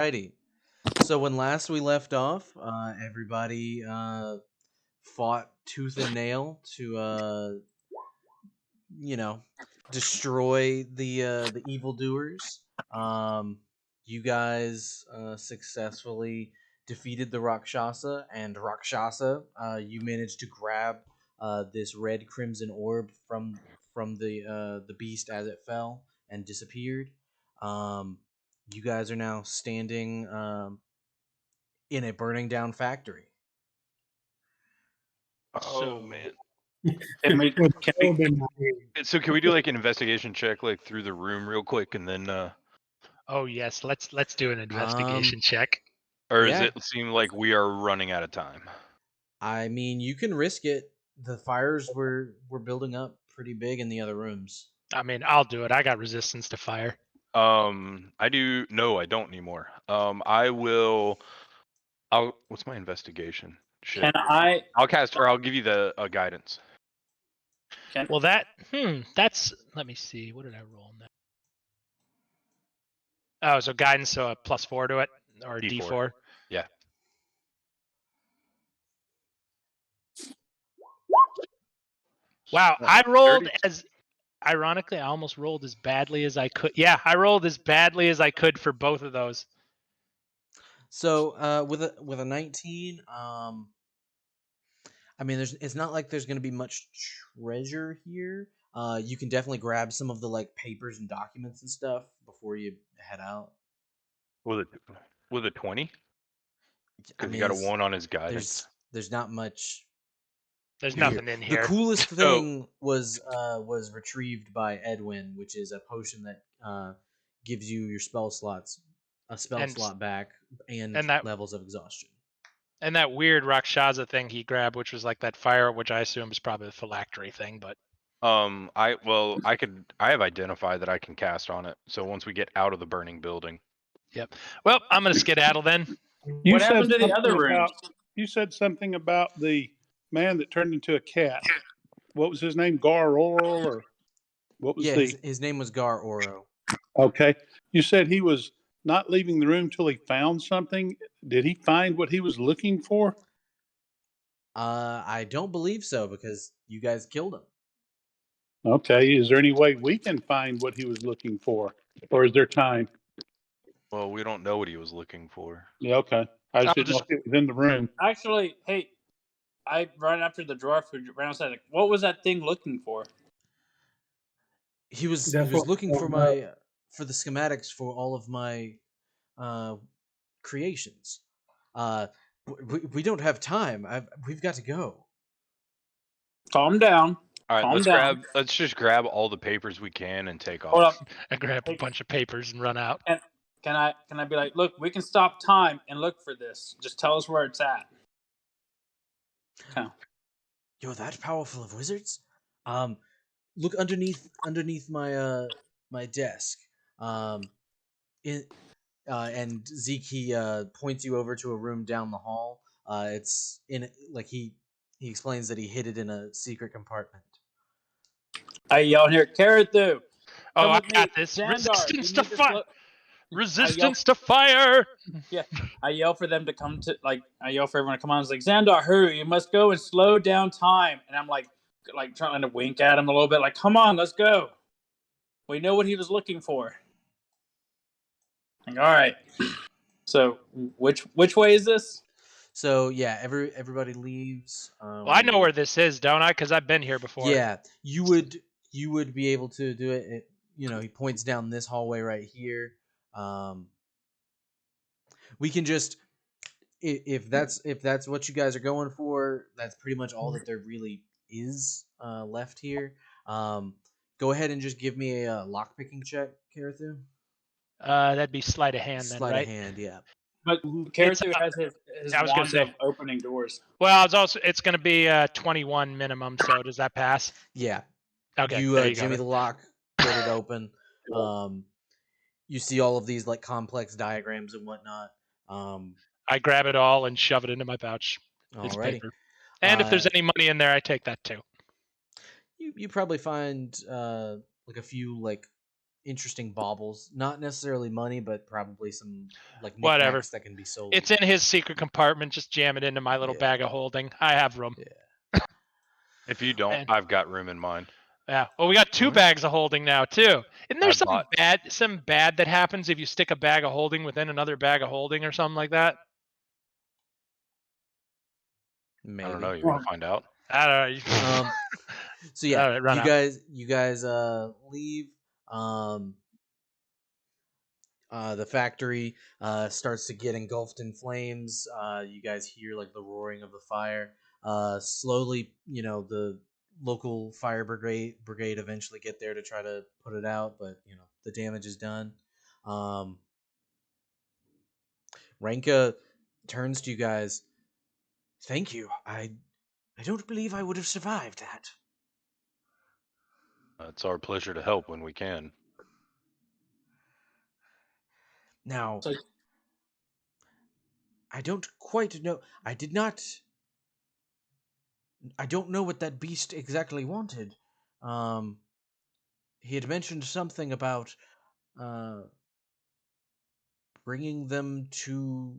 Alrighty. So when last we left off, everybody fought tooth and nail to you know destroy the evildoers. You guys successfully defeated the Rakshasa, and Rakshasa, you managed to grab this red crimson orb from the beast as it fell and disappeared. Um, you guys are now standing in a burning down factory. Oh man. Can we So can we do like an investigation check like through the room real quick and then Oh yes, let's do an investigation check. or does Yeah. it seem like we are running out of time? I mean, you can risk it. The fires were building up pretty big in the other rooms. I mean, I'll do it. I got resistance to fire. I do no, I don't anymore. I'll what's my investigation? Shit. can I I'll cast or I'll give you the guidance. can Well, that's. Let me see. What did I roll on that? Oh, so guidance, so a +4 to it, or a D4. D4. Yeah. Wow, I rolled 30. as. Ironically, I almost rolled as badly as I could. Yeah, I rolled as badly as I could for both of those. So with a 19, I mean, it's not like there's going to be much treasure here. You can definitely grab some of the like papers and documents and stuff before you head out. With a 20? I Because he mean, got a 1 on his guidance. there's not much. There's here. nothing in The here. coolest thing was retrieved by Edwin, which is a potion that gives you your spell slots, a spell And- slot back, and that- levels of exhaustion. And that weird Rakshasa thing he grabbed, which was like that fire, which I assume is probably the phylactery thing, but I have identified that I can cast on it. So once we get out of the burning building. well, I'm gonna skedaddle then. What happened to the other rooms? You said something about the man that turned into a cat. What was his name? Gar Oral, or what was His name was Gar Oro. Okay. You said he was not leaving the room till he found something. Did he find what he was looking for? I don't believe so because you guys killed him. Okay. Is there any way we can find what he was looking for? Or is there time? Well, we don't know what he was looking for. Yeah, okay. I just didn't know if it was in the room. Actually, hey, I right after the drawer food ran outside. Like, what was that thing looking for? He was That's what- looking for for the schematics for all of my creations. We don't have time. We've got to go. Calm down. All right, Calm down. let's just grab all the papers we can and take off. Hold up. I grab a bunch of papers and run out. Can I be like, look, we can stop time and look for this. Just tell us where it's at. Okay. You're that powerful of wizards? Look underneath my my desk. And Zeke points you over to a room down the hall. It's in like he explains that he hid it in a secret compartment. I yell in here, Karathu. Oh, Come I with me. got this. Xandar, Resistance you to need to fire. slow- Resistance to fire. I yell for them to come to I yell for everyone to come on. It's like, Xandar, hurry! You must go and slow down time. And I'm like trying to wink at him a little bit. Like, come on, let's go. We know what he was looking for. Like, all right. So which way is this? So yeah, everybody leaves. Well, I know where this is, don't I? Because I've been here before. Yeah, you would be able to do it. He points down this hallway right here. We can just if that's what you guys are going for, that's pretty much all that there really is left here. Go ahead and just give me a lockpicking check, Karathu. That'd be sleight of hand then, Sleight right? of hand, yeah. But Karathu has his I was gonna wand say- of opening doors. Well, it's going to be 21 minimum. So does that pass? Yeah. Okay. You there you jimmy go. the lock, get it open. You see all of these like complex diagrams and whatnot. I grab it all and shove it into my pouch. It's Alrighty. paper. And if there's any money in there, I take that too. You probably find like a few like interesting baubles. Not necessarily money, but probably some like Whatever. knickknacks that can be sold. It's in his secret compartment. Just jam it into my little Yeah. bag of holding. I have room. Yeah. If you don't, And- I've got room in mine. Yeah. Well, we got 2 Alright. bags of holding now too. Isn't there I some bought- bad that happens if you stick a bag of holding within another bag of holding or something like that? Maybe. I don't know. You want to find out? I don't know. So yeah, All right, run you out. guys leave. The factory starts to get engulfed in flames. You guys hear like the roaring of the fire. Slowly, the local fire brigade eventually get there to try to put it out, but the damage is done. Ranka turns to you guys. Thank you. I don't believe I would have survived that. It's our pleasure to help when we can. Now, So- I don't quite know. I don't know what that beast exactly wanted. Um, he had mentioned something about uh, bringing them to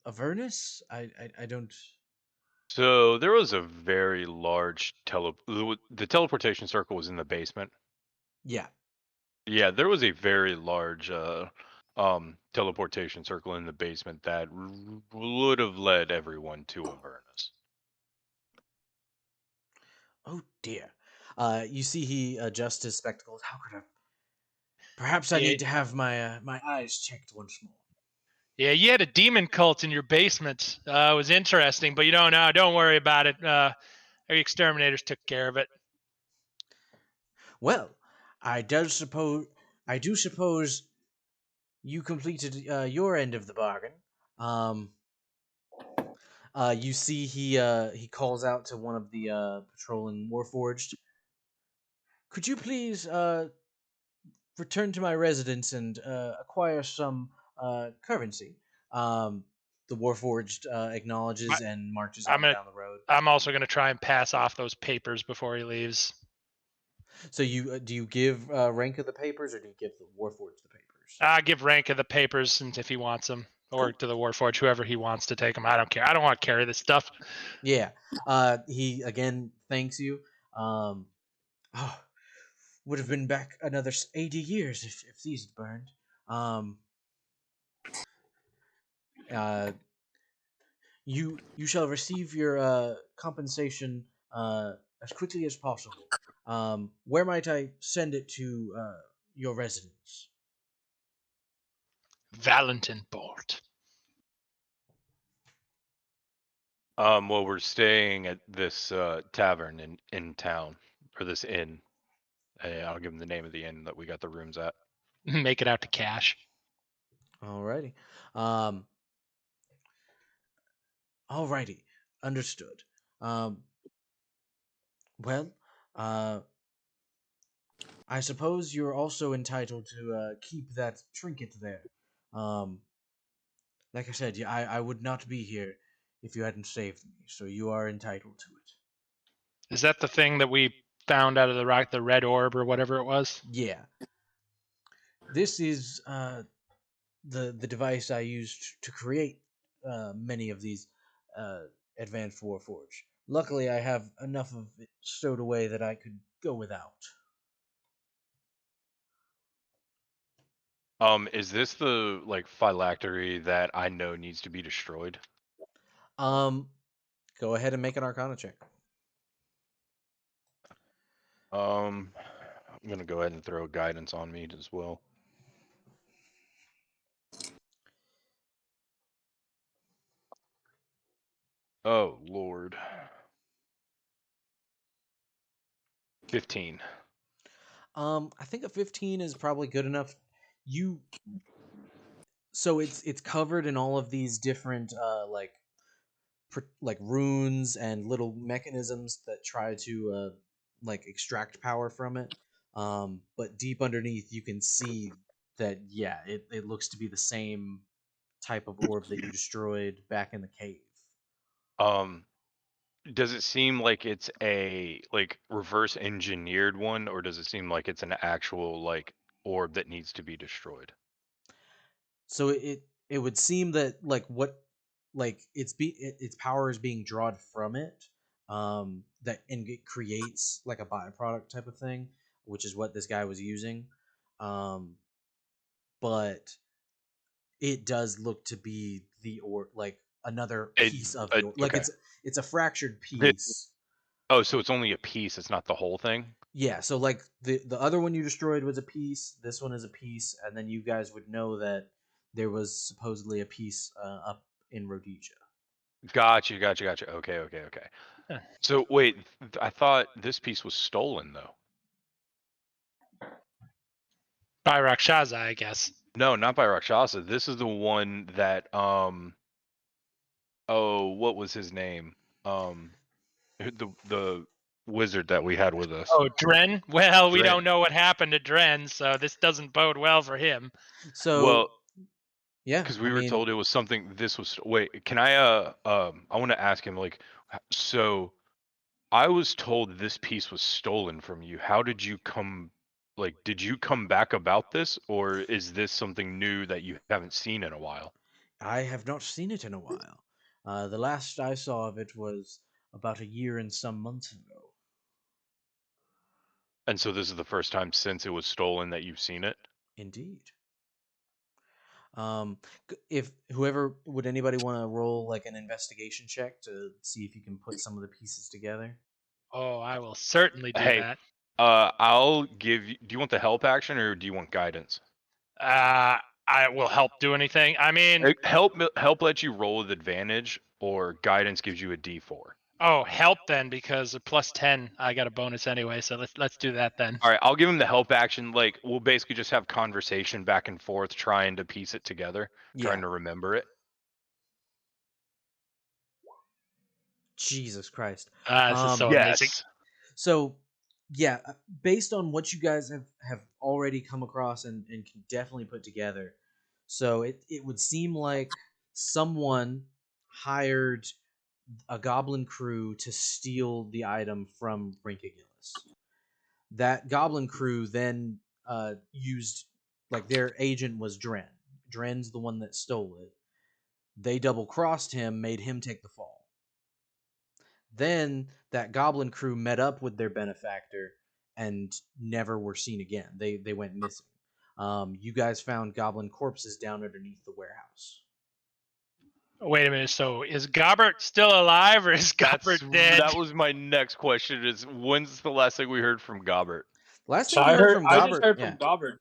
Avernus. I don't. So there was a very large the teleportation circle was in the basement. Yeah. Yeah, there was a very large teleportation circle in the basement that would have led everyone to Avernus. Oh dear. You see, he adjusts his spectacles. How could I? Perhaps I Yeah. need to have my eyes checked once more. Yeah, you had a demon cult in your basement. It was interesting, but you don't know. Don't worry about it. Our exterminators took care of it. Well, I do suppose you completed your end of the bargain. Um, you see, he calls out to one of the patrolling Warforged. Could you please return to my residence and acquire some currency? Um, the Warforged acknowledges and marches I'm on gonna. down the road. I'm also gonna try and pass off those papers before he leaves. So you do you give Ranka the papers, or do you give the Warforged the papers? I give Ranka the papers, and if he wants them, or Cool. to the Warforge, whoever he wants to take them. I don't care. I don't want to carry this stuff. Yeah. He again thanks you. Oh, would have been back another 80 years if these had burned. Um, uh, you shall receive your compensation as quickly as possible. Where might I send it to your residence? Valentinport. Well, we're staying at this tavern in town, or this inn. I'll give him the name of the inn that we got the rooms at. Make it out to cash. Alrighty. Um, alrighty. Understood. Um, well, uh, I suppose you're also entitled to keep that trinket there. Um, like I said, I would not be here if you hadn't saved me, so you are entitled to it. Is that the thing that we found out of the rock, the red orb or whatever it was? Yeah. This is the device I used to create many of these uh, advanced warforged. Luckily, I have enough of it stowed away that I could go without. Is this the phylactery that I know needs to be destroyed? Um, go ahead and make an Arcana check. I'm gonna go ahead and throw guidance on me as well. Oh Lord. 15. I think a 15 is probably good enough. You so it's covered in all of these different like runes and little mechanisms that try to like extract power from it. But deep underneath, you can see that yeah, it looks to be the same type of orb that you destroyed back in the cave. Um, does it seem like it's a reverse engineered one, or does it seem like it's an actual orb that needs to be destroyed? So it would seem that its power is being drawn from it, that and it creates like a byproduct type of thing, which is what this guy was using. But it does look to be the or like another piece of the like Okay. it's a fractured Thi- piece. Oh, so it's only a piece. It's not the whole thing. Yeah, so like the other one you destroyed was a piece. This one is a piece, and then you guys would know that there was supposedly a piece up in Rhodesia. Gotcha. Okay. Huh. So wait, I thought this piece was stolen though. By Rakshasa, I guess. No, not by Rakshasa. This is the one that oh, what was his name? The wizard that we had with us. Oh, Dren? Well, we Dren. don't know what happened to Dren, so this doesn't bode well for him. So Well, yeah, because we I were mean, told it was something. This was wait. Can I I want to ask him like, so I was told this piece was stolen from you. How did you come? Like, did you come back about this, or is this something new that you haven't seen in a while? I have not seen it in a while. The last I saw of it was about a year and some months ago. And so this is the first time since it was stolen that you've seen it. Indeed. If whoever would anybody want to roll like an investigation check to see if you can put some of the pieces together? Oh, I will certainly do Hey, that. I'll give you. Do you want the help action or do you want guidance? I will help do anything. I mean, Help lets you roll with advantage, or guidance gives you a D4. oh, help then, because a +10, I got a bonus anyway, so let's do that then. All right, I'll give him the help action. Like, we'll basically just have conversation back and forth, trying to piece it together, trying to remember it. Jesus Christ. This is so amazing. Yes. So, yeah, based on what you guys have already come across and can definitely put together, so it would seem like someone hired a goblin crew to steal the item from Brinkagillis. That goblin crew then used like their agent was Dren. Dren's the one that stole it. They double crossed him, made him take the fall. Then that goblin crew met up with their benefactor and never were seen again. They went missing. You guys found goblin corpses down underneath the warehouse. Wait a minute. So is Gobbert still alive, or is Gobbert dead? That was my next question. Is when's the last thing we heard from Gobbert? Last So thing you heard from I just Gobbert, heard yeah, from Gobbard.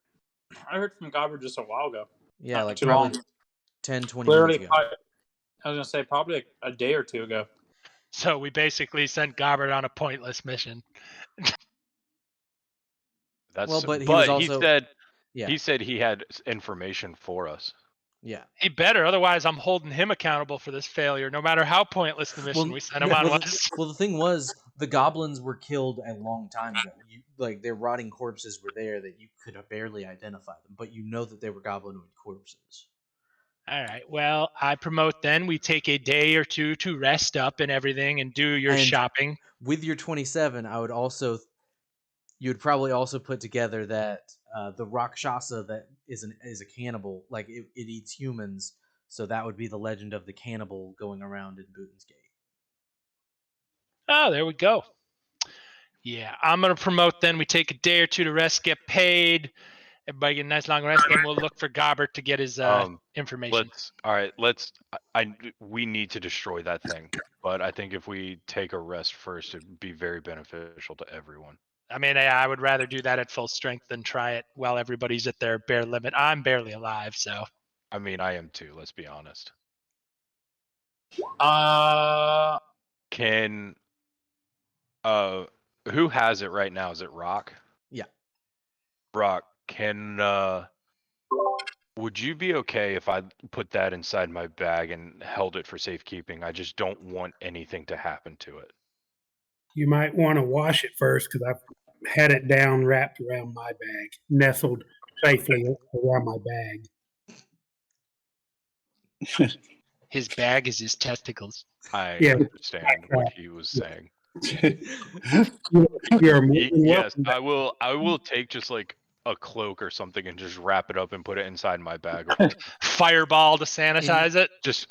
I heard from Gobbard just a while ago. yeah, Not like too probably long. 10, 20 Literally, minutes ago. I was gonna say probably like a day or two ago. So we basically sent Gobbert on a pointless mission. That's Well, but he was he also said yeah, he said he had information for us. yeah. He better, otherwise I'm holding him accountable for this failure, no matter how pointless the mission we sent him on was. Well, the thing was, the goblins were killed a long time ago. Like their rotting corpses were there that you could barely identify them, but you know that they were goblinoid corpses. All right. Well, I promote then we take a day or two to rest up and everything and do your And shopping. with your 27, you would probably also put together that the Rakshasa that is a cannibal, like it eats humans, so that would be the legend of the cannibal going around in Booten's Gate. Oh, there we go. Yeah, I'm going to promote then we take a day or two to rest, get paid. Everybody get a nice long rest, then we'll look for Gobbert to get his information. We need to destroy that thing. But I think if we take a rest first, it'd be very beneficial to everyone. I mean, I would rather do that at full strength than try it while everybody's at their bare limit. I'm barely alive, so. I mean, I am too, let's be honest. Can who has it right now? Is it Rock? Yeah. Rock, can would you be okay if I put that inside my bag and held it for safekeeping? I just don't want anything to happen to it. You might want to wash it first because I've had it down wrapped around my bag, nestled safely around my bag. His bag is his testicles. I Yeah. understand what he was saying. You're more than Yes, welcome. I will take just like a cloak or something and just wrap it up and put it inside my bag. Fireball to sanitize it. Just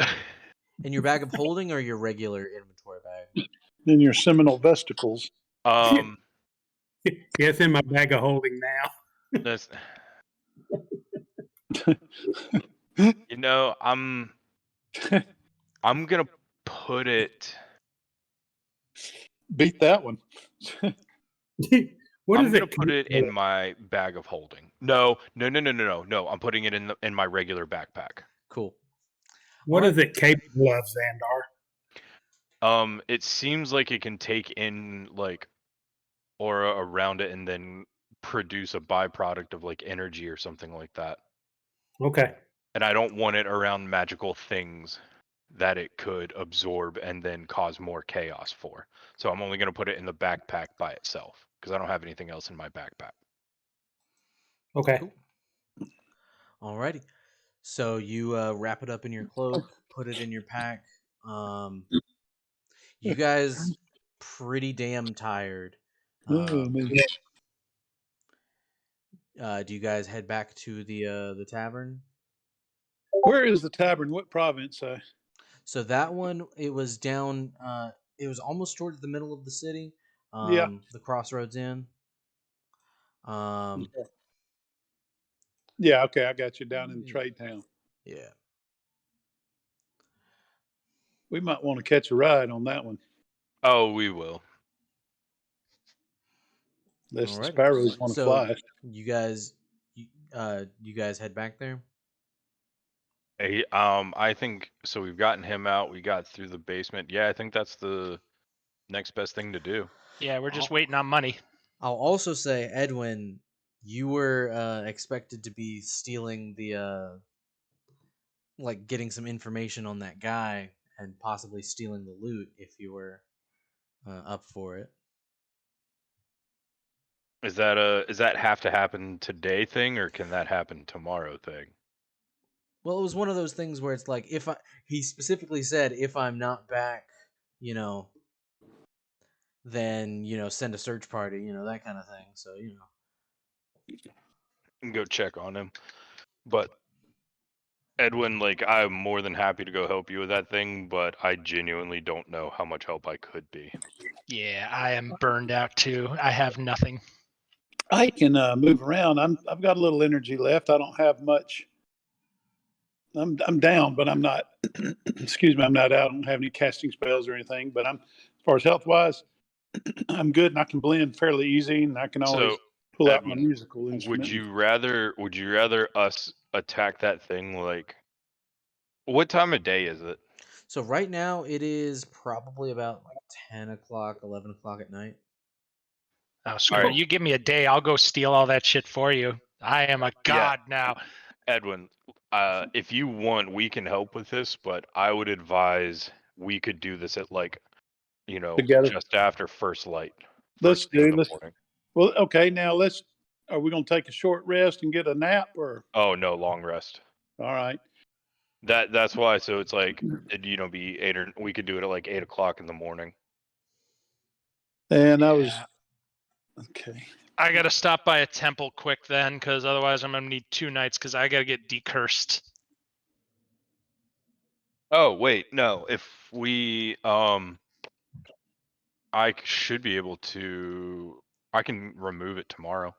In your bag of holding or your regular inventory bag? In your seminal vesicles. It's in my bag of holding now. that's you know, I'm gonna put it. Beat that one. What I'm is gonna it? put it in my bag of holding. No. I'm putting it in my regular backpack. Cool. What All is it capable of, Xandar? It seems like it can take in like aura around it and then produce a byproduct of like energy or something like that. Okay. And I don't want it around magical things that it could absorb and then cause more chaos for. So I'm only going to put it in the backpack by itself because I don't have anything else in my backpack. Okay. Cool. Alrighty. So you wrap it up in your cloak, put it in your pack. You guys pretty damn tired. Oh, man. Do you guys head back to the tavern? Where is the tavern? What province? So that one, it was down. It was almost towards the middle of the city. Yeah. The Crossroads Inn. Yeah, okay, I got you down in Trade Town. Yeah. We might want to catch a ride on that one. Oh, we will. Unless the Alrighty. sparrows want to So fly. you guys head back there. Hey, I think so. We've gotten him out. We got through the basement. Yeah, I think that's the next best thing to do. Yeah, we're just waiting on money. I'll also say, Edwin, you were expected to be stealing the like getting some information on that guy and possibly stealing the loot if you were up for it. Is that have to happen today thing or can that happen tomorrow thing? Well, it was one of those things where it's like he specifically said if I'm not back, then send a search party, that kind of thing. So And go check on him. But Edwin, like I'm more than happy to go help you with that thing, but I genuinely don't know how much help I could be. Yeah, I am burned out too. I have nothing. I can move around. I've got a little energy left. I don't have much. I'm down, but I'm not. Excuse me, I'm not out. I don't have any casting spells or anything. But I'm as far as health wise, I'm good, and I can blend fairly easy, and I can always So, pull out my Edwin, musical instrument. would you rather us attack that thing like what time of day is it? So right now it is probably about like 10 o'clock, 11 o'clock at night. Oh, screw it. You give me a day, I'll go steal all that shit for you. I am a god now. Edwin, if you want, we can help with this, but I would advise we could do this at like, Together. just after first light. Let's thing in do. the morning. Well, okay. Now Are we going to take a short rest and get a nap, or? Oh no, long rest. All right. That's why. So it's like be 8 or we could do it at like 8 o'clock in the morning. And I was okay. I gotta stop by a temple quick then, because otherwise I'm gonna need 2 nights because I gotta get decursed. Oh wait, no. If we I should be able to. I can remove it tomorrow.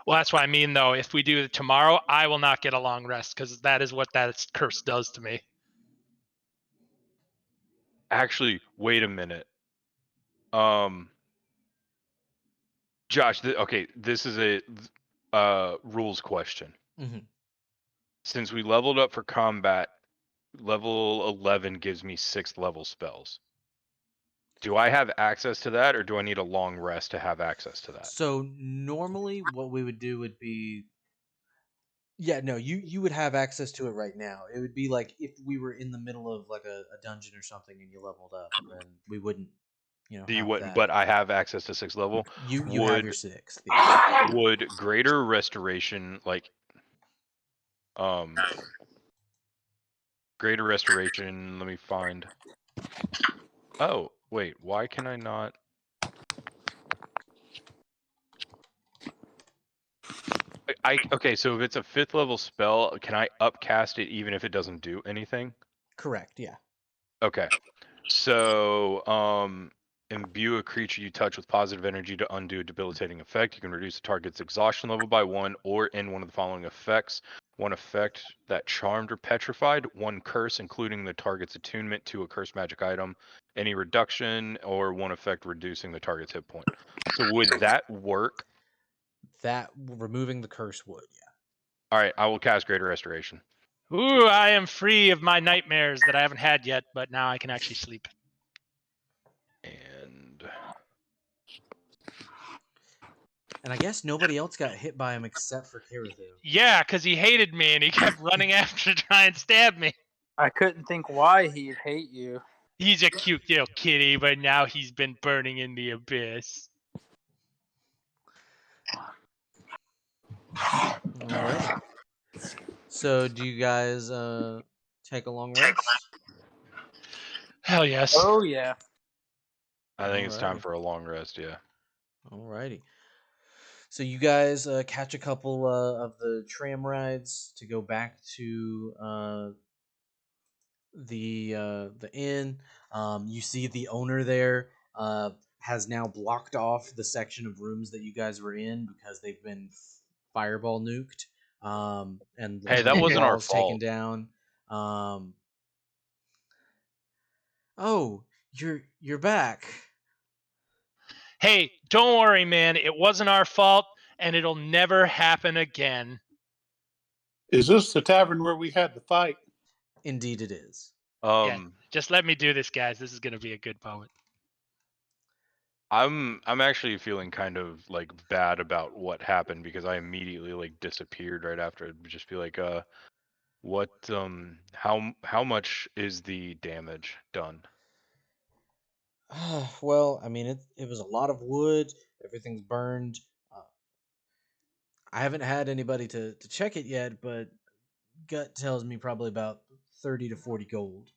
Well, that's what I mean, though. If we do it tomorrow, I will not get a long rest because that is what that curse does to me. Actually, wait a minute. Josh, okay, this is a rules question. Mm-hmm. Since we leveled up for combat, level 11 gives me 6th level spells. Do I have access to that, or do I need a long rest to have access to that? So normally what we would do would be you would have access to it right now. It would be like if we were in the middle of like a dungeon or something and you leveled up, then we wouldn't, You have wouldn't, that. but I have access to 6th level. You have your 6th. Yeah. Would greater restoration greater restoration, let me find. Oh, wait, why can I not? Okay, so if it's a 5th level spell, can I upcast it even if it doesn't do anything? Correct. Yeah. Okay. So, imbue a creature you touch with positive energy to undo a debilitating effect. You can reduce the target's exhaustion level by 1 or end one of the following effects. 1 effect that charmed or petrified, 1 curse including the target's attunement to a cursed magic item, any reduction, or 1 effect reducing the target's hit point. So would that work? That removing the curse would. Yeah. All right, I will cast Greater Restoration. Ooh, I am free of my nightmares that I haven't had yet, but now I can actually sleep. And I guess nobody else got hit by him except for Karathu. Yeah, because he hated me and he kept running after to try and stab me. I couldn't think why he'd hate you. He's a cute little kitty, but now he's been burning in the abyss. Alrighty. So, do you guys take a long rest? Hell yes. Oh yeah. I think it's time Alrighty. for a long rest, yeah. Alrighty. So you guys catch a couple of the tram rides to go back to the inn. You see the owner there has now blocked off the section of rooms that you guys were in because they've been fireball nuked. And Hey, one that of the wasn't our walls taken fault. down. Oh, you're back. Hey, don't worry, man. It wasn't our fault, and it'll never happen again. Is this the tavern where we had the fight? Indeed, it is. Yeah, just let me do this, guys. This is gonna be a good moment. I'm actually feeling kind of like bad about what happened because I immediately like disappeared right after. It'd just be like, what how much is the damage done? Well, I mean, it was a lot of wood. Everything's burned. I haven't had anybody to check it yet, but gut tells me probably about 30 to 40 gold.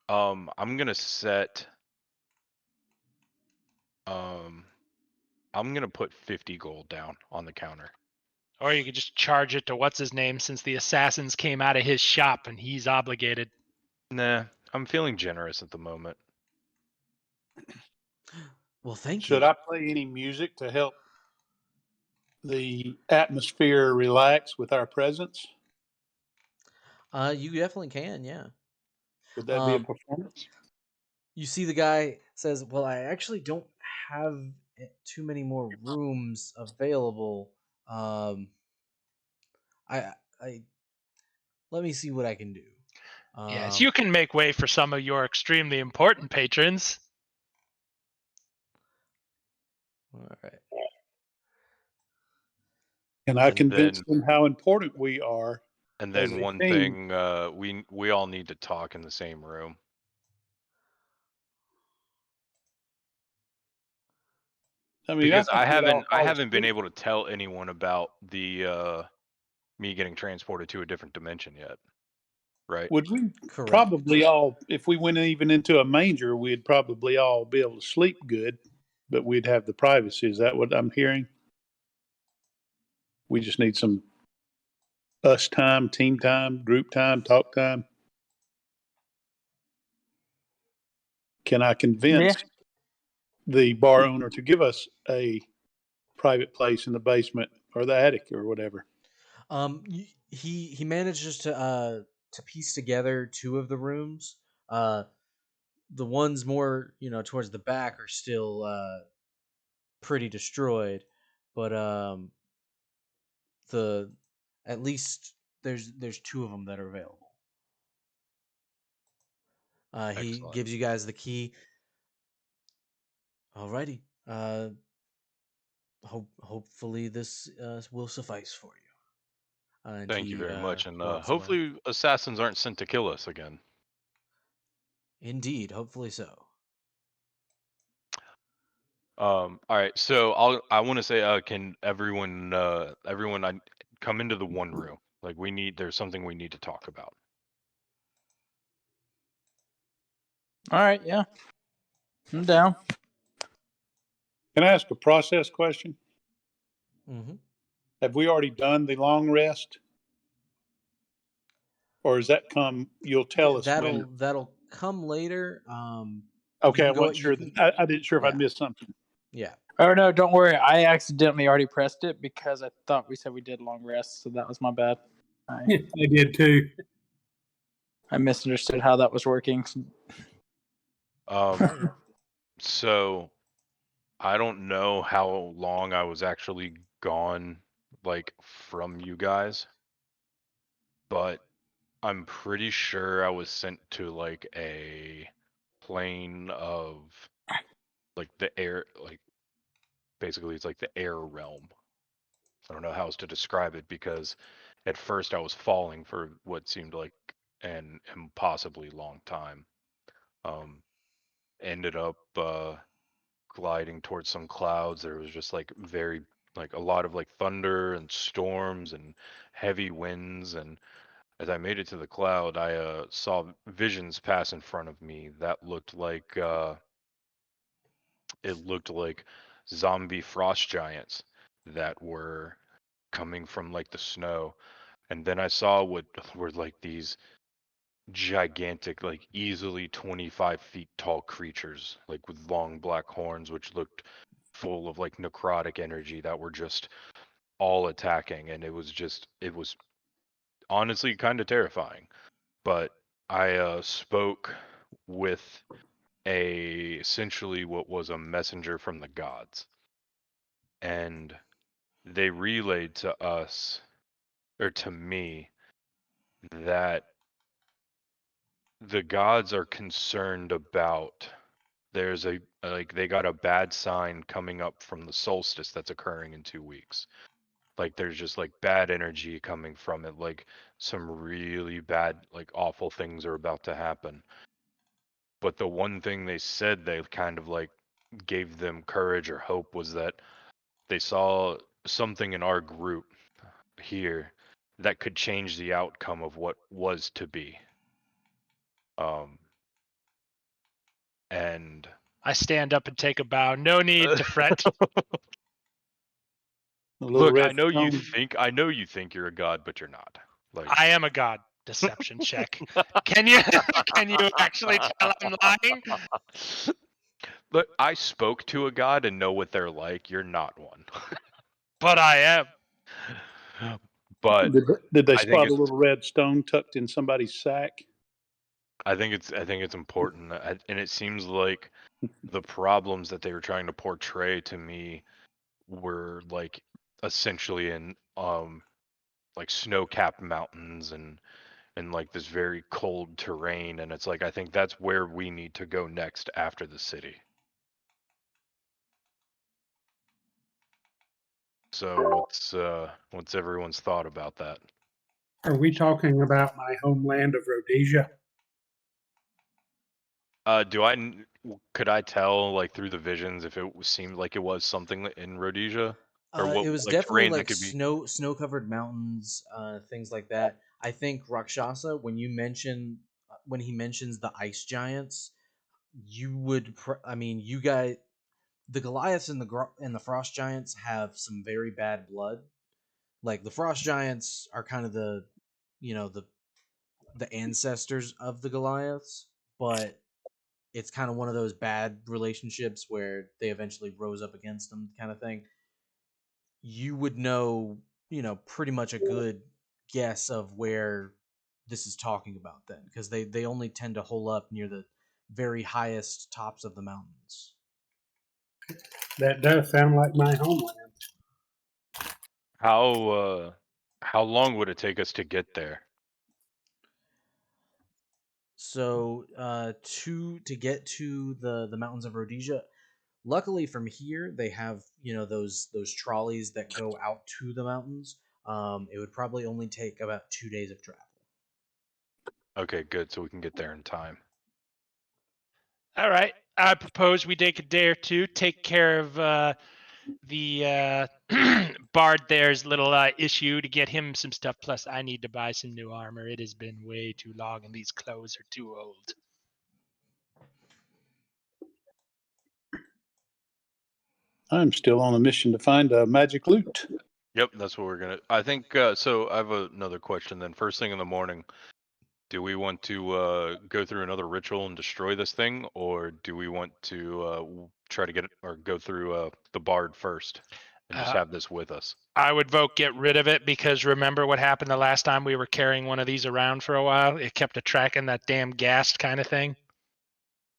I'm gonna set I'm gonna put 50 gold down on the counter. Or you could just charge it to what's his name, since the assassins came out of his shop and he's obligated. Nah, I'm feeling generous at the moment. Well, thank Should you. I play any music to help the atmosphere relax with our presence? You definitely can, yeah. Would that be a performance? You see the guy says, "Well, I actually don't have too many more rooms available. I let me see what I can do." Yes, you can make way for some of your extremely important patrons. All right. Can I And convince then them how important we are? and as then a one team? thing, we all need to talk in the same room. I mean, I Because think I haven't been able to tell anyone about the me getting transported to a different dimension yet. Right? Would we Correct. probably all, if we went even into a manger, we'd probably all be able to sleep good, but we'd have the privacy. Is that what I'm hearing? We just need some us time, team time, group time, talk time. Can I convince the bar owner to give us a private place in the basement or the attic or whatever? He manages to piece together two of the rooms. The ones more towards the back are still pretty destroyed, but the at least there's two of them that are available. He Excellent. gives you guys the key. Alrighty. Hopefully this will suffice for you. And Thank you he very much. And walks away. hopefully assassins aren't sent to kill us again. Indeed, hopefully so. All right, so I want to say, can everyone I come into the one room? Like there's something we need to talk about. All right, yeah. I'm down. Can I ask a process question? Mm-hmm. Have we already done the long rest? Or does that come? You'll tell us when. That'll come later. Okay, I go- wasn't you sure. can- I didn't sure if yeah. I'd missed something. Yeah. Oh no, don't worry. I accidentally already pressed it because I thought we said we did long rest, so that was my bad. I did too. I misunderstood how that was working. So I don't know how long I was actually gone, like, from you guys, but I'm pretty sure I was sent to like a plane of like the air, like basically it's like the air realm. I don't know how else to describe it because at first I was falling for what seemed like an impossibly long time. Ended up gliding towards some clouds. There was just like a lot of like thunder and storms and heavy winds. And as I made it to the cloud, I saw visions pass in front of me that looked like zombie frost giants that were coming from like the snow. And then I saw what were like these gigantic, like easily 25 feet tall creatures, like with long black horns, which looked full of like necrotic energy that were just all attacking. And it was honestly kind of terrifying. But I spoke with essentially what was a messenger from the gods. And they relayed to us, or to me, that the gods are concerned about there's a like they got a bad sign coming up from the solstice that's occurring in 2 weeks. Like there's just like bad energy coming from it, like some really bad, like awful things are about to happen. But the one thing they said they kind of like gave them courage or hope was that they saw something in our group here that could change the outcome of what was to be. And I stand up and take a bow. No need to fret. look, Red stone. I know you think you're a god, but you're not. Like I am a god. Deception check. Can you can you actually tell I'm lying? Look, I spoke to a god and know what they're like. You're not one. But I am. But Did they I think spot a it's little red stone tucked in somebody's sack? I think it's important, and it seems like the problems that they were trying to portray to me were like essentially in like snow-capped mountains and like this very cold terrain, and it's like I think that's where we need to go next after the city. So what's everyone's thought about that? Are we talking about my homeland of Rhodesia? Could I tell like through the visions if it seemed like it was something in Rhodesia or what It was like definitely terrain that like could be? snow covered mountains, things like that. I think Rakshasa, when he mentions the ice giants, you would. I mean, you guys, the Goliaths and the Frost Giants have some very bad blood. Like the Frost Giants are kind of the ancestors of the Goliaths, but it's kind of one of those bad relationships where they eventually rose up against them, kind of thing. You would know, pretty much a good guess of where this is talking about then, because they only tend to hole up near the very highest tops of the mountains. That does sound like my homeland. How long would it take us to get there? So to get to the mountains of Rhodesia, luckily from here they have those trolleys that go out to the mountains. It would probably only take about 2 days of travel. Okay, good. So we can get there in time. All right. I propose we take a day or two, take care of the Bard there's little issue to get him some stuff. Plus, I need to buy some new armor. It has been way too long, and these clothes are too old. I'm still on a mission to find a magic loot. Yep, that's what we're gonna. I think so. I have another question. Then, first thing in the morning, do we want to go through another ritual and destroy this thing, or do we want to try to get it or go through the bard first and just Uh, have this with us? I would vote get rid of it because remember what happened the last time we were carrying one of these around for a while? It kept attracting that damn gas kind of thing.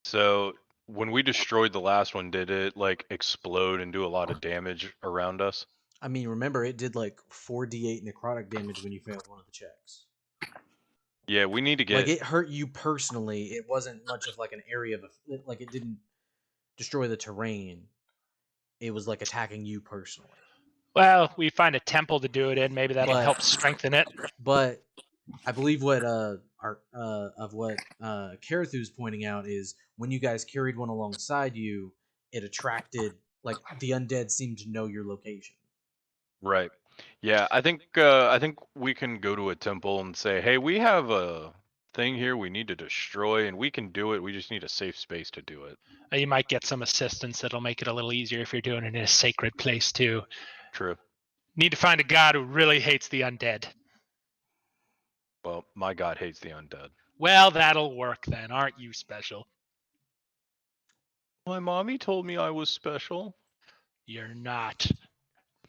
So when we destroyed the last one, did it like explode and do a lot of damage around us? I mean, remember it did like 4d8 necrotic damage when you failed one of the checks. Yeah, we need to Like get. it hurt you personally. It wasn't much of like an area of like it didn't destroy the terrain. It was like attacking you personally. Well, we find a temple to do it in. Maybe that'll But- help strengthen it. But I believe what Karathu's pointing out is when you guys carried one alongside you, it attracted like the undead seemed to know your location. Right. Yeah, I think we can go to a temple and say, "Hey, we have a thing here we need to destroy and we can do it. We just need a safe space to do it." You might get some assistance that'll make it a little easier if you're doing it in a sacred place too. True. Need to find a god who really hates the undead. Well, my god hates the undead. Well, that'll work then. Aren't you special? My mommy told me I was special. You're not.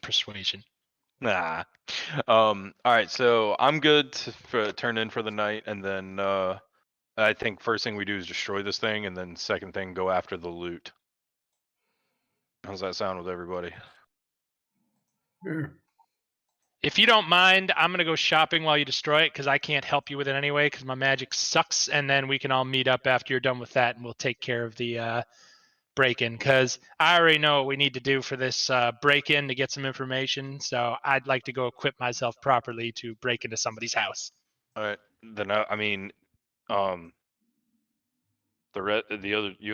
Persuasion. Nah. All right, so I'm good to turn in for the night, and then I think first thing we do is destroy this thing, and then second thing go after the loot. How's that sound with everybody? Sure. If you don't mind, I'm gonna go shopping while you destroy it because I can't help you with it anyway because my magic sucks. And then we can all meet up after you're done with that, and we'll take care of the break-in because I already know what we need to do for this break-in to get some information. So I'd like to go equip myself properly to break into somebody's house. All right, then I mean, the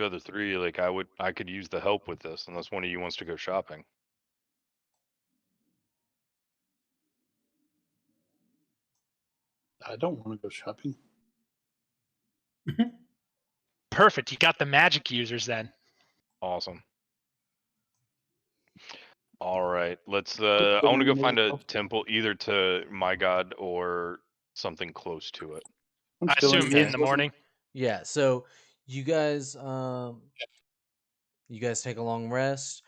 other three, like I could use the help with this unless one of you wants to go shopping. I don't want to go shopping. Perfect. You got the magic users then. Awesome. All right, let's. I want to go find a temple either to my god or something close to it. I'm I still assume Yeah. in the morning. Yeah, so you guys take a long rest.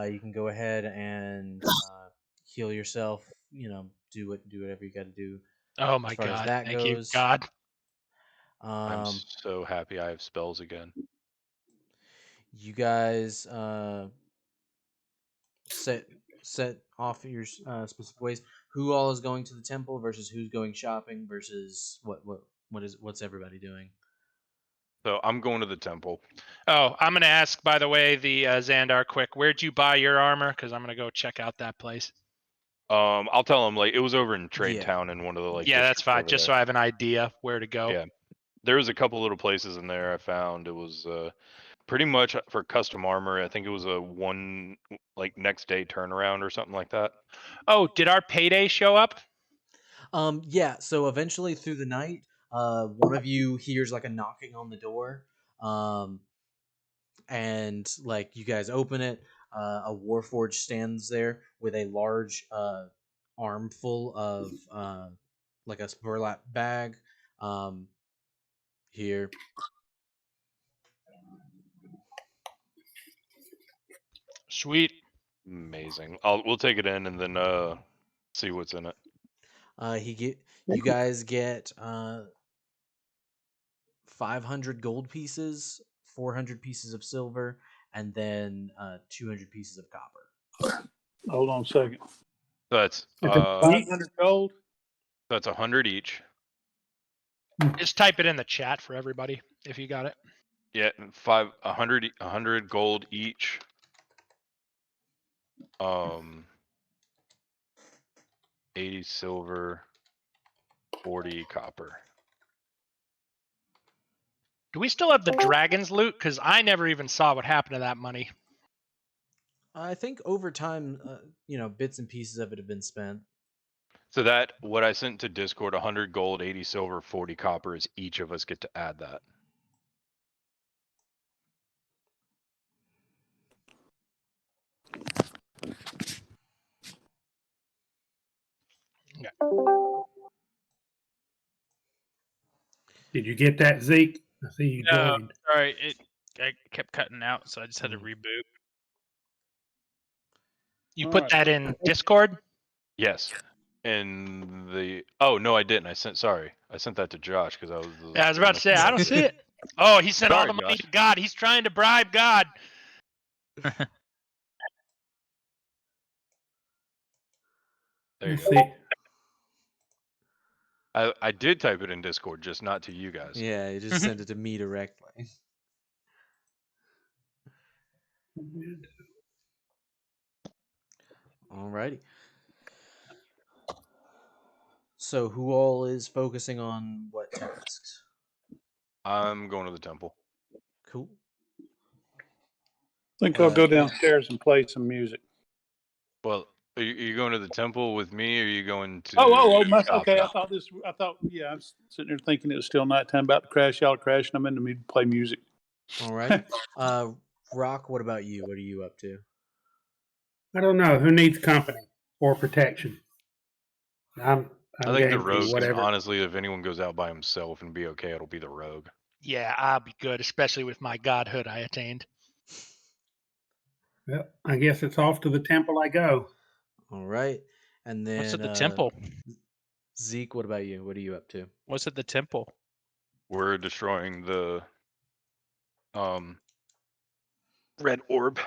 You can go ahead and heal yourself, do whatever you got to do Oh as my far as god. that Thank you, goes. God. I'm Um so happy I have spells again. you guys set off your specific ways. Who all is going to the temple versus who's going shopping versus what's everybody doing? So I'm going to the temple. Oh, I'm gonna ask, by the way, the Xandar quick. Where'd you buy your armor? Because I'm gonna go check out that place. I'll tell him like it was over in Trade Yeah. Town in one of the like. Yeah, that's districts fine. over Just there. so I have an idea where to go. Yeah. There was a couple little places in there I found. It was pretty much for custom armor. I think it was a one like next day turnaround or something like that. Oh, did our payday show up? Yeah, so eventually through the night, one of you hears like a knocking on the door. And like you guys open it, a warforged stands there with a large armful of like a burlap bag. Here, Sweet. Amazing. We'll take it in and then see what's in it. you guys get 500 gold pieces, 400 pieces of silver, and then 200 pieces of copper. Hold on a second. So that's If it's 500 gold. that's 100 each. Just type it in the chat for everybody if you got it. Yeah, 100 gold each. 80 silver, 40 copper. Do we still have the dragon's loot? Because I never even saw what happened to that money. I think over time, bits and pieces of it have been spent. So that what I sent to Discord, 100 gold, 80 silver, 40 copper is each of us get to add that. Did you get that, Zeke? I see you No, joined. sorry, I kept cutting out, so I just had to reboot. You All put right. that in Discord? Yes. In the oh no, I didn't. I sent that to Josh because I was. Yeah, I was about to say, I don't see it. Oh, he sent all Sorry, the money Josh. to God. He's trying to bribe God. There you Let's go. see. I did type it in Discord, just not to you guys. Yeah, you just send it to me directly. Alrighty. So who all is focusing on what tasks? I'm going to the temple. Cool. I think I'll go downstairs and play some music. Well, are you going to the temple with me, or are you going to? Okay. I thought, yeah, I'm sitting there thinking it was still nighttime, about to crash. Y'all are crashing. I'm in the mood to play music. Alrighty. Rock, what about you? What are you up to? I don't know who needs company or protection. I'm I think the game for rogue. 'Cause whatever. honestly, if anyone goes out by himself and be okay, it'll be the rogue. Yeah, I'll be good, especially with my godhood I attained. Well, I guess it's off to the temple I go. All right. And then What's at the temple? Zeke, what about you? What are you up to? What's at the temple? We're destroying the red orb.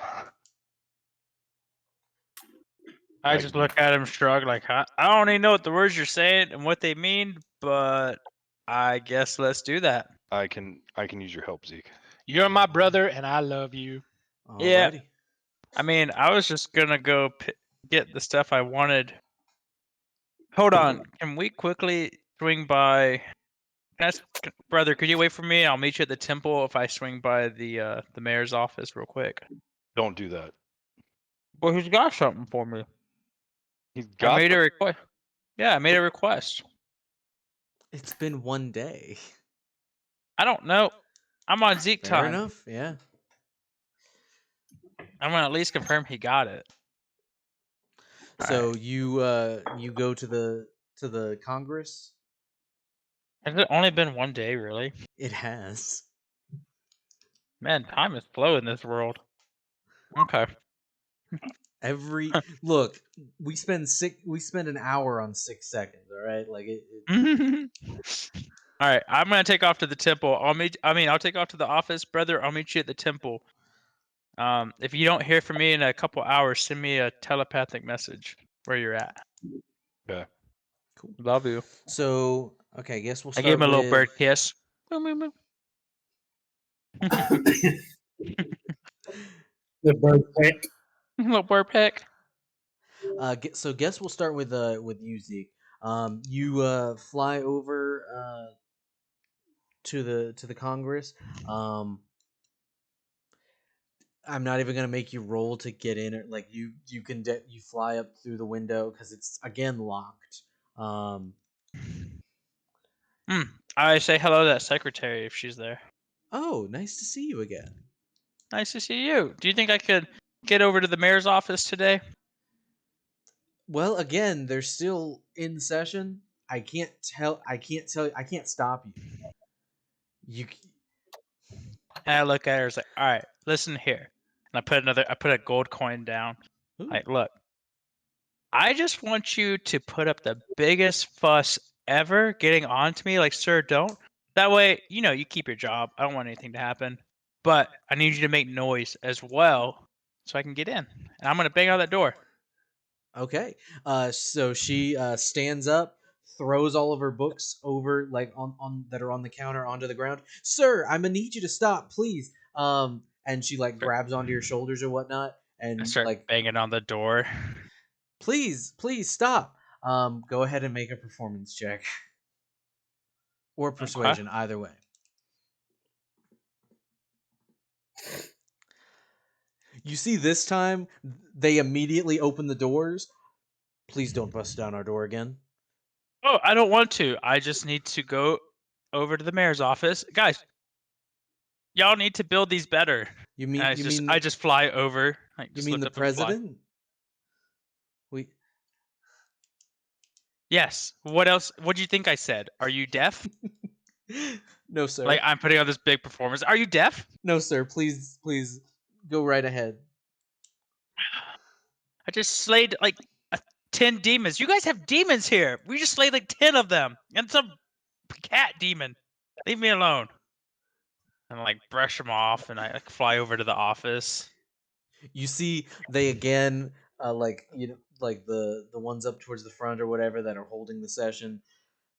I just look at him, shrug, like I don't even know what the words you're saying and what they mean, but I guess let's do that. I can use your help, Zeke. You're my brother, and I love you. Yeah. Alrighty. I mean, I was just gonna go get the stuff I wanted. Hold on, can we quickly swing by? Brother, could you wait for me? I'll meet you at the temple if I swing by the mayor's office real quick. Don't do that. Well, he's got something for me. He's I got. made a request. Yeah, I made a request. It's been one day. I don't know. I'm on Zeke Fair time. enough. Yeah. I'm gonna at least confirm he got it. So you go to the Congress? Has it only been one day, really? It has. Man, time is slow in this world. Okay. Look, we spend an hour on 6 seconds, all right? Like it All right, I'm gonna take off to the temple. I'll take off to the office, brother. I'll meet you at the temple. If you don't hear from me in a couple hours, send me a telepathic message where you're at. Yeah. Cool. Love you. So, okay, I guess we'll I start gave him a little with bird kiss. Boom, boom, boom. The bird peck. Little bird peck. so guess we'll start with you, Zeke. You fly over to the Congress. I'm not even gonna make you roll to get in. Or like you fly up through the window because it's again locked. I say hello to that secretary if she's there. Oh, nice to see you again. Nice to see you. Do you think I could get over to the mayor's office today? Well, again, they're still in session. I can't tell. I can't stop you. You. And I look at her. It's like, all right, listen here. And I put a gold coin down. Ooh. Like, look, I just want you to put up the biggest fuss ever getting on to me. Like, sir, don't. That way, you keep your job. I don't want anything to happen. But I need you to make noise as well so I can get in. And I'm going to bang on that door. Okay. So she stands up, throws all of her books over, like on that are on the counter onto the ground. Sir, I'm gonna need you to stop, please. And she like grabs onto your shoulders or whatnot, and I start like, banging on the door. please stop. Go ahead and make a performance check or persuasion, either way. You see, this time they immediately open the doors. Please don't bust down our door again. Oh, I don't want to. I just need to go over to the mayor's office. Guys, y'all need to build these better. I just fly over. You mean the president? Yes. What else? What do you think I said? Are you deaf? No, sir. Like I'm putting on this big performance. Are you deaf? No, sir. Please go right ahead. I just slayed like 10 demons. You guys have demons here. We just slayed like 10 of them. And some cat demon. Leave me alone. And like brush them off and I like fly over to the office. You see, they again, like the ones up towards the front or whatever that are holding the session.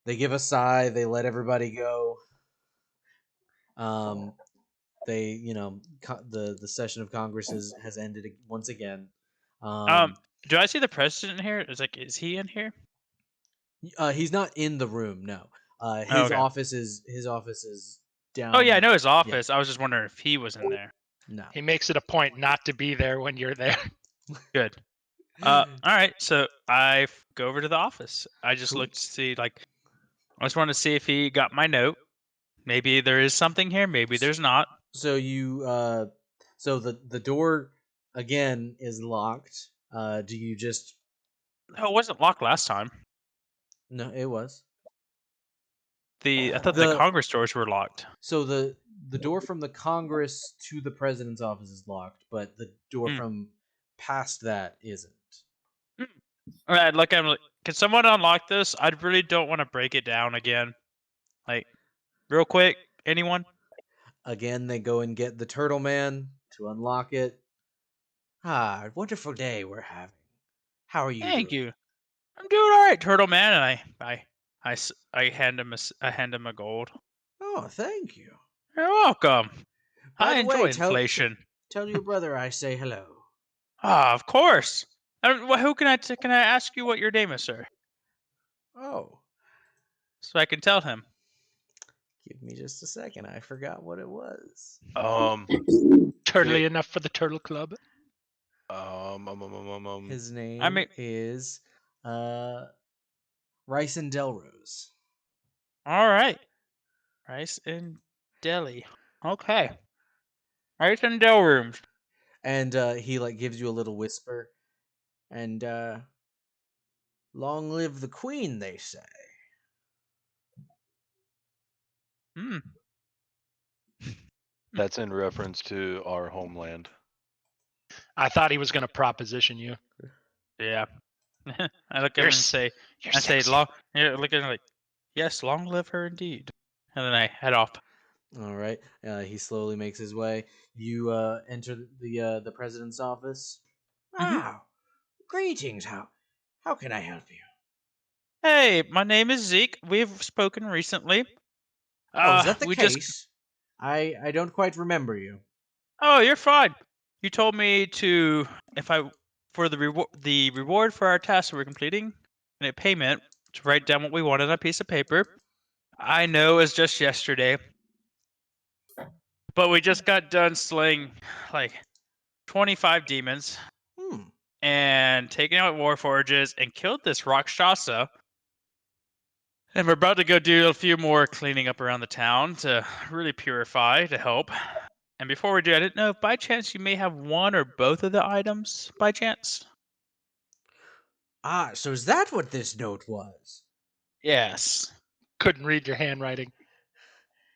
They give a sigh. They let everybody go. They, the session of Congress has ended once again. Do I see the president here? Is he in here? He's not in the room. No. Oh, His okay. office is down. Oh yeah, I know his office. I was just wondering if he was in there. No. He makes it a point not to be there when you're there. Good. All right. So I go over to the office. I just Cool. look to see, like, I just want to see if he got my note. Maybe there is something here. Maybe there's not. So you, so the door again is locked. Do you just? Oh, it wasn't locked last time. No, it was. I thought the Congress doors were locked. So the door from the Congress to the president's office is locked, but the door from past that isn't. All right. Look, I'm like, can someone unlock this? I really don't want to break it down again. Like, real quick. Anyone? Again, they go and get the Turtle Man to unlock it. Ah, wonderful day we're having. How are you Thank doing? you. I'm doing all right, Turtle Man. And I hand him a gold. Oh, thank you. You're welcome. By I the enjoy way, inflation. tell your brother I say hello. Ah, of course. Who can I ask you what your name is, sir, Oh, so I can tell him? give me just a second. I forgot what it was. Turtly enough for the Turtle Club. His name is Rice and Delrose. All right, Rice and Deli. Okay, Rice and Del rooms. And he like gives you a little whisper. And long live the queen, they say. Hmm. That's in reference to our homeland. I thought he was going to proposition you. Yeah. I look at him and say, long. Yeah, look at him like, yes, long live her indeed. And then I head off. All right. He slowly makes his way. You enter the president's office. Ah, greetings. How can I help you? Hey, my name is Zeke. We've spoken recently. Oh, is that the We just. case? I don't quite remember you. Oh, you're fine. You told me to, if I, for the reward for our task we're completing, and a payment, to write down what we want on a piece of paper. I know it's just yesterday, but we just got done slaying like 25 demons and taking out war forges and killed this Rakshasa. And we're about to go do a few more cleaning up around the town to really purify to help. And before we do, I didn't know if by chance you may have one or both of the items by chance. Ah, so is that what this note was? Yes. Couldn't read your handwriting.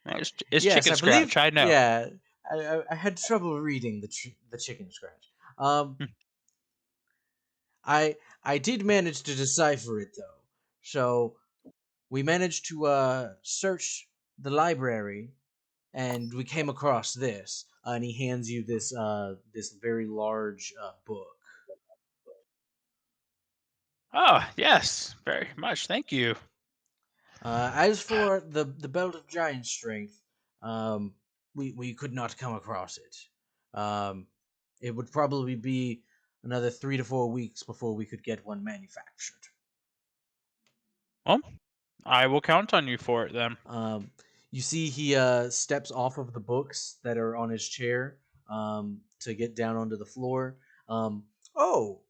It's Yes, chicken I believe. scratch, I know. Yeah, I had trouble reading the chicken scratch. I did manage to decipher it though. So we managed to search the library, and we came across this. And he hands you this very large book. Oh, yes, very much. Thank you. As for the belt of giant strength, we could not come across it. It would probably be another 3 to 4 weeks before we could get one manufactured. Well, I will count on you for it then. You see, he steps off of the books that are on his chair to get down onto the floor. Oh,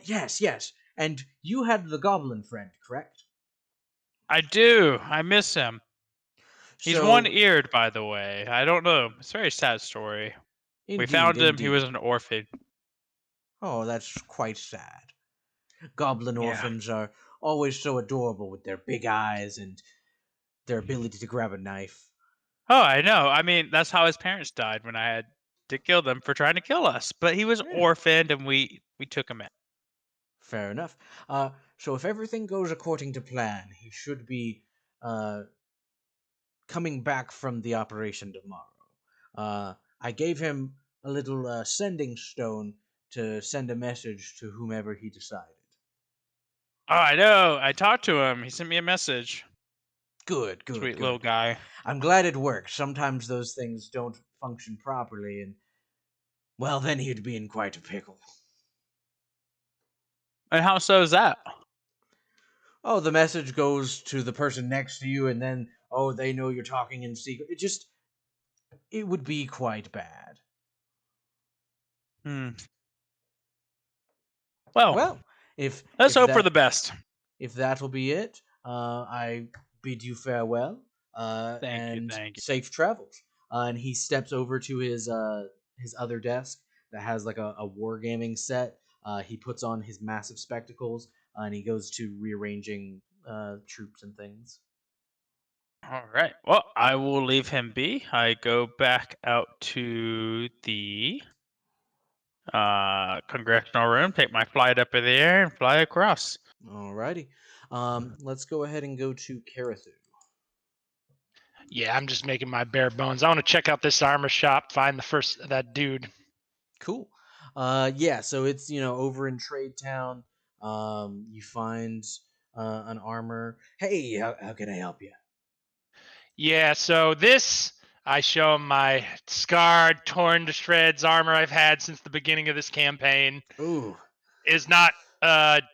yes. And you had the goblin friend, correct? I do. I miss him. He's So, one-eared, by the way. I don't know. It's a very sad story. We found him. He was an orphan. Oh, that's quite sad. Goblin Yeah. orphans are always so adorable with their big eyes and their ability to grab a knife. Oh, I know. I mean, that's how his parents died when I had to kill them for trying to kill us. But he was Yeah. orphaned, and we took him in. Fair enough. So if everything goes according to plan, he should be uh, coming back from the operation tomorrow. I gave him a little sending stone to send a message to whomever he decided. Oh, I know. I talked to him. He sent me a message. Good, good, Sweet good. little guy. I'm glad it worked. Sometimes those things don't function properly, and well, then he'd be in quite a pickle. And how so is that? Oh, the message goes to the person next to you, and then they know you're talking in secret. It would be quite bad. Hmm. Well, Well, if let's if hope for that the best. if that'll be it, I bid you farewell Thank you. and Thank you. safe travels. And he steps over to his other desk that has like a wargaming set. He puts on his massive spectacles and he goes to rearranging troops and things. All right. Well, I will leave him be. I go back out to the congressional room, take my flight up in the air, and fly across. Alrighty. Let's go ahead and go to Karathu. Yeah, I'm just making my bare bones. I want to check out this armor shop, find that dude. Cool. Yeah, so it's over in Trade Town. You find an armor. Hey, how can I help you? Yeah, so this I show him my scarred, torn to shreds armor I've had since the beginning of this campaign. Ooh. Is not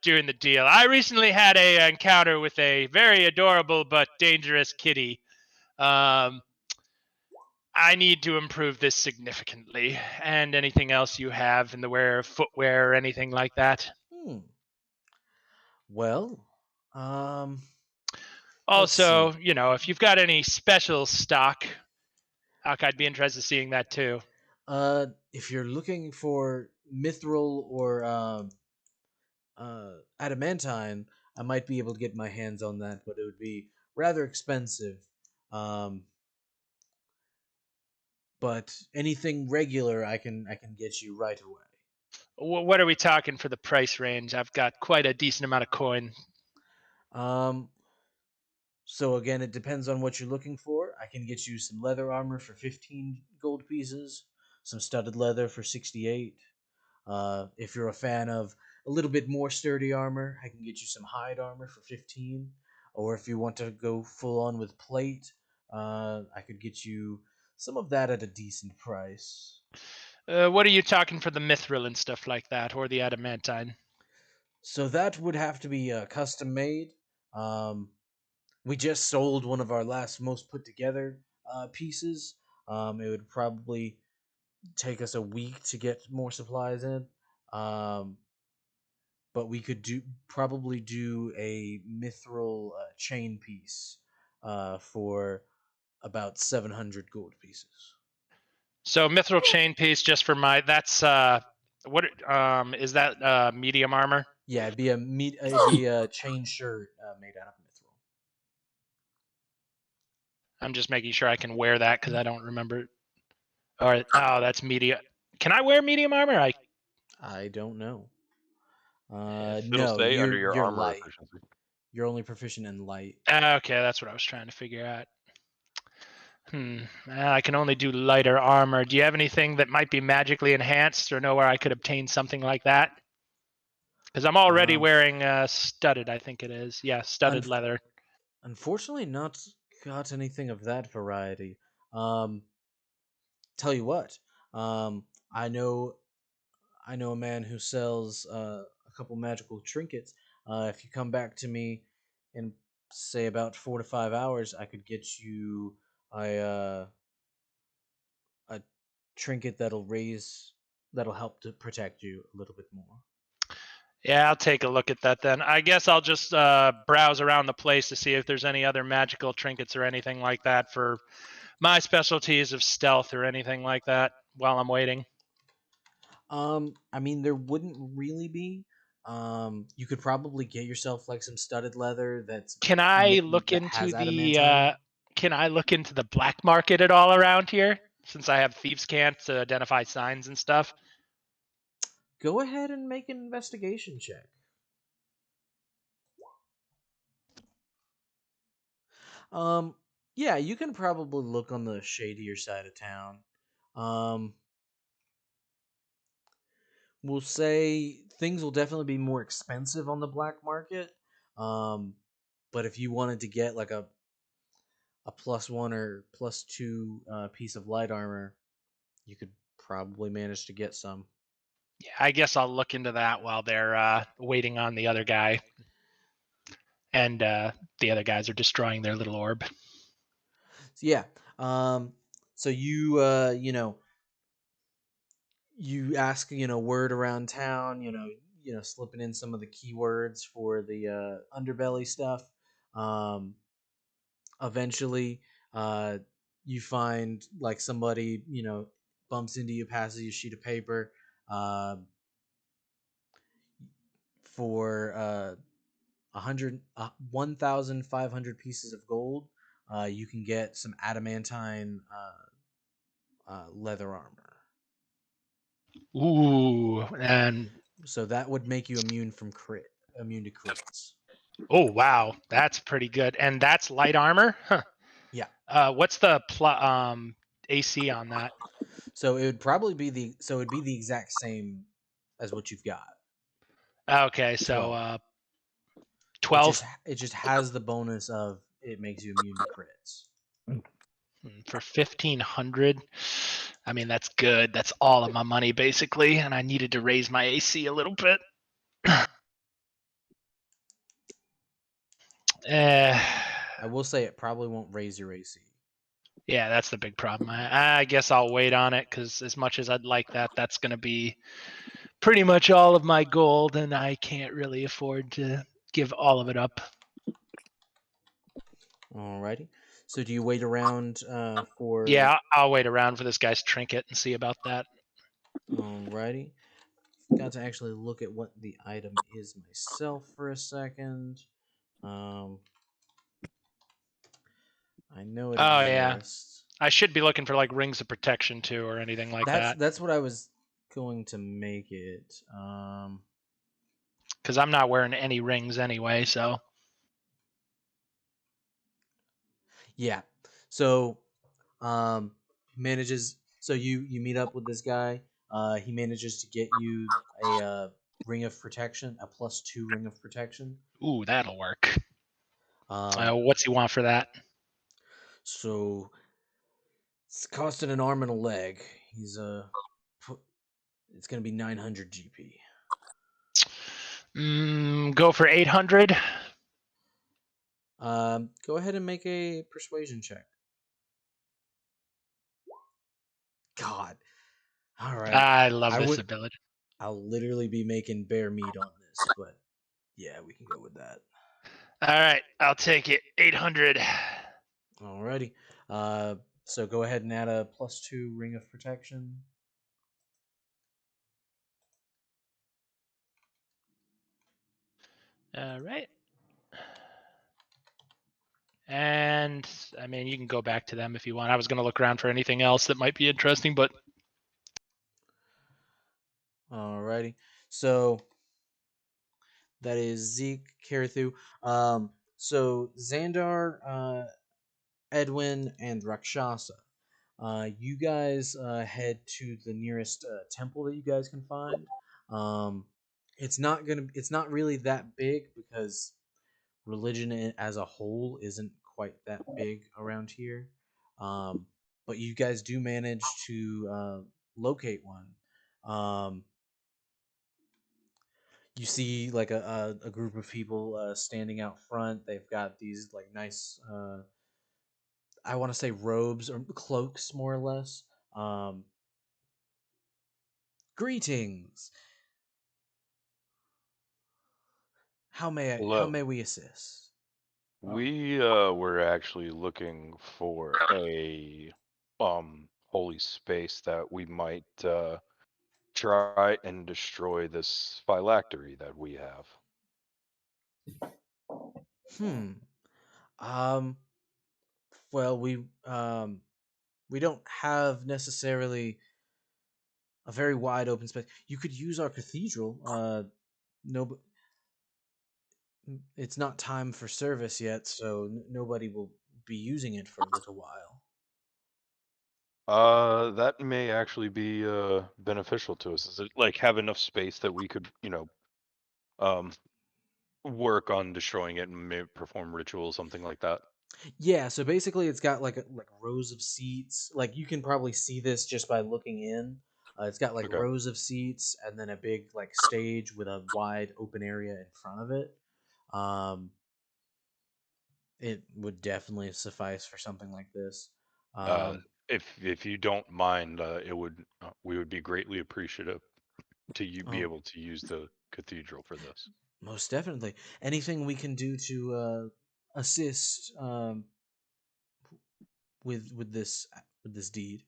doing the deal. I recently had a encounter with a very adorable but dangerous kitty. Um, I need to improve this significantly, and anything else you have in the wear of footwear or anything like that. Hmm. Well, let's see. Also, if you've got any special stock, I'd be interested in seeing that too. If you're looking for mithril or adamantine, I might be able to get my hands on that, but it would be rather expensive. Um, but anything regular, I can get you right away. What are we talking for the price range? I've got quite a decent amount of coin. Um, so again, it depends on what you're looking for. I can get you some leather armor for 15 gold pieces, some studded leather for 68. If you're a fan of a little bit more sturdy armor, I can get you some hide armor for 15. Or if you want to go full on with plate, I could get you some of that at a decent price. What are you talking for the mithril and stuff like that, or the adamantine? So that would have to be custom made. Um, we just sold one of our last most put together pieces. It would probably take us a week to get more supplies in. Um, but we could probably do a mithril chain piece for about 700 gold pieces. So mithril chain piece just for that's what is that medium armor? Yeah, it'd be a chain shirt made out of mithril. I'm just making sure I can wear that because I don't remember. All right, oh, that's medium. Can I wear medium armor? I don't know. It'll No, say under your you're armor light. efficiency. You're only proficient in light. Okay, that's what I was trying to figure out. I can only do lighter armor. Do you have anything that might be magically enhanced, or know where I could obtain something like that? Because I'm already Um, wearing studded, I think it is. Yeah, studded unf- leather. Unfortunately, not got anything of that variety. Um, Tell you what, I know a man who sells a couple magical trinkets. If you come back to me in say about 4 to 5 hours, I could get you a trinket that'll help to protect you a little bit more. Yeah, I'll take a look at that then. I guess I'll just browse around the place to see if there's any other magical trinkets or anything like that for my specialties of stealth or anything like that while I'm waiting. I mean, there wouldn't really be. You could probably get yourself like some studded leather Can I look that into has the adamantine in it. can I look into the black market at all around here? Since I have thieves' cant to identify signs and stuff. Go ahead and make an investigation check. Yeah, you can probably look on the shadier side of town. Um, we'll say things will definitely be more expensive on the black market. Um, but if you wanted to get like a +1 or +2 piece of light armor, you could probably manage to get some. Yeah, I guess I'll look into that while they're waiting on the other guy. And the other guys are destroying their little orb. So yeah, so you know, you ask word around town, slipping in some of the keywords for the underbelly stuff. Um, eventually, uh, you find like somebody bumps into you, passes you a sheet of paper for 1,500 pieces of gold. You can get some adamantine leather armor. Ooh, and So that would make you immune to crits. oh wow, that's pretty good. And that's light armor? Huh. Yeah. What's the AC on that? So it would probably be the exact same as what you've got. Okay, so 12. 12 It just has the bonus of it makes you immune to crits. for 1,500. I mean, that's good. That's all of my money basically, and I needed to raise my AC a little bit. I will say it probably won't raise your AC. Yeah, that's the big problem. I guess I'll wait on it because as much as I'd like that, that's going to be pretty much all of my gold, and I can't really afford to give all of it up. Alrighty. So do you wait around for? Yeah, I'll wait around for this guy's trinket and see about that. Alrighty. Got to actually look at what the item is myself for a second. I know it exists. Yeah, I should be looking for like rings of protection too, or anything like that. That's what I was going to make it. Because I'm not wearing any rings anyway, so. Yeah. So, manages. So you meet up with this guy. He manages to get you a ring of protection, a +2 ring of protection. Ooh, that'll work. Um, What's he want for that? so it's costing an arm and a leg. He's it's gonna be 900 GP. Go for 800. Go ahead and make a persuasion check. God. All right. I love this ability. I'll literally be making bare meat on this, but yeah, we can go with that. All right, I'll take it. 800. Alrighty. So go ahead and add a +2 ring of protection. All right. And I mean, you can go back to them if you want. I was going to look around for anything else that might be interesting, but. Alrighty. So that is Zeke, Karathu. So Xandar, Edwin, and Rakshasa. You guys head to the nearest temple that you guys can find. It's not really that big because religion as a whole isn't quite that big around here. But you guys do manage to locate one. You see like a group of people standing out front. They've got these like nice, I want to say robes or cloaks, more or less. Greetings. How may Hello. we assist? We were actually looking for a holy space that we might try and destroy this phylactery that we have. Um. Well, we don't have necessarily a very wide open space. You could use our cathedral. No, it's not time for service yet, so nobody will be using it for a little while. That may actually be beneficial to us. Is it like have enough space that we could, um, work on destroying it and maybe perform rituals, something like that? Yeah, so basically, it's got like rows of seats. Like you can probably see this just by looking in. It's got like Okay. rows of seats and then a big like stage with a wide open area in front of it. Um, it would definitely suffice for something like this. Uh, Um, if you don't mind, it would we would be greatly appreciative to you be oh, able to use the cathedral for this. most definitely. Anything we can do to assist with this deed.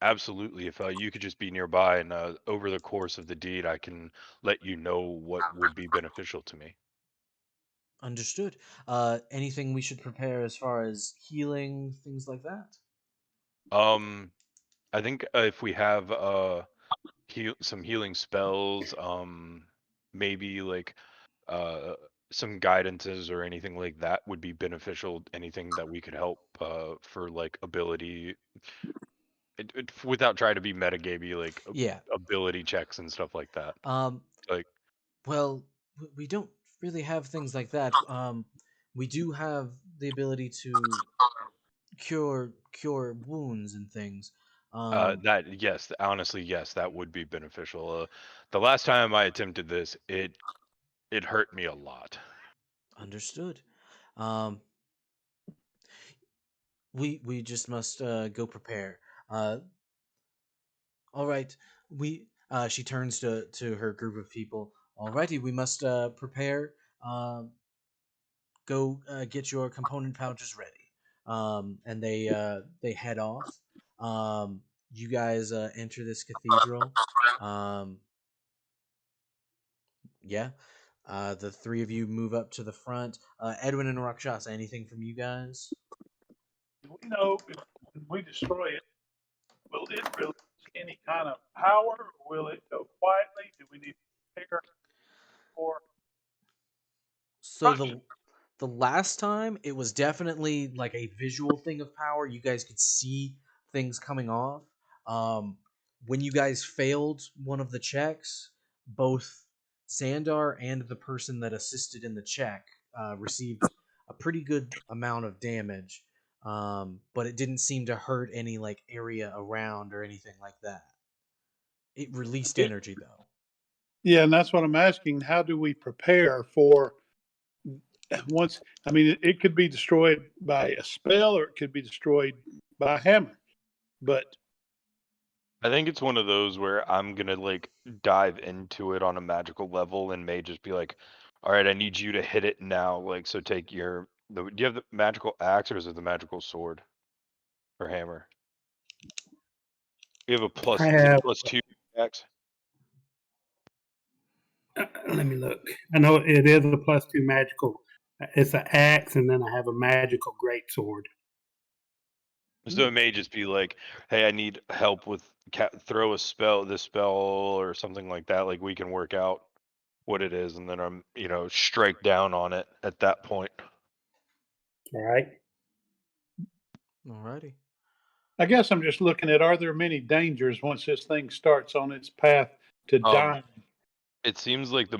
Absolutely. If you could just be nearby and over the course of the deed, I can let you know what would be beneficial to me. Understood. Anything we should prepare as far as healing, things like that? Um, I think if we have some healing spells, maybe like uh some guidances or anything like that would be beneficial. Anything that we could help for like ability, without trying to be metagamey, like Yeah. ability checks and stuff like that. Um, Like, well, we don't really have things like that. We do have the ability to cure wounds and things. that yes, honestly, yes, that would be beneficial. The last time I attempted this, it hurt me a lot. Understood. Um, we just must go prepare. Uh, all right. We She turns to her group of people. Alrighty, we must prepare. Go get your component pouches ready. And they head off. You guys enter this cathedral. Um, yeah. The three of you move up to the front. Edwin and Rakshasa, anything from you guys? Do we know if when we destroy it, will it release any kind of power, or will it go quietly? Do we need to prepare for So destruction? the last time it was definitely like a visual thing of power. You guys could see things coming off. Um, when you guys failed one of the checks, both Xandar and the person that assisted in the check received a pretty good amount of damage. But it didn't seem to hurt any like area around or anything like that. It released Yeah, energy though. yeah, and that's what I'm asking. How do we prepare for once? I mean, it could be destroyed by a spell, or it could be destroyed by a hammer. But I think it's one of those where I'm gonna like dive into it on a magical level and may just be like, all right, I need you to hit it now. Like, so take do you have the magical axe or is it the magical sword or hammer? You have a I is it have. +2 axe? Let me look. I know it is a +2 magical. It's an axe, and then I have a magical great sword. So it may just be like, hey, I need help with throw this spell or something like that. Like we can work out what it is, and then I'm strike down on it at that point. All right. Alrighty. I guess I'm just looking at, are there many dangers once this thing starts on its path to Um, dying? it seems like the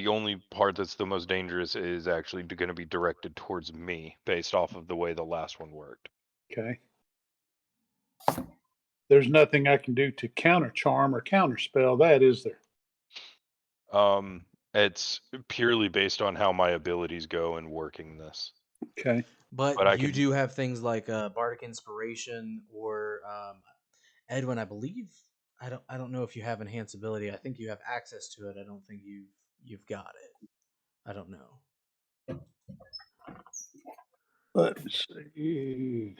only part that's the most dangerous is actually going to be directed towards me based off of the way the last one worked. Okay. There's nothing I can do to counter charm or counter spell that, is there? It's purely based on how my abilities go in working this. Okay. But But I you can do have things like bardic inspiration or Edwin. I believe I don't know if you have enhance ability. I think you have access to it. I don't think you've got it. I don't know. Let's see.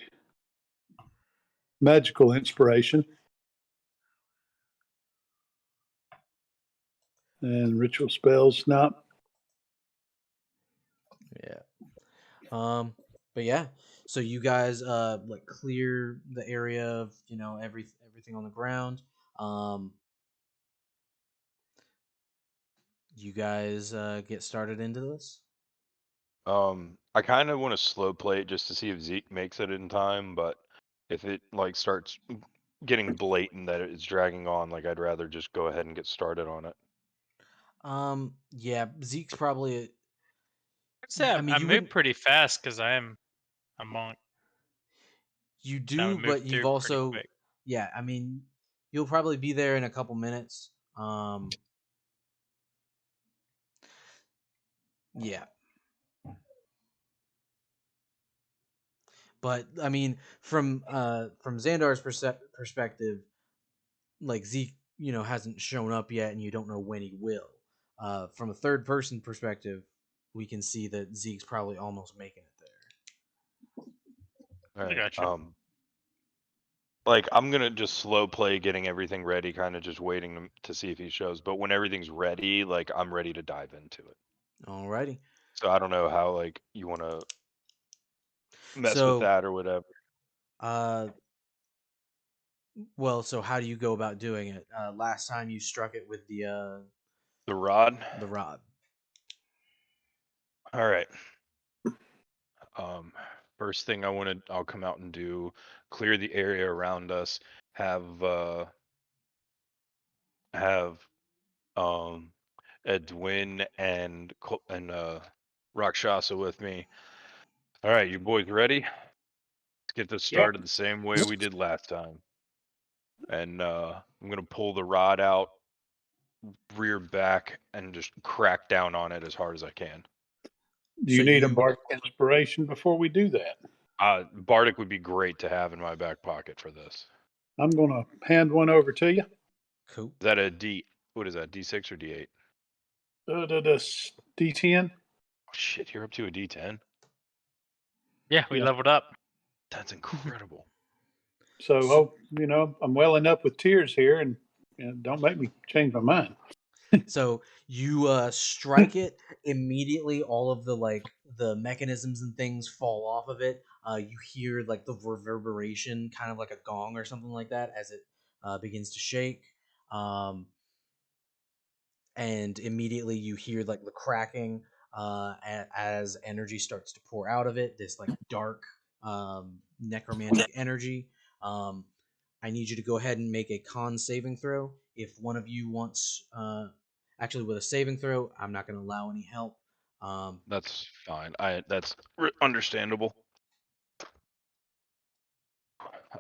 Magical inspiration. And ritual spells, not. Yeah. But yeah, so you guys like clear the area of everything on the ground. You guys get started into this. I kind of want to slow play it just to see if Zeke makes it in time, but if it like starts getting blatant that it's dragging on, like I'd rather just go ahead and get started on it. Yeah, Zeke's probably. I'd say I mean, I you move wouldn't. pretty fast because I am a monk. You So I do, would move but you've through pretty also. quick. Yeah, I mean, you'll probably be there in a couple minutes. Yeah, but I mean, from Xandar's perspective, like Zeke, hasn't shown up yet, and you don't know when he will. From a third person perspective, we can see that Zeke's probably almost making it there. All I right. got you. Like I'm gonna just slow play getting everything ready, kind of just waiting to see if he shows. But when everything's ready, like I'm ready to dive into it. Alrighty. So I don't know how like you want to mess with So, that or whatever. uh, so how do you go about doing it? Last time you struck it with The rod. the rod. All right. Um, First thing I'll come out and do, clear the area around us. Have Edwin and Rakshasa with me. All right, you boys ready? Let's get this Yep. started the same way we did last time. And I'm gonna pull the rod out, rear back, and just crack down on it as hard as I can. Do you So need a you bardic inspiration before we do that? Bardic would be great to have in my back pocket for this. I'm going to hand one over to you. cool. Is that a D? What is that? D6 or D8? This D10. Oh, shit, you're up to a D10. Yeah, we Yeah. leveled up. That's incredible. So, I'm welling up with tears here, and don't make me change my mind. So you strike it immediately. All of the mechanisms and things fall off of it. You hear like the reverberation, kind of like a gong or something like that, as it begins to shake. Um, and immediately you hear like the cracking as energy starts to pour out of it. This like dark necromantic energy. Um, I need you to go ahead and make a con saving throw. If one of you wants, actually with a saving throw, I'm not going to allow any help. That's fine. That's understandable.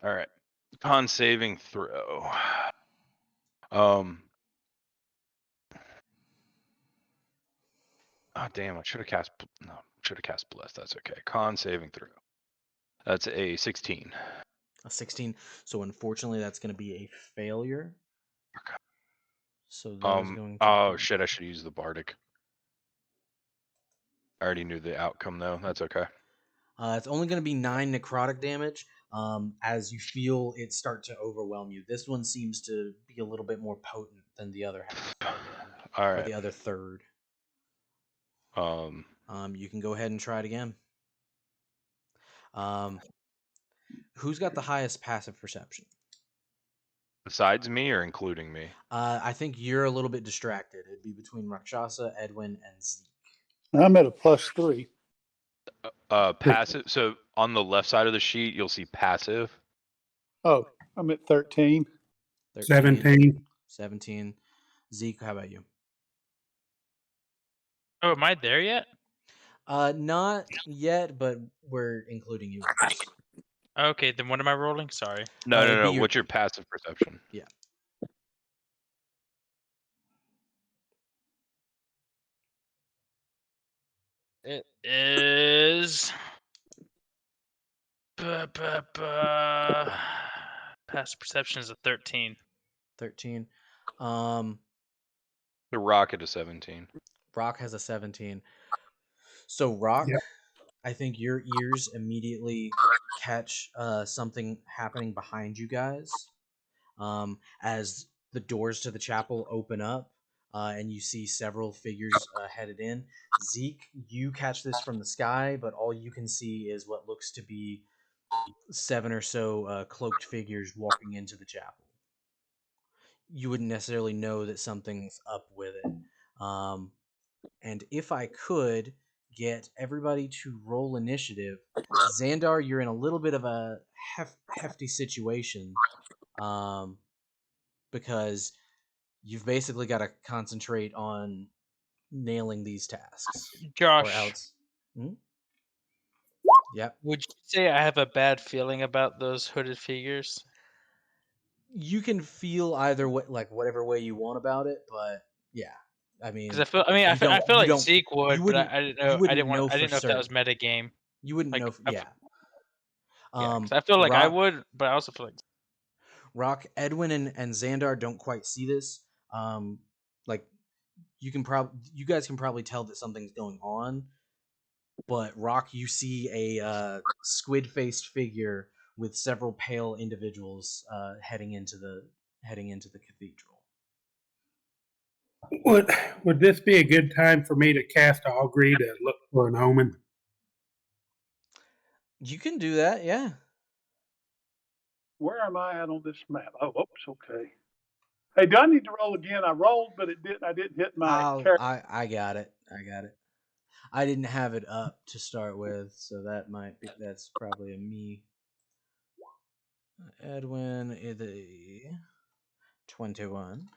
All right. Con saving throw. Um. Oh damn! I should have cast. No, should have cast bless. That's okay. Con saving throw. That's a 16. A 16. So unfortunately, that's going to be a failure. So that is going to Oh be. shit! I should use the bardic. I already knew the outcome though. That's okay. It's only going to be 9 necrotic damage. As you feel it start to overwhelm you. This one seems to be a little bit more potent than the other half, All or right. the other third. Um. You can go ahead and try it again. Um, who's got the highest passive perception? Besides me or including me? I think you're a little bit distracted. It'd be between Rakshasa, Edwin, and Zeke. I'm at a +3. Passive. So on the left side of the sheet, you'll see passive. Oh, I'm at 13. 13, 17. 17. Zeke, how about you? Oh, am I there yet? Not yet, but we're including you in this. Okay, then what am I rolling? Sorry. No, no, It'd be no. What's your passive perception? Yeah. It is. Past perception is a 13. 13. Um, The rocket is 17. Rock has a 17. So Rock, Yep. I think your ears immediately catch something happening behind you guys. As the doors to the chapel open up, and you see several figures headed in. Zeke, you catch this from the sky, but all you can see is what looks to be 7 or so cloaked figures walking into the chapel. You wouldn't necessarily know that something's up with it. And if I could get everybody to roll initiative, Xandar, you're in a little bit of a hefty situation because you've basically got to concentrate on nailing these tasks. Or Josh, else. Yep. would you say I have a bad feeling about those hooded figures? You can feel either way, like whatever way you want about it, but yeah. I mean, Because I feel like don't- Zeke would, you but wouldn't- I didn't you know. I wouldn't didn't want. know I for didn't know if that was certain. meta game. You wouldn't Like, know. Yeah. Yeah, 'cause I feel like I would, but I also feel like Rock, Edwin, and Xandar don't quite see this. Like you guys can probably tell that something's going on. But Rock, you see a squid-faced figure with several pale individuals heading into the cathedral. Would this be a good time for me to cast Augury to look for an omen? You can do that, yeah. Where am I at on this map? Oh, oops, okay. Hey, do I need to roll again? I rolled, but it didn't. I didn't hit my character. I got it. I didn't have it up to start with, so that's probably a me. Edwin is a 21.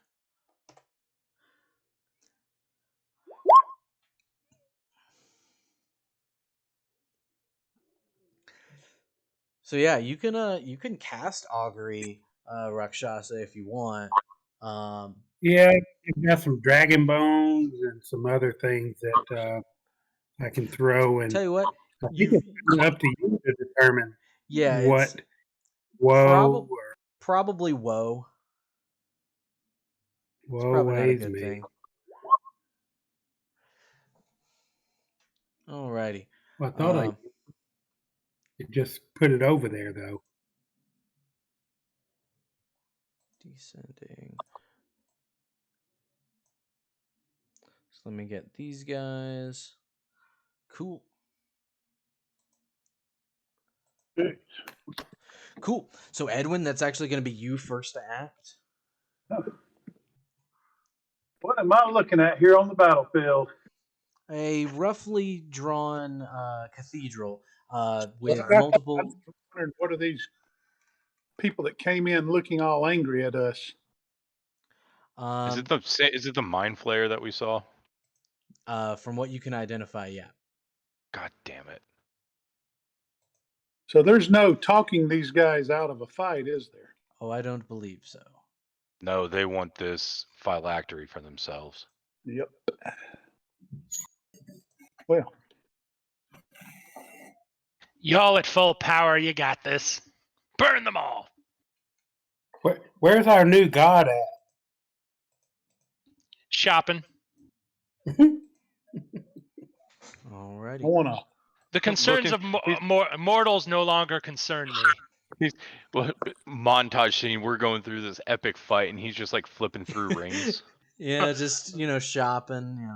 So yeah, you can cast Augury Rakshasa if you want. Yeah, I've got some dragon bones and some other things that I can throw, and Tell you what, I think it's up to you to determine it's woe probably woe. or It's woe probably not a ways good me. thing. Alrighty. Well, I thought I just put it over there, though. Descending. So let me get these guys. Cool. Cool. So Edwin, that's actually going to be you first to act. What am I looking at here on the battlefield? A roughly drawn cathedral with I multiple. wondered, what are these people that came in looking all angry at us? Is it the mind flayer that we saw? From what you can identify, yeah. God damn it. So there's no talking these guys out of a fight, is there? Oh, I don't believe so. No, they want this phylactery for themselves. Yep. Well, Y'all at full power, you got this. Burn them all. Where's our new god at? Shopping. Alrighty. I want to. The concerns of mortals no longer concern me. Montage scene, we're going through this epic fight, and he's just like flipping through rings. Yeah, just shopping.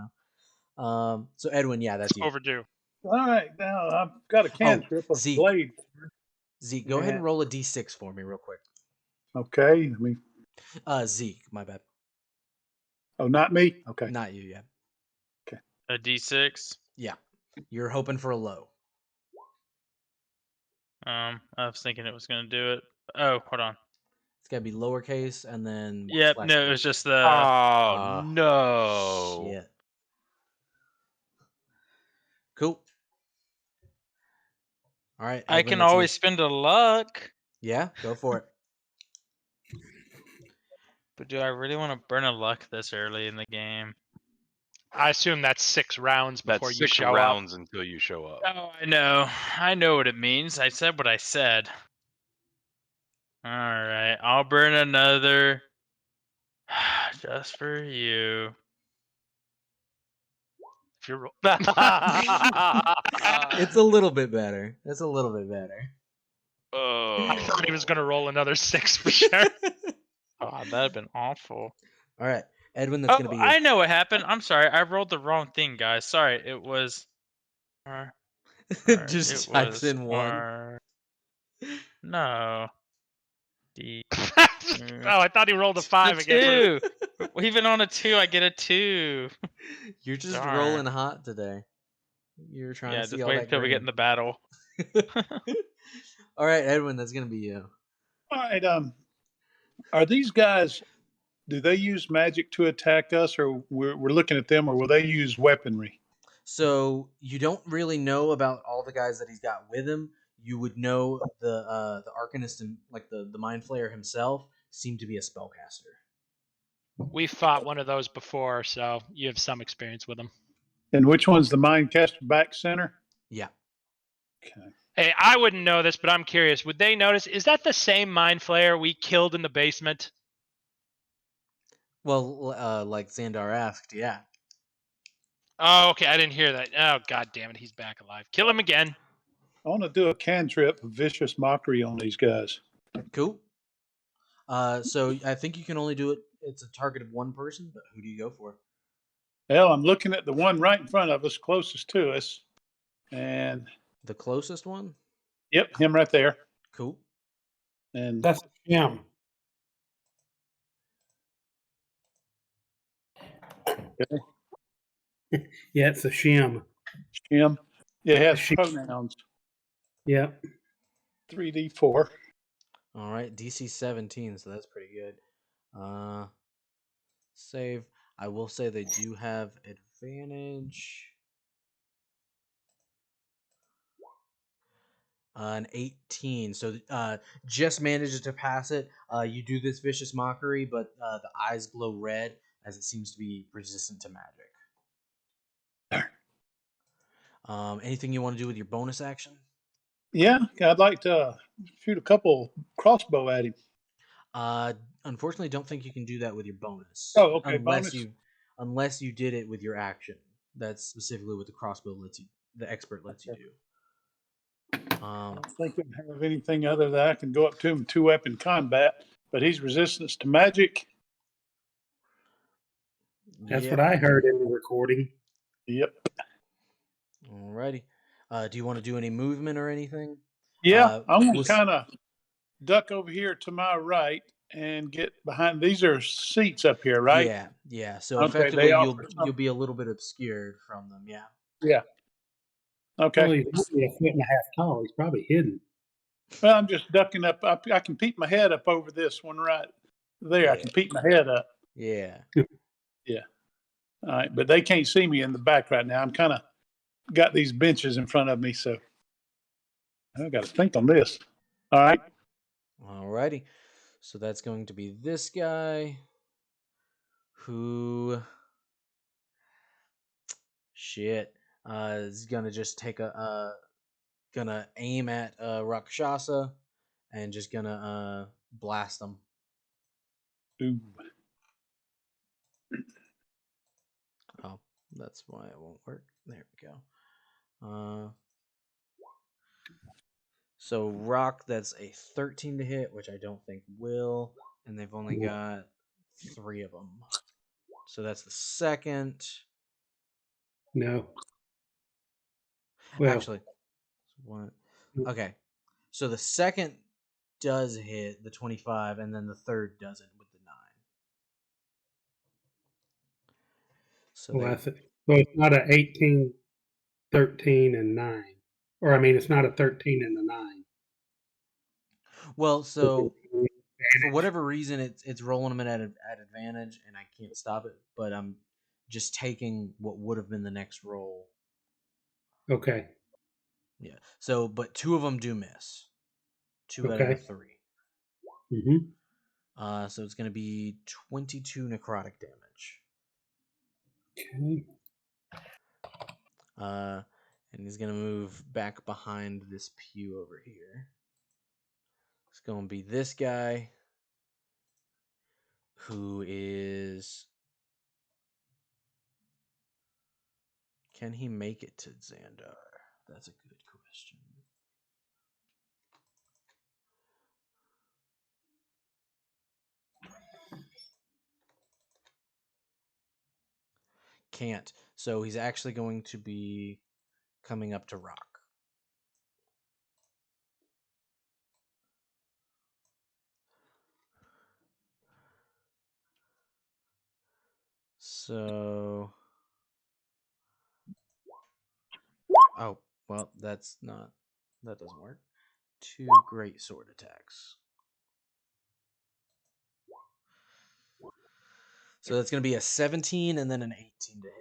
So Edwin, yeah, that's you. Overdue. All right, now I've got a cantrip of Zeke. blade. Zeke, go ahead and roll a d6 for me real quick. Okay, let me. Zeke, my bad. Oh, not me. Okay, Not you, yeah. a D6. Yeah, you're hoping for a low. I was thinking it was going to do it. Oh, hold on. It's gotta be lowercase and then. Yep. No, it was just the. Oh no! Shit. Cool. All right. I Edwin, can that's always you. spend a luck. Yeah, go for it. But do I really want to burn a luck this early in the game? I assume that's 6 rounds before That's you 6 show rounds up. until you show up. Oh, I know. I know what it means. I said what I said. All right. I'll burn another. Just for you. If you're It's a little bit better. It's a little bit better. I thought he was going to roll another 6 for sure. Oh, that'd been awful. All right. Edwin, that's Oh, gonna be I know what happened. I'm sorry. I rolled the wrong thing, guys. Sorry. It was. just It types was in 1. No. D. Oh, I thought he rolled a The 5 again. 2. Even on a 2, I get a 2. You're just Darn. rolling hot today. You're trying Yeah, to see just all wait that until we get in green. the battle. All right, Edwin, that's gonna be you. All right. Are these guys? Do they use magic to attack us, or we're looking at them, or will they use weaponry? So you don't really know about all the guys that he's got with him. You would know the Arcanist and like the Mind Flayer himself seemed to be a spellcaster. We fought one of those before, so you have some experience with them. And which one's the mind caster back center? Yeah. Okay. Hey, I wouldn't know this, but I'm curious. Would they notice? Is that the same Mind Flayer we killed in the basement? Well, like Xandar asked, yeah. Oh, okay. I didn't hear that. Oh, god damn it. He's back alive. Kill him again. I want to do a cantrip of vicious mockery on these guys. Cool. So I think you can only do it. It's a target of one person, but who do you go for? Well, I'm looking at the one right in front of us, closest to us, and The closest one? yep, him right there. Cool. And That's him. Yeah, it's a shim. him, it has She- pronouns. Yeah. 3d4. All right, DC 17, so that's pretty good. Save. I will say they do have advantage. An 18, so just manages to pass it. You do this vicious mockery, but the eyes glow red as it seems to be resistant to magic. Anything you want to do with your bonus action? Yeah, I'd like to shoot a couple crossbow at him. Unfortunately, don't think you can do that with your bonus. Oh, okay, Unless bonus. unless you did it with your action. That's specifically what the crossbow lets you. The expert lets you do. I don't think we have anything other than I can go up to him 2-weapon combat, but he's resistance to magic. That's Yep. what I heard in the recording. Yep. Alrighty. Do you want to do any movement or anything? Yeah, I'm going we'll to kind of duck over here to my right and get behind. These are seats up here, right? Yeah, yeah. So Okay, effectively, they you'll offer something. be a little bit obscured from them. Yeah. Yeah. Okay. Well, he's only a 1.5 feet tall. He's probably hidden. Well, I'm just ducking up. I can peek my head up over this one right there. I can peek my head up. Yeah. Yeah. All right, but they can't see me in the back right now. I'm kind of got these benches in front of me, so I got to think on this. All right. Alrighty. So that's going to be this guy who is gonna just take gonna aim at Rakshasa and just gonna blast them. Ooh. Oh, that's why it won't work. There we go. So rock, that's a 13 to hit, which I don't think will, and they've only got 3 of them. So that's the second. No. Well, Actually, one. Okay. So the second does hit the 25, and then the third doesn't with the 9. So well, they it's not a 18, 13, and 9. Or, I mean, it's not a 13 and a 9. well, so for whatever reason, it's rolling them at advantage, and I can't stop it. But I'm just taking what would have been the next roll. Okay. Yeah. So, but 2 of them do miss. 2 out of the Okay. 3. Mm-hmm. So it's going to be 22 necrotic damage. Okay. And he's going to move back behind this pew over here. It's going to be this guy who is. Can he make it to Xandar? That's a good question. Can't. So he's actually going to be coming up to Rock. So, oh, well, that doesn't work. 2 great sword attacks. So that's going to be a 17 and then an 18 to hit.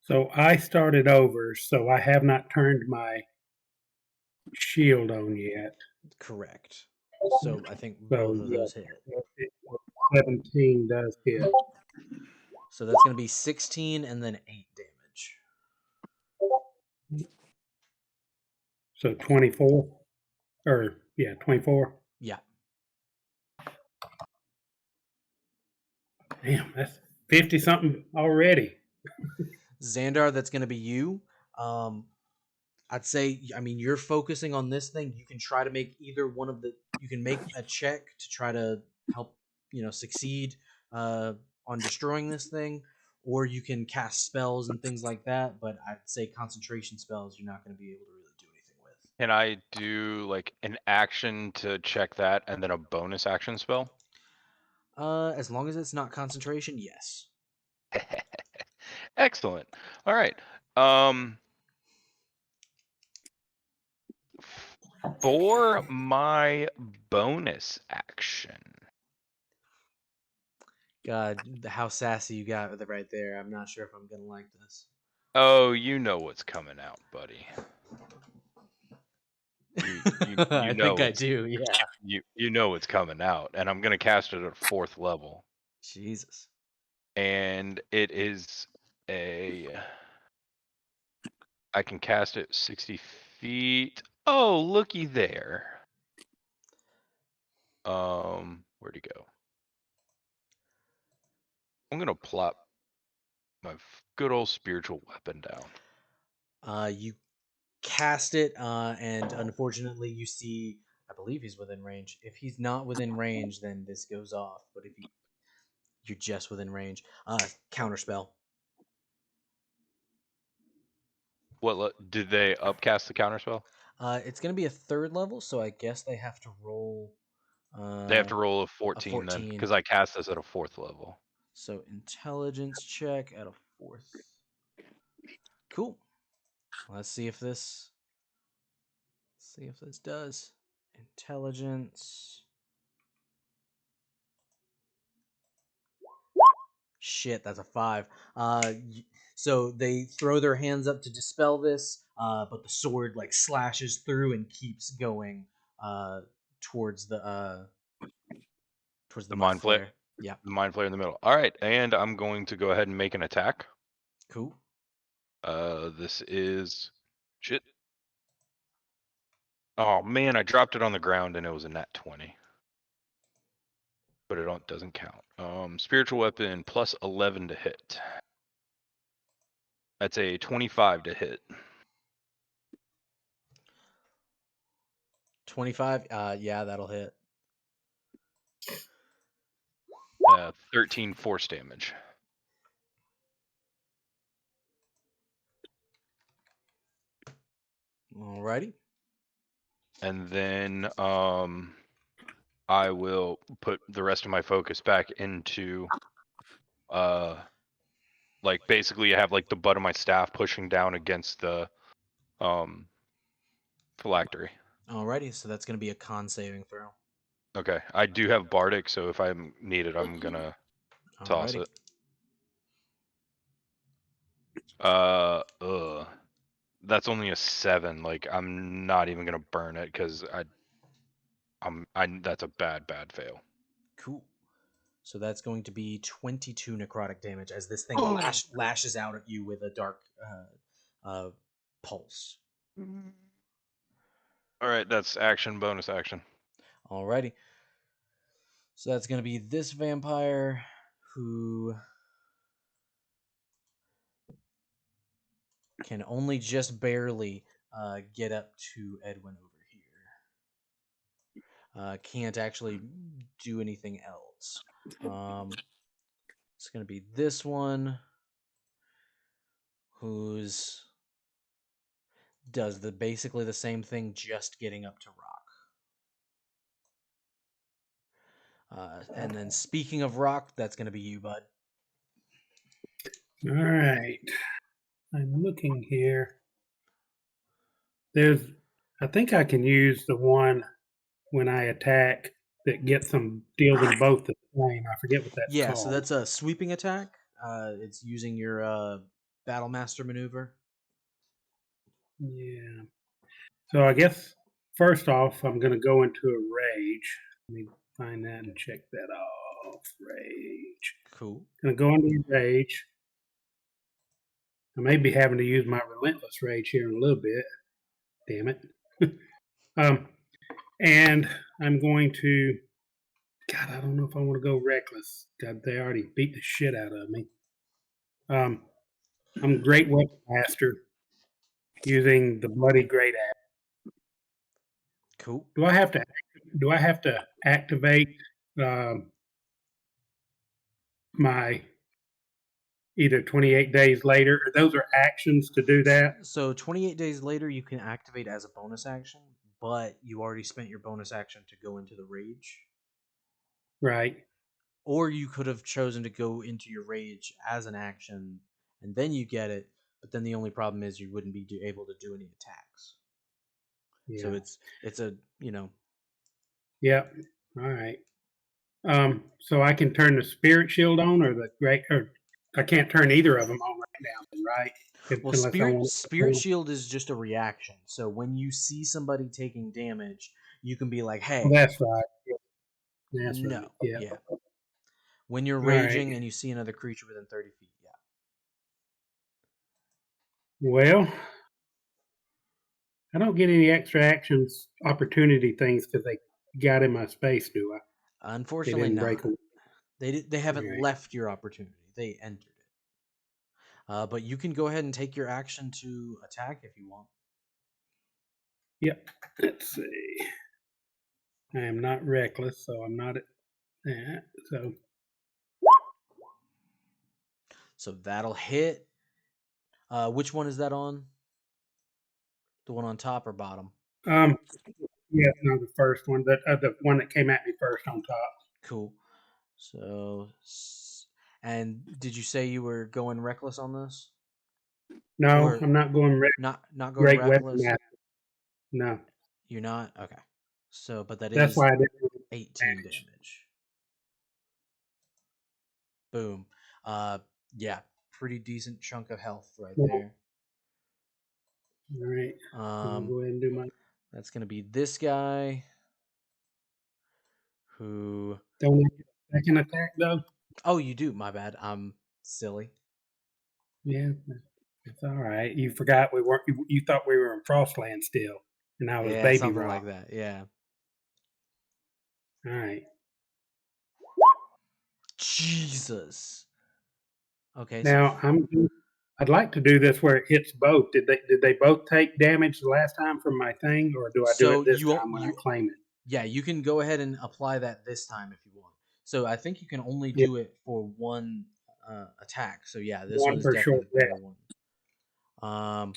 So I started over, so I have not turned my shield on yet. Correct. So I think So both of those hit. 17 does hit. So that's going to be 16 and then 8 damage. So 24. Or, yeah, 24. Yeah. Damn, that's 50 something already. Xandar, that's going to be you. I'd say, I mean, you're focusing on this thing. You can try to make either one of the. You can make a check to try to help, succeed on destroying this thing, or you can cast spells and things like that. But I'd say concentration spells, you're not going to be able to really do anything with. Can I do like an action to check that and then a bonus action spell? As long as it's not concentration, yes. Excellent. All right. For my bonus action. God, how sassy you got with it right there. I'm not sure if I'm gonna like this. Oh, you know what's coming out, buddy. You I know think I it's do. Yeah. you know it's coming out, and I'm gonna cast it at 4th level, Jesus. and it is I can cast it 60 feet. Oh, looky there. Where'd he go? I'm gonna plop my good old spiritual weapon down. You cast it, and unfortunately, you see. I believe he's within range. If he's not within range, then this goes off. But if you're just within range, counterspell. Did they upcast the counterspell? It's gonna be a 3rd level, so I guess they have to roll. They have to Uh, roll a a 14 then, 14. because I cast this at a 4th level. So intelligence check at a 4th. Cool. Let's see if this. See if this does. Intelligence. Shit, that's a 5. So they throw their hands up to dispel this, but the sword like slashes through and keeps going towards the The mind mind flare, flare. Yeah. the mind flare in the middle. All right, and I'm going to go ahead and make an attack. Cool. This is shit. Oh man, I dropped it on the ground and it was a nat 20. But it doesn't count. Spiritual weapon plus 11 to hit. That's a 25 to hit. 25. Yeah, that'll hit. 13 force damage. Alrighty. And then I will put the rest of my focus back into like basically I have like the butt of my staff pushing down against the phylactery. Alrighty. So that's gonna be a con saving throw. Okay, I do have bardic, so if I need it, I'm gonna toss Alrighty. it. That's only a 7. Like I'm not even gonna burn it because that's a bad fail. Cool. So that's going to be 22 necrotic damage as this thing Oh. lashes out at you with a dark pulse. All right, that's action, bonus action. Alrighty. So that's going to be this vampire who can only just barely get up to Edwin over here. Can't actually do anything else. It's going to be this one, who's does basically the same thing, just getting up to rock. And then speaking of rock, that's going to be you, bud. All right. I'm looking here. I think I can use the one when I attack that gets them, deals them both the same. I forget what that's Yeah, called. so that's a sweeping attack. It's using your Battle Master maneuver. Yeah. So I guess first off, I'm going to go into a rage. Let me find that and check that off. Rage. Cool. Going to go into a rage. I may be having to use my relentless rage here in a little bit. Damn it. And I'm going to. God, I don't know if I want to go reckless. God, they already beat the shit out of me. I'm Great Weapon Master using the Bloody Great Axe. Cool. Do I have to activate my either 28 days later, or those are actions to do that? So 28 days later, you can activate as a bonus action, but you already spent your bonus action to go into the rage. Right. Or you could have chosen to go into your rage as an action, and then you get it. But then the only problem is you wouldn't be able to do any attacks. Yeah. So it's a Yep. All right. So I can turn the Spirit Shield on, or I can't turn either of them on right now, right? Well, Unless I want Spirit Shield is just a reaction. So when you see somebody taking damage, you can be like, Well, "Hey, that's right. That's no, right. Yeah. yeah." When you're All right. raging and you see another creature within 30 feet, yeah. Well, I don't get any extra actions, opportunity things because they got in my space, do I? They Unfortunately, didn't not. break away. They haven't Right. left your opportunity. They entered it. But you can go ahead and take your action to attack if you want. Yep. Let's see. I am not reckless, so I'm not at that. So that'll hit. Which one is that on? The one on top or bottom? Um, yeah, no, the first one, the one that came at me first on top. Cool. So, and did you say you were going reckless on this? No, Or I'm not going not going great weapon reckless? master. No, You're not? Okay. So, but that that's is why I didn't 18 damage. damage. Boom. Yeah, pretty decent chunk of health right there. All right, I'll go ahead and do my. That's gonna be this guy who. Don't I get a second attack though. Oh, you do. My bad. I'm silly. Yeah, it's all right. You forgot we weren't. You thought we were in Frostland still, and I was Yeah, Baby something Rock. like that. Yeah. All right. Jesus. Okay. Now I'd like to do this where it hits both. Did they both take damage the last time from my thing, or do I do So it this you time when I you claim it? yeah, you can go ahead and apply that this time if you want. So I think you can only Yeah, do it for one attack. So yeah, this one one is for definitely short the better rest. one. Um,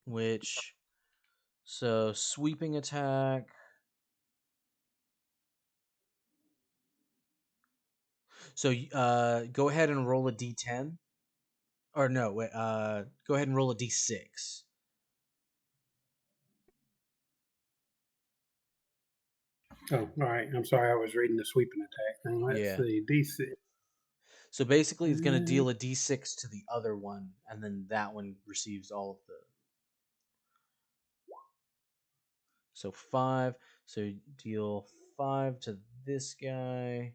which so sweeping attack. So go ahead and roll a d10. Or no, wait, go ahead and roll a d6. Oh, all right. I'm sorry. I was reading the sweeping attack thing. Let's Yeah. see. D6. So basically, it's going to deal a d6 to the other one, and then that one receives all of the. So 5. So you deal 5 to this guy.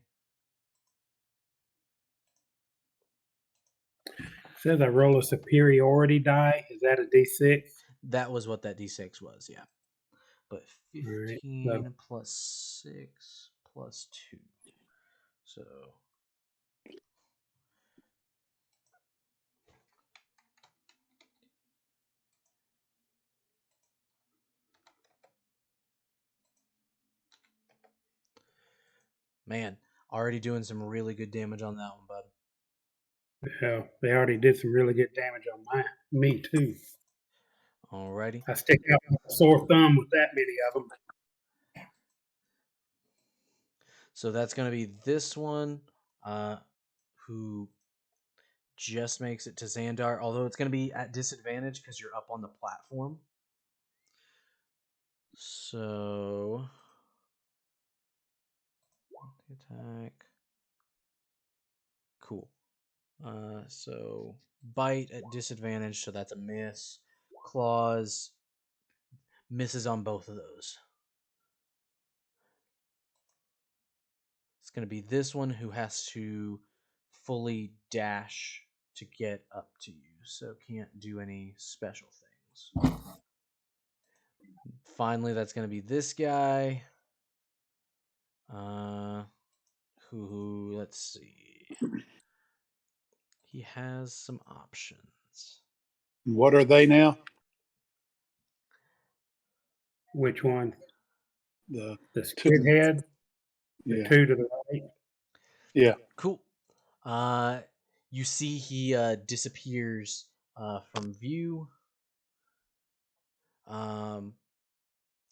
Says I roll a superiority die. Is that a D6? That was what that d6 was, yeah. But All right. 15 plus 6 plus 2. So. Man, Already doing some really good damage on that one, bud. Hell, they already did some really good damage on me too. Alrighty. I stick out my sore thumb with that many of them. So that's going to be this one, who just makes it to Xandar, although it's going to be at disadvantage because you're up on the platform. So attack. Cool. So bite at disadvantage, so that's a miss. Claws misses on both of those. It's going to be this one who has to fully dash to get up to you, so can't do any special things. Finally, that's going to be this guy. Who, let's see. He has some options. What are they now? Which one? The The squid head? The yeah. two to the right? Yeah. Cool. You see he disappears from view. And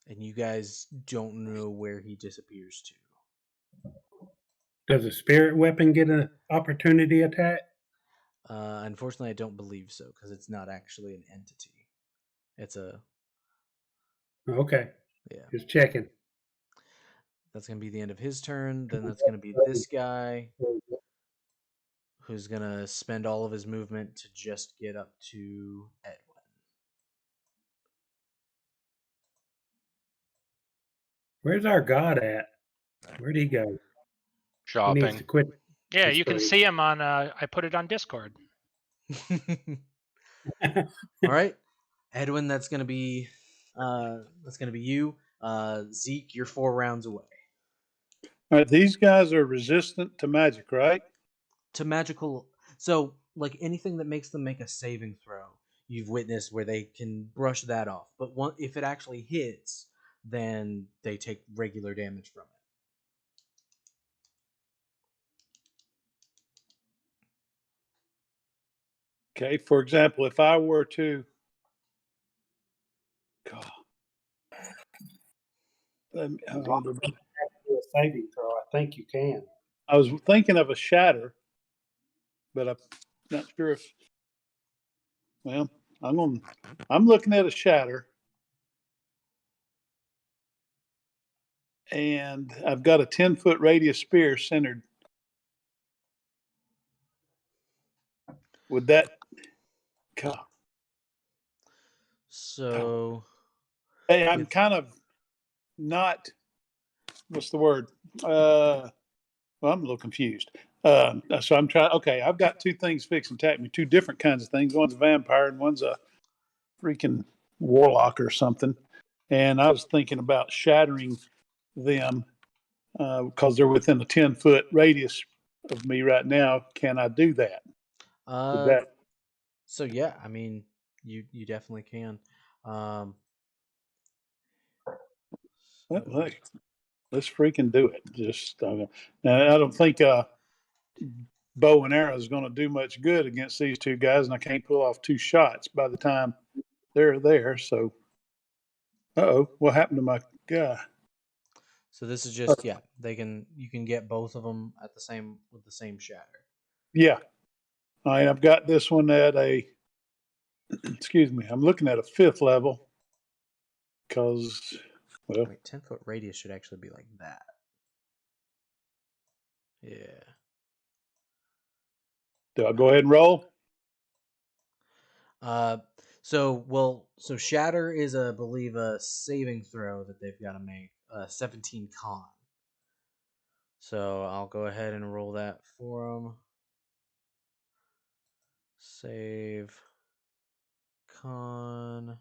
you guys don't know where he disappears to. Does a spirit weapon get an opportunity attack? Unfortunately, I don't believe so because it's not actually an entity. It's a Okay. yeah. Just checking. That's gonna be the end of his turn. Then that's gonna be this guy, who's gonna spend all of his movement to just get up to Edwin. Where's our god at? Where'd he go? He needs to Shopping. quit. Yeah, this you can place. see him on. I put it on Discord. All right, Edwin. That's gonna be you. Zeke, you're 4 rounds away. All right, these guys are resistant to magic, right? To magical, so like anything that makes them make a saving throw, you've witnessed where they can brush that off. But if it actually hits, then they take regular damage from it. Okay. For example, if I were to, God, I Do a saving throw. I think you can. was thinking of a shatter, but I'm not sure if. Well, I'm looking at a shatter, and I've got a 10-foot radius spear centered. Would that? God. So Hey, I'm kind of not. What's the word? Well, I'm a little confused. So I'm trying. Okay, I've got two things fixing to attack me. Two different kinds of things. One's a vampire, and one's a freaking warlock or something. And I was thinking about shattering them because they're within a 10-foot radius of me right now. Can I do that? Would uh that? so yeah, I mean you definitely can. So, Let's freaking do it. Just I don't think bow and arrow is going to do much good against these two guys, and I can't pull off 2 shots by the time they're there. So, what happened to my guy? so this is just yeah, you can get both of them at the same with the same shatter. Yeah, I've got this one at a. Excuse me. I'm looking at a 5th level because, well, Wait, 10-foot radius should actually be like that. Yeah. do I go ahead and roll? So shatter is I believe a saving throw that they've got to make. 17 con. So I'll go ahead and roll that for them. Save con.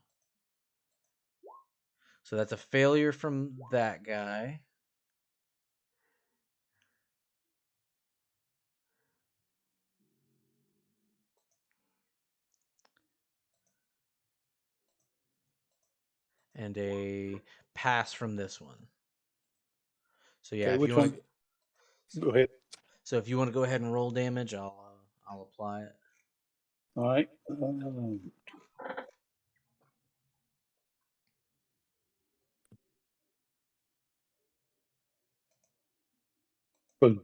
So that's a failure from that guy. And a pass from this one. So yeah, Okay, if which you one? want to, Go ahead. So if you want to go ahead and roll damage, I'll apply it. All right. Boom.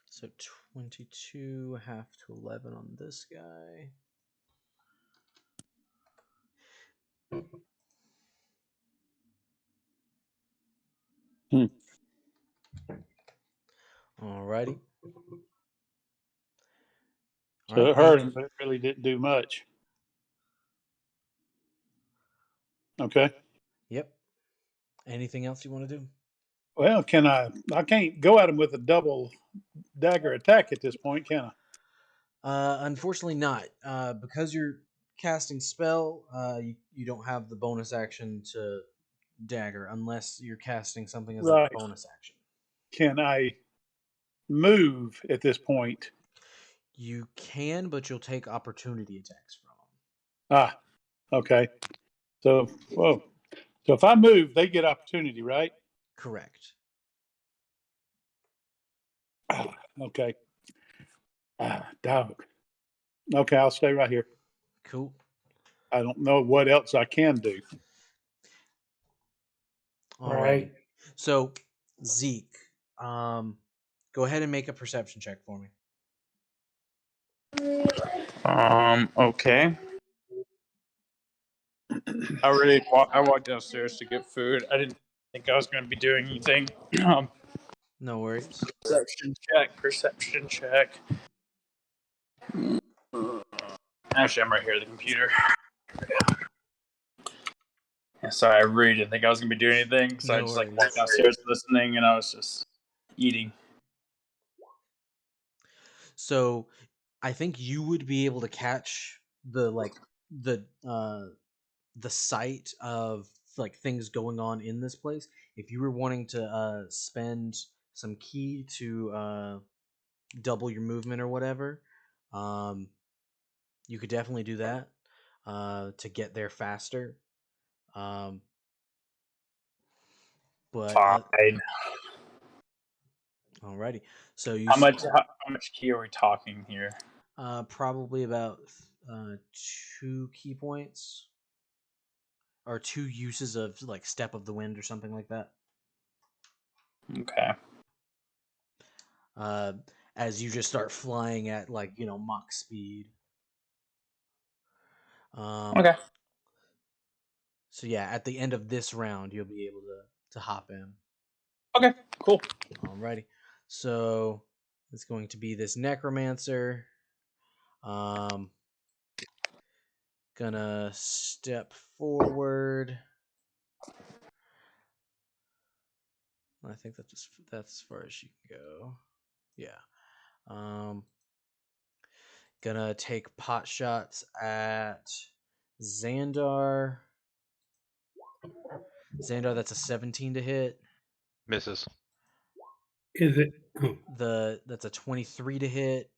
So 22 half to 11 on this guy. Alrighty. So it hurt him, but it really didn't do much. Okay. Yep. Anything else you want to do? Well, I can't go at him with a double dagger attack at this point, can I? Unfortunately not. Because you're casting spell, you don't have the bonus action to dagger unless you're casting something as Right. a bonus action. Can I move at this point? You can, but you'll take opportunity attacks from them. Ah, okay. So, whoa. So if I move, they get opportunity, right? Correct. Ah, okay. Dog. Okay, I'll stay right here. Cool. I don't know what else I can do. Alrighty. Right. So Zeke, go ahead and make a perception check for me. Okay. I walked downstairs to get food. I didn't think I was going to be doing anything. No worries. Perception check. Actually, I'm right here at the computer. Yeah, sorry, I really didn't think I was going to be doing anything, so I No just worries. walked downstairs listening, and I was just eating. So I think you would be able to catch the sight of like things going on in this place if you were wanting to spend some key to double your movement or whatever. You could definitely do that to get there faster. But Fine. alrighty. So you How much key are we talking here? probably about 2 key points or 2 uses of like Step of the Wind or something like that. Okay. As you just start flying at like Mach speed. Okay. So yeah, at the end of this round, you'll be able to hop in. Okay. Cool. Alrighty. So it's going to be this necromancer. Gonna step forward. I think that's as far as you can go. Yeah. Gonna take pot shots at Xandar. Xandar, that's a 17 to hit. Misses. Is it? That's a 23 to hit.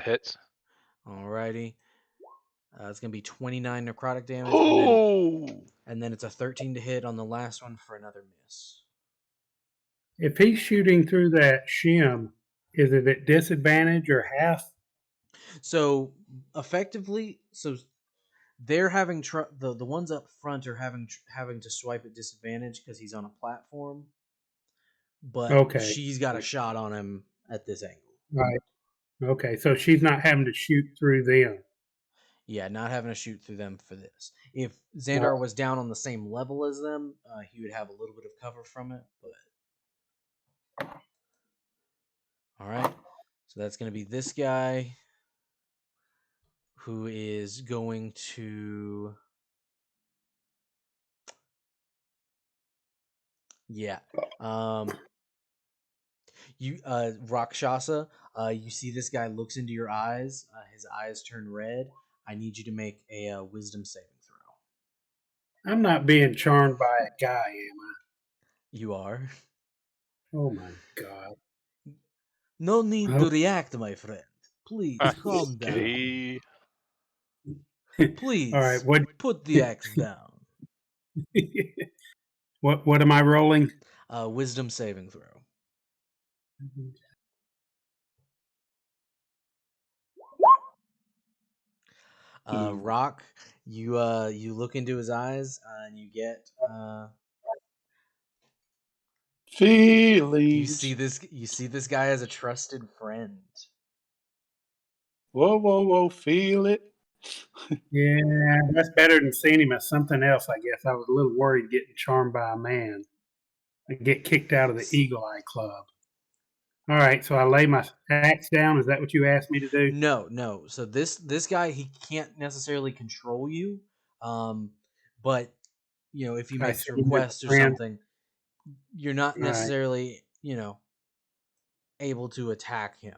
Hits. Alrighty. It's gonna be 29 necrotic damage, and then it's a 13 to hit on the last one for another miss. If he's shooting through that shim, is it at disadvantage or half? So effectively, they're having the ones up front are having to swipe at disadvantage because he's on a platform. But Okay. she's got a shot on him at this angle. Right. Okay, so she's not having to shoot through them. Yeah, not having to shoot through them for this. If Xandar was down on the same level as them, he would have a little bit of cover from it. But all right, so that's going to be this guy who is going to. Yeah. You Rakshasa, you see this guy looks into your eyes. His eyes turn red. I need you to make a wisdom saving throw. I'm not being charmed by a guy, am I? You are. Oh my god. No need to react, my friend. Please calm down. Okay. Please All right, put the axe down. what am I rolling? Wisdom saving throw. Rock, you look into his eyes and you get Feelings. you see this guy as a trusted friend. Whoa, whoa, whoa! Feel it. Yeah, that's better than seeing him as something else, I guess. I was a little worried getting charmed by a man. I get kicked out of the Eagle Eye Club. All right, so I lay my axe down. Is that what you asked me to do? No. So this guy, he can't necessarily control you, but if he I makes see a him as request a or friend. something, you're not All right. necessarily able to attack him,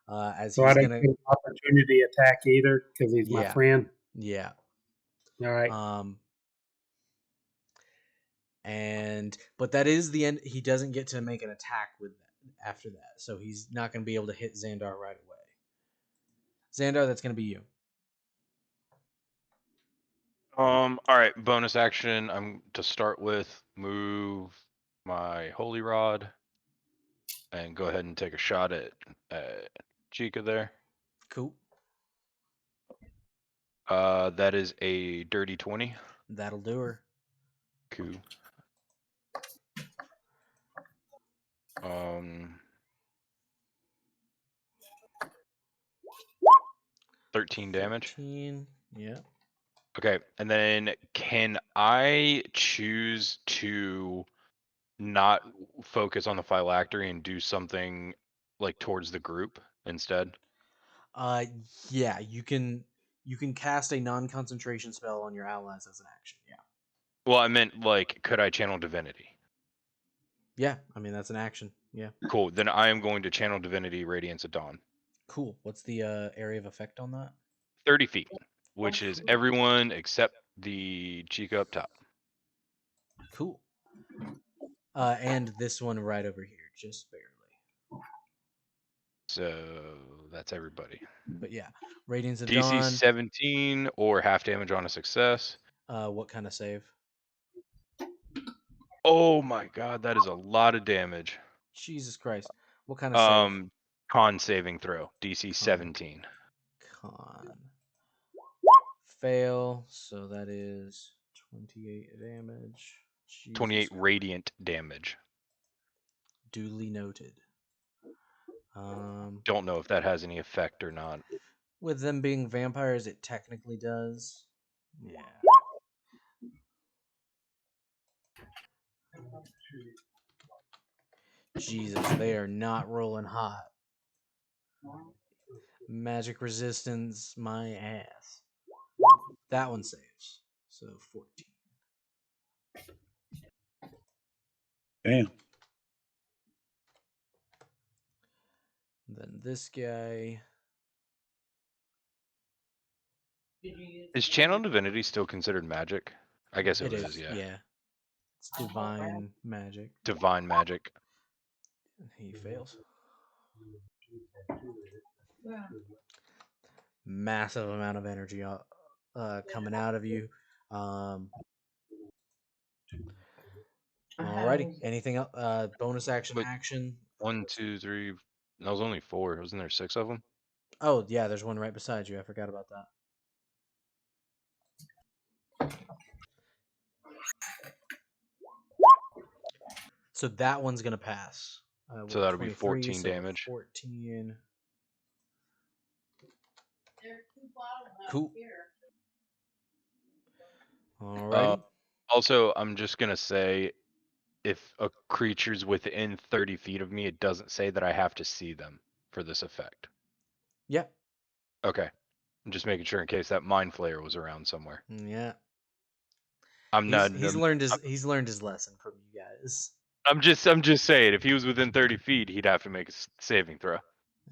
as So I he's don't gonna. get an opportunity attack either because he's my Yeah, friend. yeah. All right. But that is the end. He doesn't get to make an attack with that after that, so he's not going to be able to hit Xandar right away. Xandar, that's going to be you. All right, bonus action. I'm to start with move my holy rod and go ahead and take a shot at Chica there. Cool. That is a dirty 20. That'll do her. Cool. 13 damage. 13. Yeah. Okay, and then can I choose to not focus on the phylactery and do something like towards the group instead? Yeah. You can cast a non-concentration spell on your allies as an action. Yeah. Well, I meant like, could I channel divinity? Yeah. I mean, that's an action. Yeah. Cool. Then I am going to channel divinity, Radiance at Dawn. Cool. What's the area of effect on that? 30 feet, which is everyone except the Chica up top. Cool. And this one right over here, just barely. So that's everybody. But yeah, Radiance of DC Dawn. 17 or half damage on a success. What kind of save? Oh my god, that is a lot of damage. Jesus Christ. What kind of save? Con saving throw. DC 17. Con. Fail. So that is 28 damage. Jesus 28 Christ. radiant damage. Duly noted. Don't know if that has any effect or not. With them being vampires, it technically does. Yeah. Jesus, they are not rolling hot. Magic resistance, my ass. That one saves. So 14. Damn. Then this guy. Is channel divinity still considered magic? I guess it is, yeah. Yeah. It's divine magic. Divine magic. He fails. Massive amount of energy coming out of you. Alrighty. Anything else? Bonus action, But action. 1, 2, 3. That was only 4. Wasn't there 6 of them? Oh, yeah, there's one right beside you. I forgot about that. So that one's going to pass. So that'll be 14 so damage. 14. Cool. Alrighty. Also, I'm just gonna say, if a creature's within 30 feet of me, it doesn't say that I have to see them for this effect. Yeah. Okay. I'm just making sure in case that mind flayer was around somewhere. Yeah. I'm not. He's learned his lesson from you guys. I'm just saying, if he was within 30 feet, he'd have to make a saving throw.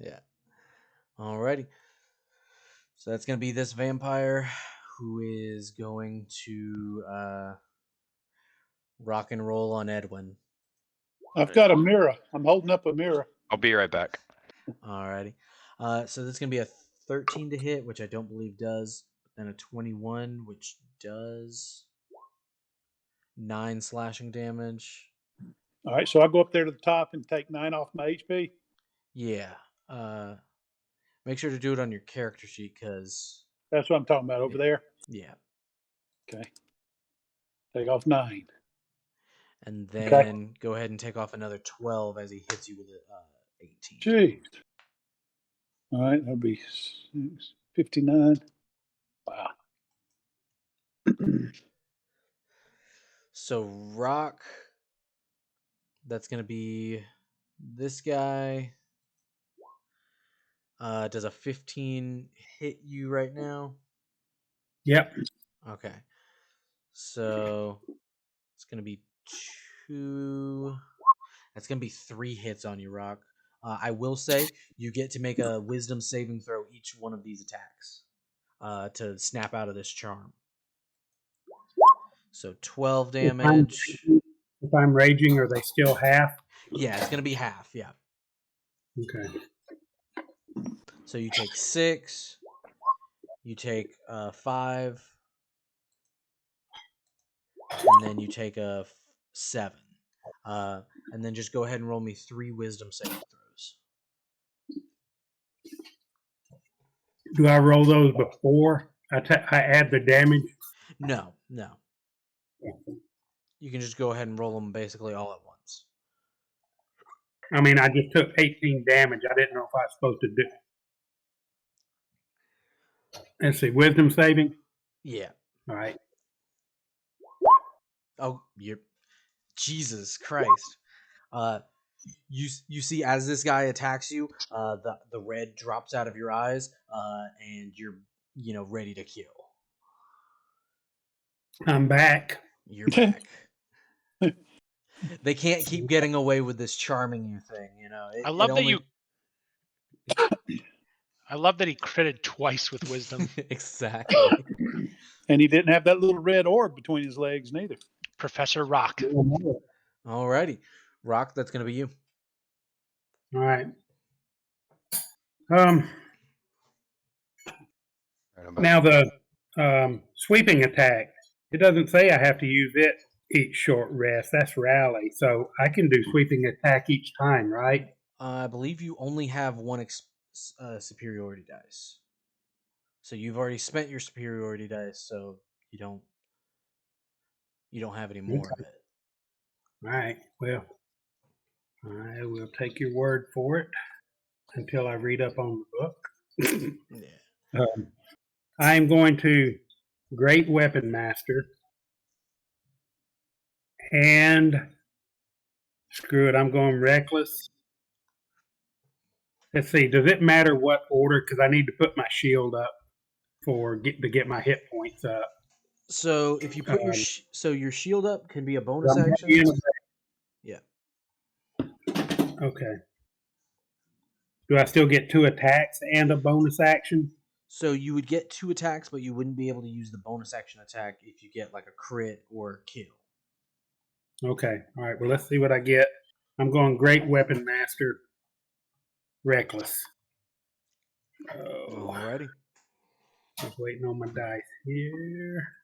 Yeah. Alrighty. So that's gonna be this vampire who is going to rock and roll on Edwin. I've got a mirror. I'm holding up a mirror. I'll be right back. Alrighty. So that's gonna be a 13 to hit, which I don't believe does, and a 21, which does 9 slashing damage. All right, so I'll go up there to the top and take 9 off my HP. Yeah. Make sure to do it on your character sheet because That's what I'm talking about over there. yeah. Okay. Take off 9. And then go ahead and take off another 12 as he hits you with a 18. Jeez. All right, that'll be 59. Wow. So Rock, that's gonna be this guy. Does a 15 hit you right now? Yep. Okay. So it's gonna be 2. That's gonna be 3 hits on you, Rock. I will say you get to make a Wisdom saving throw each one of these attacks to snap out of this charm. So 12 damage. If I'm raging, are they still half? Yeah, it's gonna be half. Yeah. Okay. So you take 6. You take 5, and then you take a 7. And then just go ahead and roll me 3 Wisdom saving throws. Do I roll those before I add the damage? No. You can just go ahead and roll them basically all at once. I mean, I just took 18 damage. I didn't know if I was supposed to do. Let's see, wisdom saving. Yeah. All right. Oh, you're Jesus Christ. You see as this guy attacks you, the red drops out of your eyes, and you're ready to kill. I'm back. You're back. They can't keep getting away with this charming you thing, I love that I love that he critted twice with wisdom. Exactly. And he didn't have that little red orb between his legs neither. Professor Rock. Alrighty. Rock, that's gonna be you. All right. Now the sweeping attack. It doesn't say I have to use it each short rest. That's rally, so I can do sweeping attack each time, right? I believe you only have one superiority dice. So you've already spent your superiority dice, so you don't have any more of it. All right. Well, I will take your word for it until I read up on the book. Yeah. I'm going to Great Weapon Master. And screw it, I'm going Reckless. Let's see, does it matter what order? Because I need to put my shield up to get my hit points up. So if you put your shield up can be a bonus action. Yeah. Okay. Do I still get 2 attacks and a bonus action? So you would get 2 attacks, but you wouldn't be able to use the bonus action attack if you get like a crit or kill. Okay. All right. Well, let's see what I get. I'm going Great Weapon Master. Reckless. Oh. Alrighty. Just waiting on my dice here.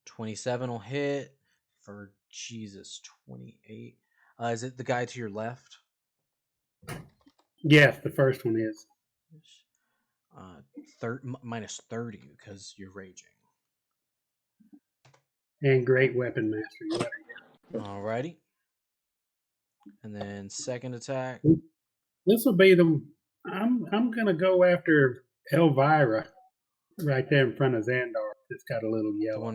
27 will hit for 28. Is it the guy to your left? Yes, the first one is. Minus 30 because you're raging. And Great Weapon Master. Alrighty. And then second attack. This will be I'm gonna go after Elvira right there in front of Xandar. It's got a little yellow. The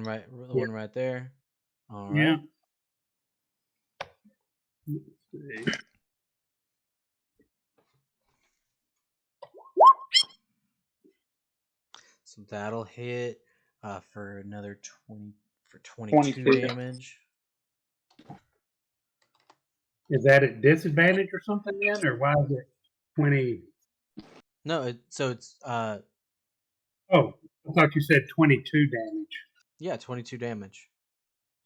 one right there. All right. Yeah. So that'll hit for another 22 damage. Is that at disadvantage or something then, or why is it 20? No, it's Oh, I thought you said 22 damage. Yeah, 22 damage.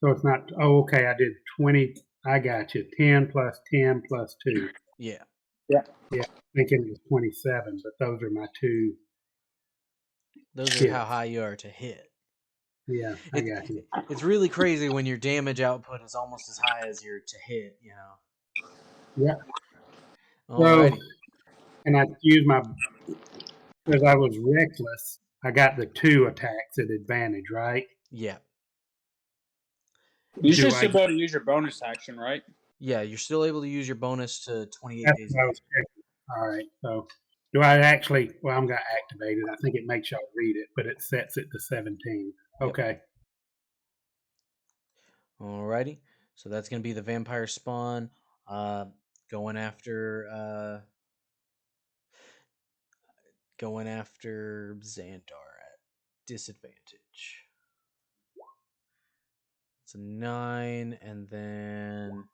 So it's not. Oh, okay. I did 20. I got you. 10 plus 10 plus 2. Yeah. Thinking it was 27, but those are my 2. Those are how high you are to hit. Yeah, I got you. It's really crazy when your damage output is almost as high as your to hit. Yeah. Alrighty. So, and I use my, because I was reckless, I got the 2 attacks at advantage, right? Yeah. You Do should I? still be able to use your bonus action, right? Yeah, you're still able to use your bonus to 28 That's days. what I was checking. All right. So, do I actually? Well, I'm gonna activate it. I think it makes y'all read it, but it sets it to 17. Yep. Okay. Alrighty. So that's gonna be the vampire spawn. Going after Xandar at disadvantage. It's a 9 and then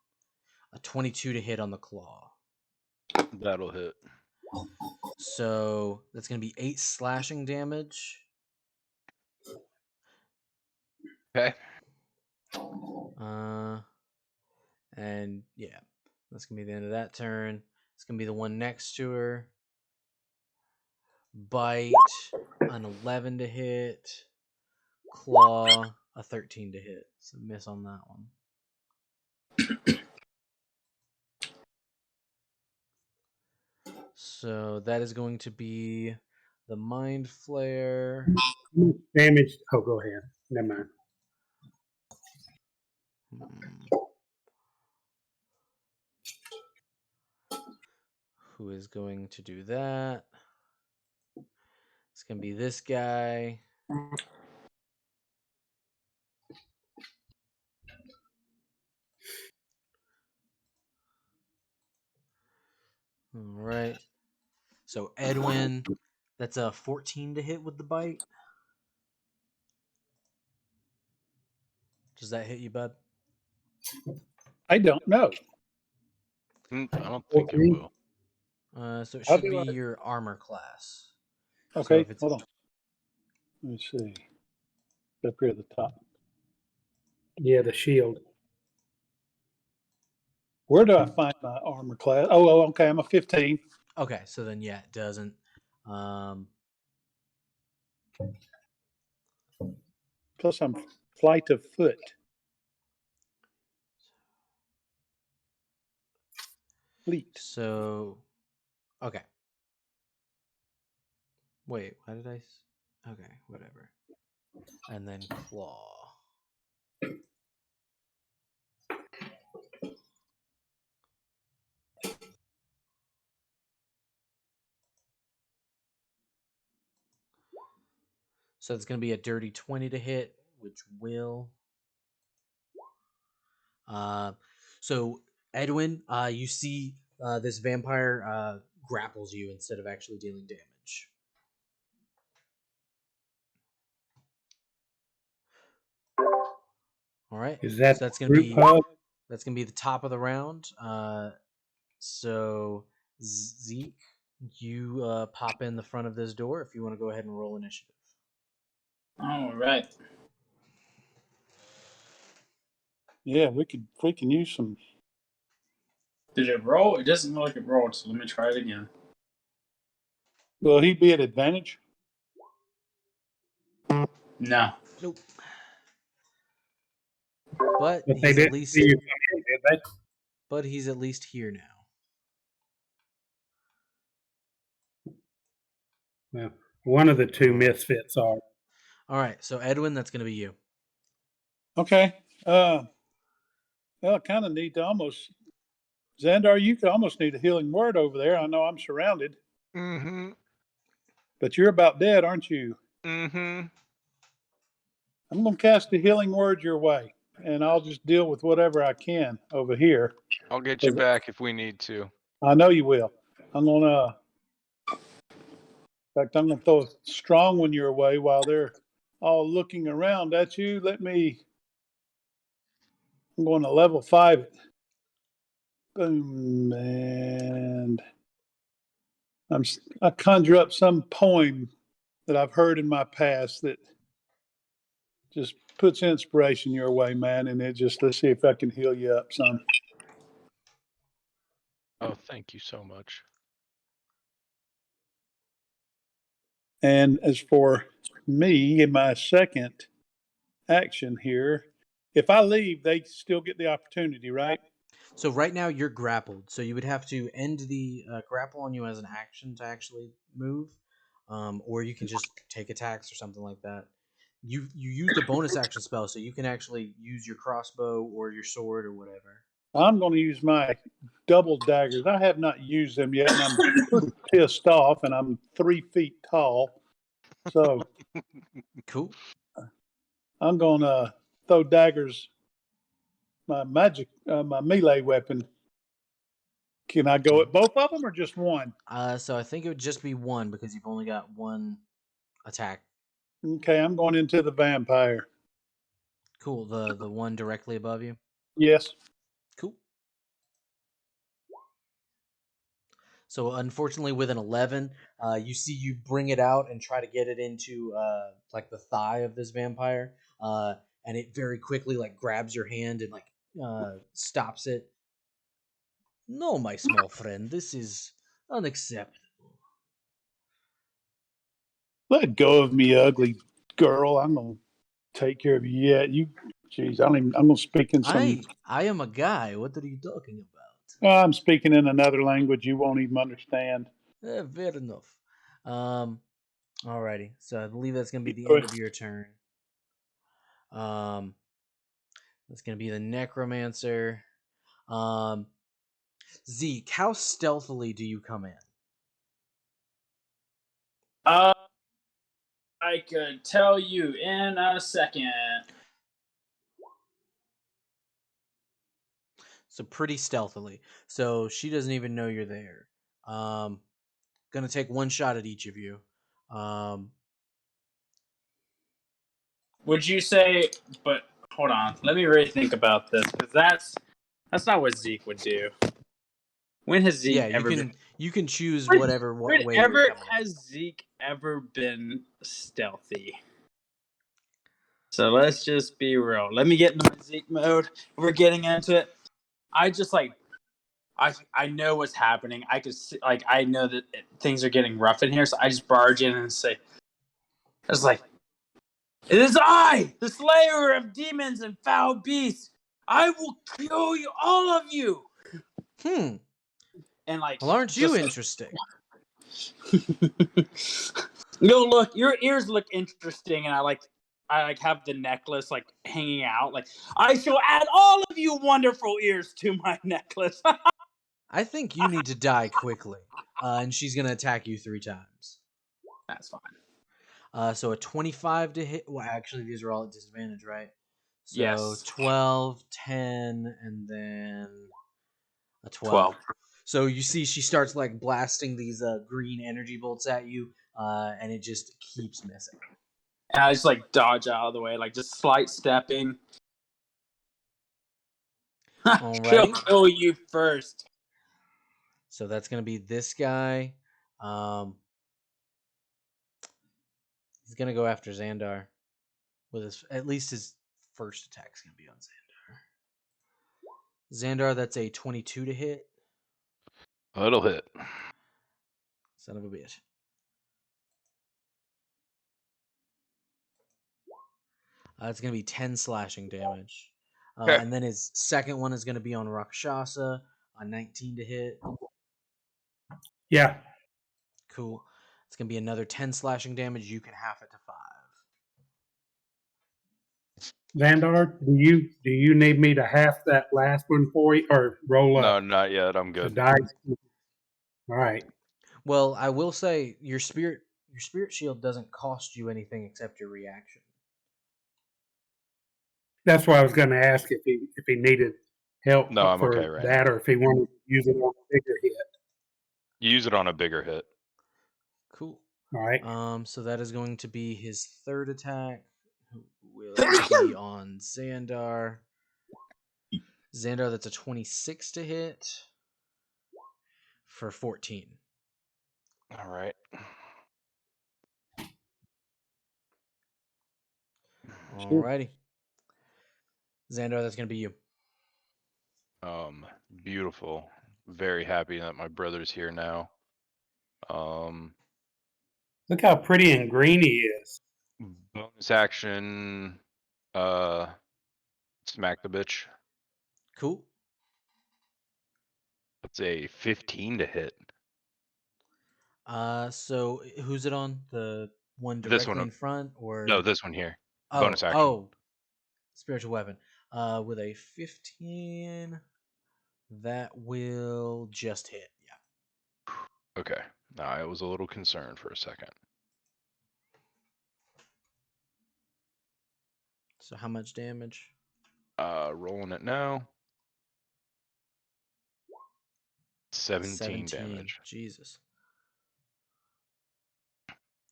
a 22 to hit on the claw. That'll hit. So that's gonna be 8 slashing damage. Okay. And yeah, that's gonna be the end of that turn. It's gonna be the one next to her. Bite, an 11 to hit. Claw, a 13 to hit. So miss on that one. So that is going to be the Mind Flare. Damage. Oh, go ahead. Never mind. Who is going to do that? It's going to be this guy. All right. So Edwin, that's a 14 to hit with the bite. Does that hit you, bud? I don't know. I don't think it 14? will. So it How should do be I- your armor class. So Okay, if it's hold on. Let me see. Up here at the top. Yeah, the shield. Where do I find my armor class? Oh, okay. I'm a 15. okay, so then yeah, it doesn't. Plus, I'm flight of foot. Fleet. So okay. Wait, why did I? Okay, whatever. And then claw. So it's going to be a dirty 20 to hit, which will. So Edwin, you see this vampire grapples you instead of actually dealing damage. All right. Is that so that's gonna group be hug? that's gonna be the top of the round. So Zeke, you pop in the front of this door if you want to go ahead and roll initiative. All right. Yeah, we can use some. Did it roll? It doesn't look like it rolled, so let me try it again. Will he be at advantage? No. Nope. But But they he's at didn't least see you come in, did they? but he's at least here now. Well, one of the 2 misfits are. All right. So Edwin, that's gonna be you. Okay. Well, I kind of need to almost. Xandar, you could almost need a healing word over there. I know I'm surrounded, Mm-hmm. but you're about dead, aren't you? Mm-hmm. I'm going to cast a healing word your way, and I'll just deal with whatever I can over here. I'll get you back if we need to. I know you will. I'm going to. In fact, I'm going to throw a strong one your way while they're all looking around at you. I'm going to level 5 it. Boom. And I conjure up some poem that I've heard in my past that just puts inspiration your way, man. And let's see if I can heal you up some. Oh, thank you so much. And as for me, in my second action here. If I leave, they still get the opportunity, right? So right now you're grappled, so you would have to end the grapple on you as an action to actually move, or you can just take attacks or something like that. You used a bonus action spell, so you can actually use your crossbow or your sword or whatever. I'm going to use my double daggers. I have not used them yet, and I'm pretty pissed off, and I'm 3 feet tall. So Cool. I'm going to throw daggers, my melee weapon. Can I go at both of them or just one? So I think it would just be one because you've only got one attack. Okay, I'm going into the vampire. Cool. The one directly above you. Yes. Cool. So unfortunately, with an 11, you see you bring it out and try to get it into like the thigh of this vampire, and it very quickly like grabs your hand and like stops it. No, my small friend, this is unacceptable. Let go of me, ugly girl. I'm going to take care of you yet. Jeez, I'm going to speak in some. I am a guy. What are you talking about? I'm speaking in another language you won't even understand. Fair enough. Alrighty. So I believe that's gonna be the end of your turn. That's gonna be the necromancer. Zeke, how stealthily do you come in? I could tell you in a second. So pretty stealthily. So she doesn't even know you're there. Gonna take one shot at each of you. Would you say? But hold on, let me really think about this because that's not what Zeke would do. When has Zeke ever been? You can choose what way you're coming in. Has Zeke ever been stealthy? So let's just be real. Let me get into my Zeke mode. We're getting into it. I just I know what's happening. I could see, I know that things are getting rough in here, so I just barge in and say, "It's like it is I, the Slayer of demons and foul beasts. I will kill you, all of you." And well, aren't you interesting? No, look, your ears look interesting, and I have the necklace like hanging out. Like I shall add all of you wonderful ears to my necklace. I think you need to die quickly. And she's gonna attack you 3 times. That's fine. So a 25 to hit. Well, actually, these are all at disadvantage, right? So Yes. 12, 10, and then a 12. So you see she starts like blasting these green energy bolts at you, and it just keeps missing. And I just like dodge out of the way, like just slight stepping. She'll kill you first. So that's gonna be this guy. He's gonna go after Xandar. With his at least his first attack's gonna be on Xandar. Xandar, that's a 22 to hit. That'll hit. Son of a bitch. It's going to be 10 slashing damage. And then his second one is going to be on Rakshasa, a 19 to hit. Yeah. Cool. It's going to be another 10 slashing damage. You can half it to 5. Vandar, do you need me to half that last one for you or roll No, up not yet. I'm the good. dice? All right. Well, I will say your spirit shield doesn't cost you anything except your reaction. That's why I was going to ask if he needed help No, I'm for okay right that, now. or if he wanted to use it on a bigger hit. You use it on a bigger hit. Cool. All right. So that is going to be his third attack. Will be on Xandar. Xandar, that's a 26 to hit for 14. All right. Alrighty. Xandar, that's going to be you. Beautiful. Very happy that my brother's here now. Look how pretty and green he is. Bonus action. Smack the bitch. Cool. That's a 15 to hit. So who's it on? The one This directly one. in front, or No, this one here. oh, Bonus action. oh, spiritual weapon. With a 15, that will just hit. Yeah. Okay. Now I was a little concerned for a second. So how much damage? Rolling it now. 17 damage. Jesus.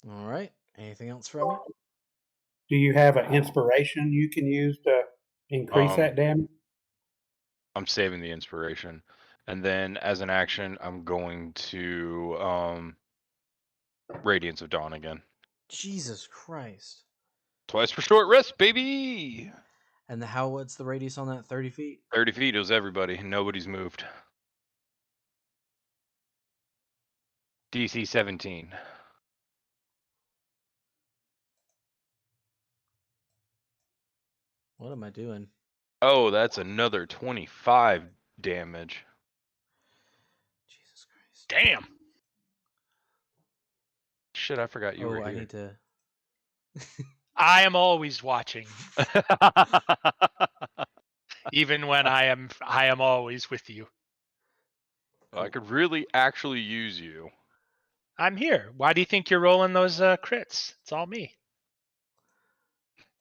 All right. Anything else from you? Do you have an inspiration you can use to increase that damage? I'm saving the inspiration. And then as an action, I'm going to Radiance of Dawn again. Jesus Christ. Twice for short rest, baby. And what's the radius on that? 30 feet? 30 feet is everybody. Nobody's moved. DC 17. What am I doing? Oh, that's another 25 damage. Jesus Christ. Damn. Shit, I forgot you were I here. need to. I am always watching, even when I am always with you. I could really actually use you. I'm here. Why do you think you're rolling those crits? It's all me.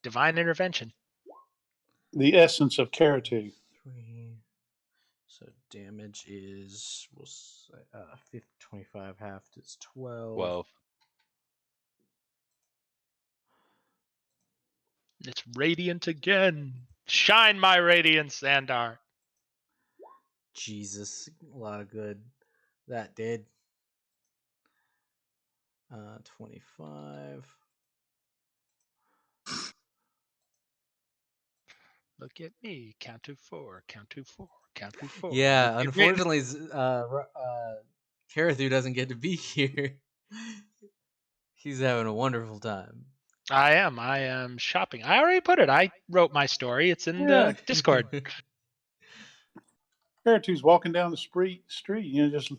Divine intervention. The essence of Karatu. 3. So damage is, we'll say, 25 half is 12. 12. It's radiant again. Shine my radiance, Xandar. Jesus, a lot of good. That did. 25. Look at me. Count to 4. Count to 4. Count to 4. Yeah, Look at me. unfortunately, Karathu doesn't get to be here. He's having a wonderful time. I am shopping. I already put it. I wrote my story. It's in the Discord. Karatu's walking down the street, just looking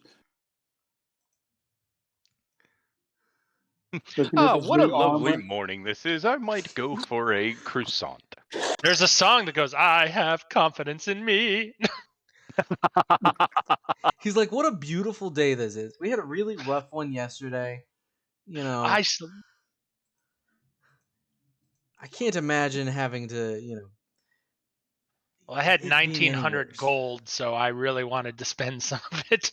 at his What a new lovely armor. morning this is. I might go for a croissant. There's a song that goes, I have confidence in me. He's like, what a beautiful day this is. We had a really rough one yesterday. You know, I can't imagine having to, Well, I had it being any 1,900 worse. gold, so I really wanted to spend some of it.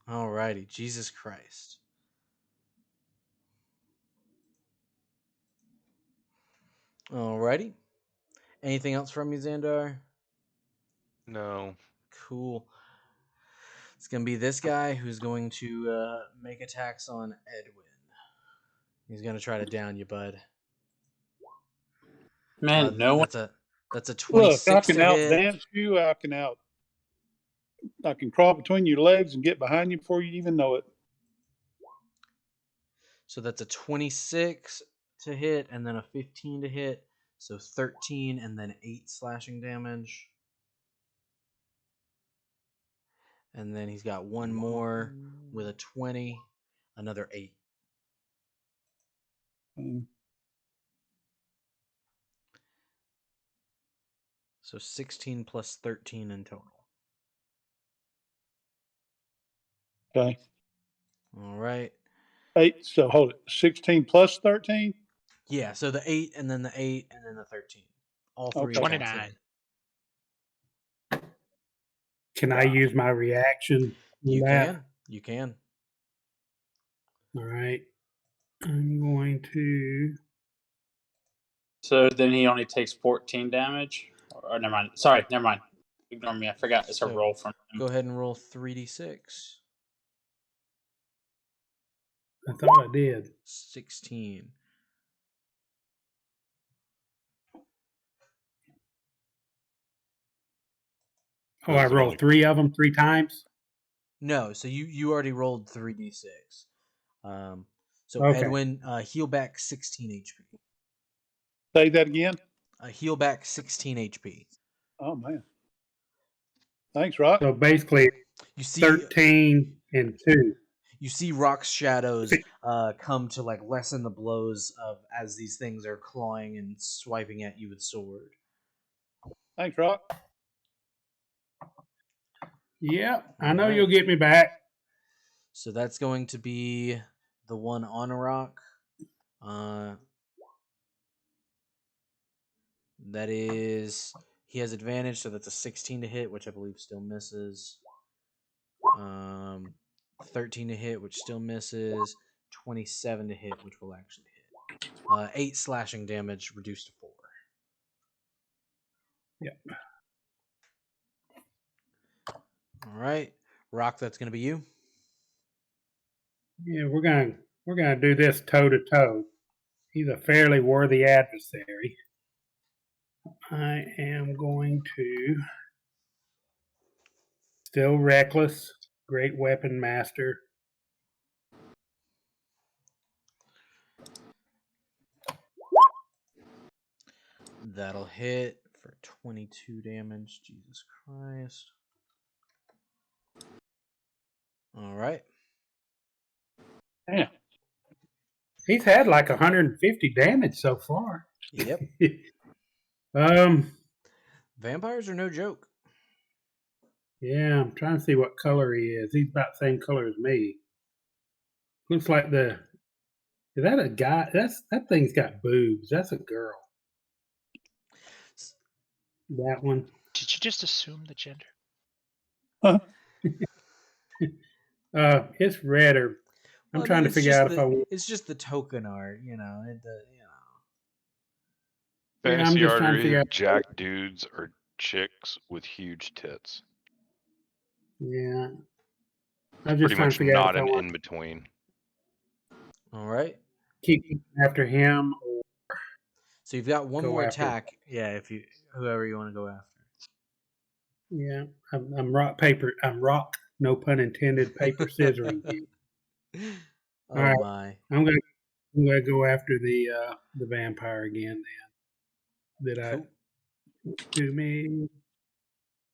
Alrighty, Jesus Christ. Alrighty. Anything else from you, Xandar? No. Cool. It's going to be this guy who's going to make attacks on Edwin. He's going to try to down you, bud. Man, no one. That's a 26 Look, I can to hit. outdance you. I can crawl between your legs and get behind you before you even know it. So that's a 26 to hit and then a 15 to hit. So 13 and then 8 slashing damage. And then he's got one more with a 20, another 8. So 16 plus 13 in total. Okay. All right. 8. So hold it. 16 plus 13? Yeah, so the 8 and then the 8 and then the 13. All three. Okay. 29. Can I use my reaction? You on that? can. You can. All right. I'm going to. So then he only takes 14 damage. Or never mind. Sorry, never mind. Ignore me. I forgot. It's a So, roll from him. Go ahead and roll 3d6. I thought I did. 16. Oh, I rolled 3 of them 3 times. No, so you already rolled 3d6. So Okay. Edwin, heal back 16 HP. Say that again. Heal back 16 HP. Oh man. Thanks, Rock. So basically, You see 13 and 2. You see Rock's shadows come to like lessen the blows of as these things are clawing and swiping at you with sword. Thanks, Rock. Yeah, I know Alright. you'll get me back. So that's going to be the one on Rock. That is, he has advantage, so that's a 16 to hit, which I believe still misses. 13 to hit, which still misses. 27 to hit, which will actually hit. 8 slashing damage, reduced to 4. Yep. All right, Rock. That's gonna be you. Yeah, we're gonna do this toe to toe. He's a fairly worthy adversary. I am going to still reckless, great weapon master. That'll hit for 22 damage. Jesus Christ. All right. Yeah. He's had like 150 damage so far. Yep. Vampires are no joke. Yeah, I'm trying to see what color he is. He's about the same color as me. Looks like is that a guy? That thing's got boobs. That's a girl. That one. Did you just assume the gender? It's red or I'm Well, I trying mean, to it's figure just out if I want. it's just the token art, you know. Yeah, I'm Fantasy just trying to artery figure of out. jack dudes or chicks with huge tits. Yeah. I'm just Pretty trying to much figure out not if I an want in between. All right. to keep after him or So you've got one go more after. attack. Yeah, if you whoever you want to go after. Yeah, I'm rock. No pun intended. Paper scissoring him. Oh All right, my. I'm gonna go after the vampire again. Then that Cool. I do me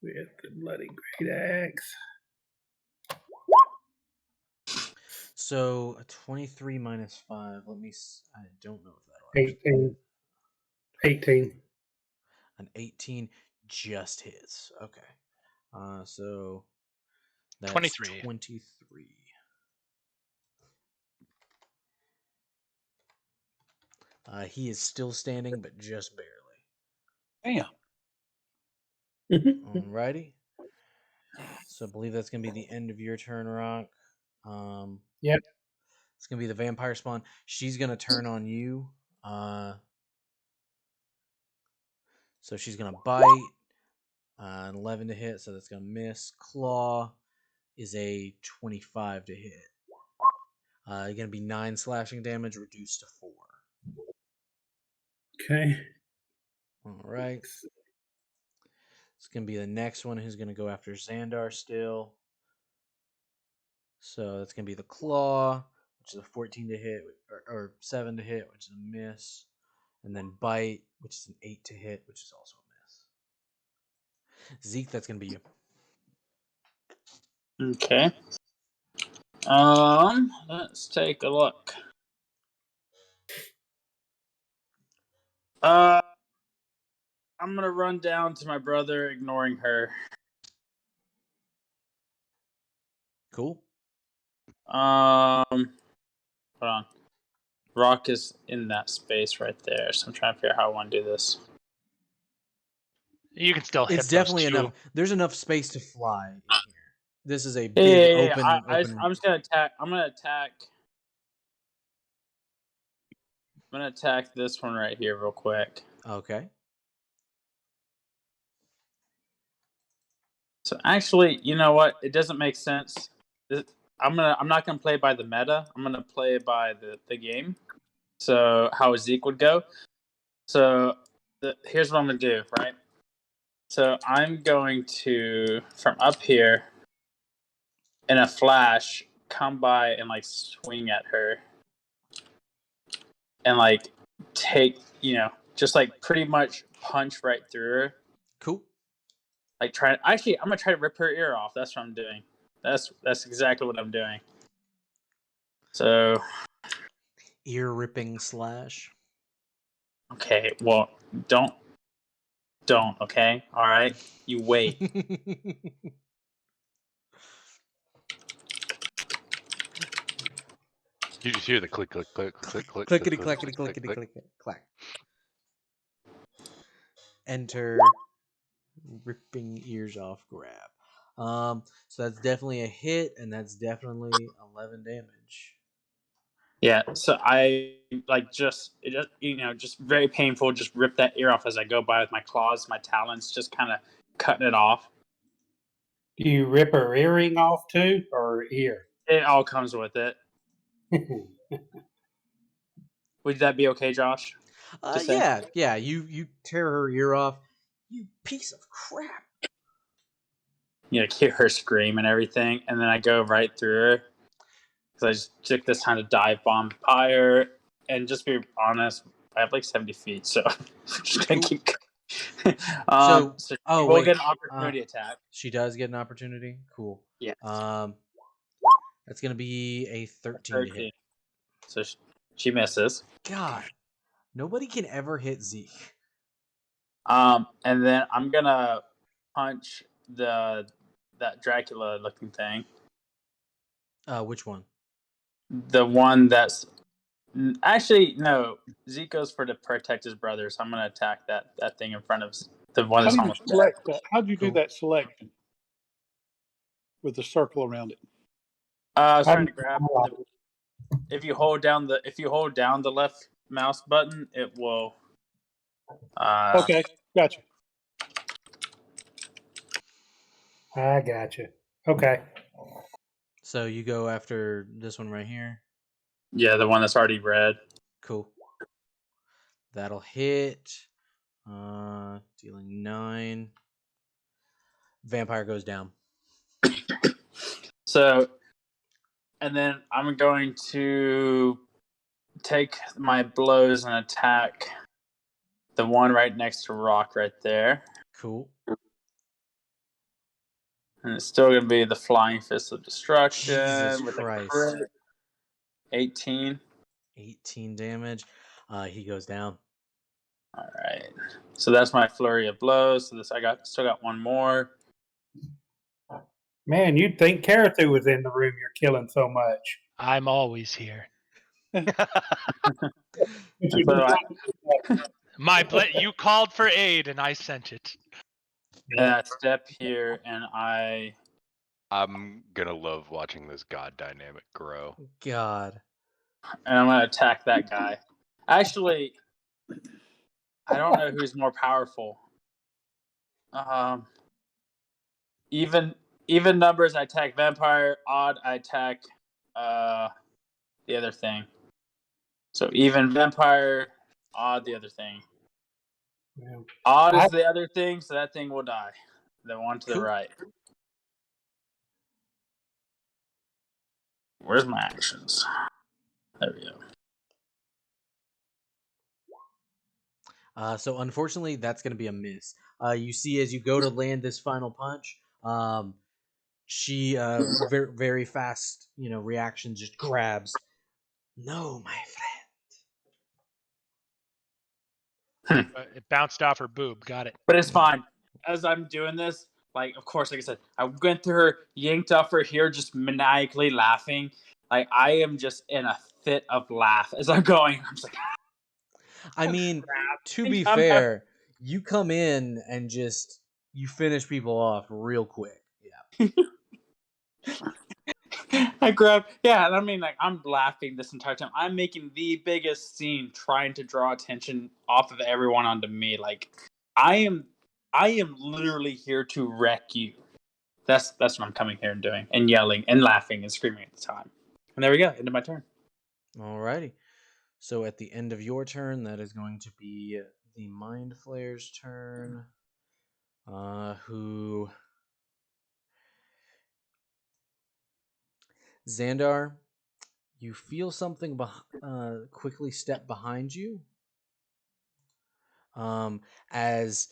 with the bloody great axe. So a 23 minus 5. I don't know if that'll actually. 18. 18. An 18 just hits. Okay. So that's 23. 23. He is still standing, but just barely. Damn. Alrighty. So I believe that's gonna be the end of your turn, Rock. Yep. It's gonna be the vampire spawn. She's gonna turn on you. So she's gonna bite. 11 to hit, so that's gonna miss. Claw is a 25 to hit. Gonna be 9 slashing damage, reduced to 4. Okay. All right. It's gonna be the next one who's gonna go after Xandar still. So that's gonna be the claw, which is a 14 to hit, or 7 to hit, which is a miss, and then bite, which is an 8 to hit, which is also a miss. Zeke, that's gonna be you. Okay. Let's take a look. I'm gonna run down to my brother, ignoring her. Cool. Hold on. Rock is in that space right there, so I'm trying to figure out how I want to do this. You can still hit It's definitely those two. enough. There's enough space to fly in here. This is a big open. I'm just gonna attack. I'm gonna attack this one right here real quick. Okay. So actually, you know what? It doesn't make sense. I'm not gonna play by the meta. I'm gonna play by the game. So how Zeke would go. So here's what I'm gonna do, right? So I'm going to from up here in a flash come by and like swing at her. and like take, just like pretty much punch right through her. Cool. Like I'm gonna try to rip her ear off. That's what I'm doing. That's exactly what I'm doing. So Ear ripping slash. okay, well, don't. Okay, all right. You wait. You just hear the click, click, click, click, click, Clickety click, clackety click, clickety click. click clack. Enter ripping ears off grab. So that's definitely a hit, and that's definitely 11 damage. Yeah. So I just just very painful. Just rip that ear off as I go by with my claws, my talons, just kind of cutting it off. Do you rip her earring off too, or ear? It all comes with it. Would that be okay, Josh? to say? Yeah. You tear her ear off. You piece of crap. Hear her scream and everything, and then I go right through her because I just took this time to dive bomb pyre, and just be honest, I have like 70 feet, so I'm just gonna Cool. keep. So We'll wait, get an opportunity attack. she does get an opportunity. Cool. Yes. That's gonna be a 13 to 13. hit. So she misses. God, nobody can ever hit Zeke. And then I'm gonna punch that Dracula looking thing. Which one? The one that's actually no. Zeke goes for to protect his brother, so I'm gonna attack that thing in front of the one How that's do you almost dead. select that? How do you do Cool. that selection with the circle around it? I was trying to grab. If you hold down the left mouse button, it will. Okay, gotcha. I gotcha. Okay. So you go after this one right here. Yeah, the one that's already red. Cool. That'll hit. Dealing 9. Vampire goes down. So, and then I'm going to take my blows and attack the one right next to Rock right there. Cool. And it's still going to be the Flying Fist of Destruction Jesus with Christ. a crit. 18. 18 damage. He goes down. All right. So that's my flurry of blows. So still got one more. Man, you'd think Karathu was in the room. You're killing so much. I'm always here. You called for aid and I sent it. And I step here and I'm gonna love watching this god dynamic grow. God. I'm going to attack that guy. Actually, I don't know who's more powerful. Even numbers, I attack vampire. Odd, I attack the other thing. So even vampire, odd the other thing. Yeah. Odd is the other thing, so that thing will die. The one to the right. Where's my actions? There we go. So unfortunately, that's going to be a miss. You see, as you go to land this final punch, she very very fast, reaction just grabs. No, my friend. It bounced off her boob. Got it. But it's fine. As I'm doing this, of course, like I said, I went through her, yanked off her hair, just maniacally laughing. Like I am just in a fit of laugh as I'm going. I'm just like, I mean, to be fair, you come in and just you finish people off real quick. Yeah. I grab, and I mean, I'm laughing this entire time. I'm making the biggest scene, trying to draw attention off of everyone onto me. Like, I am literally here to wreck you. That's what I'm coming here and doing, and yelling and laughing and screaming at the time. And there we go, end of my turn. Alrighty. So at the end of your turn, that is going to be the Mind Flayer's turn. Who Xandar, You feel something quickly step behind you. As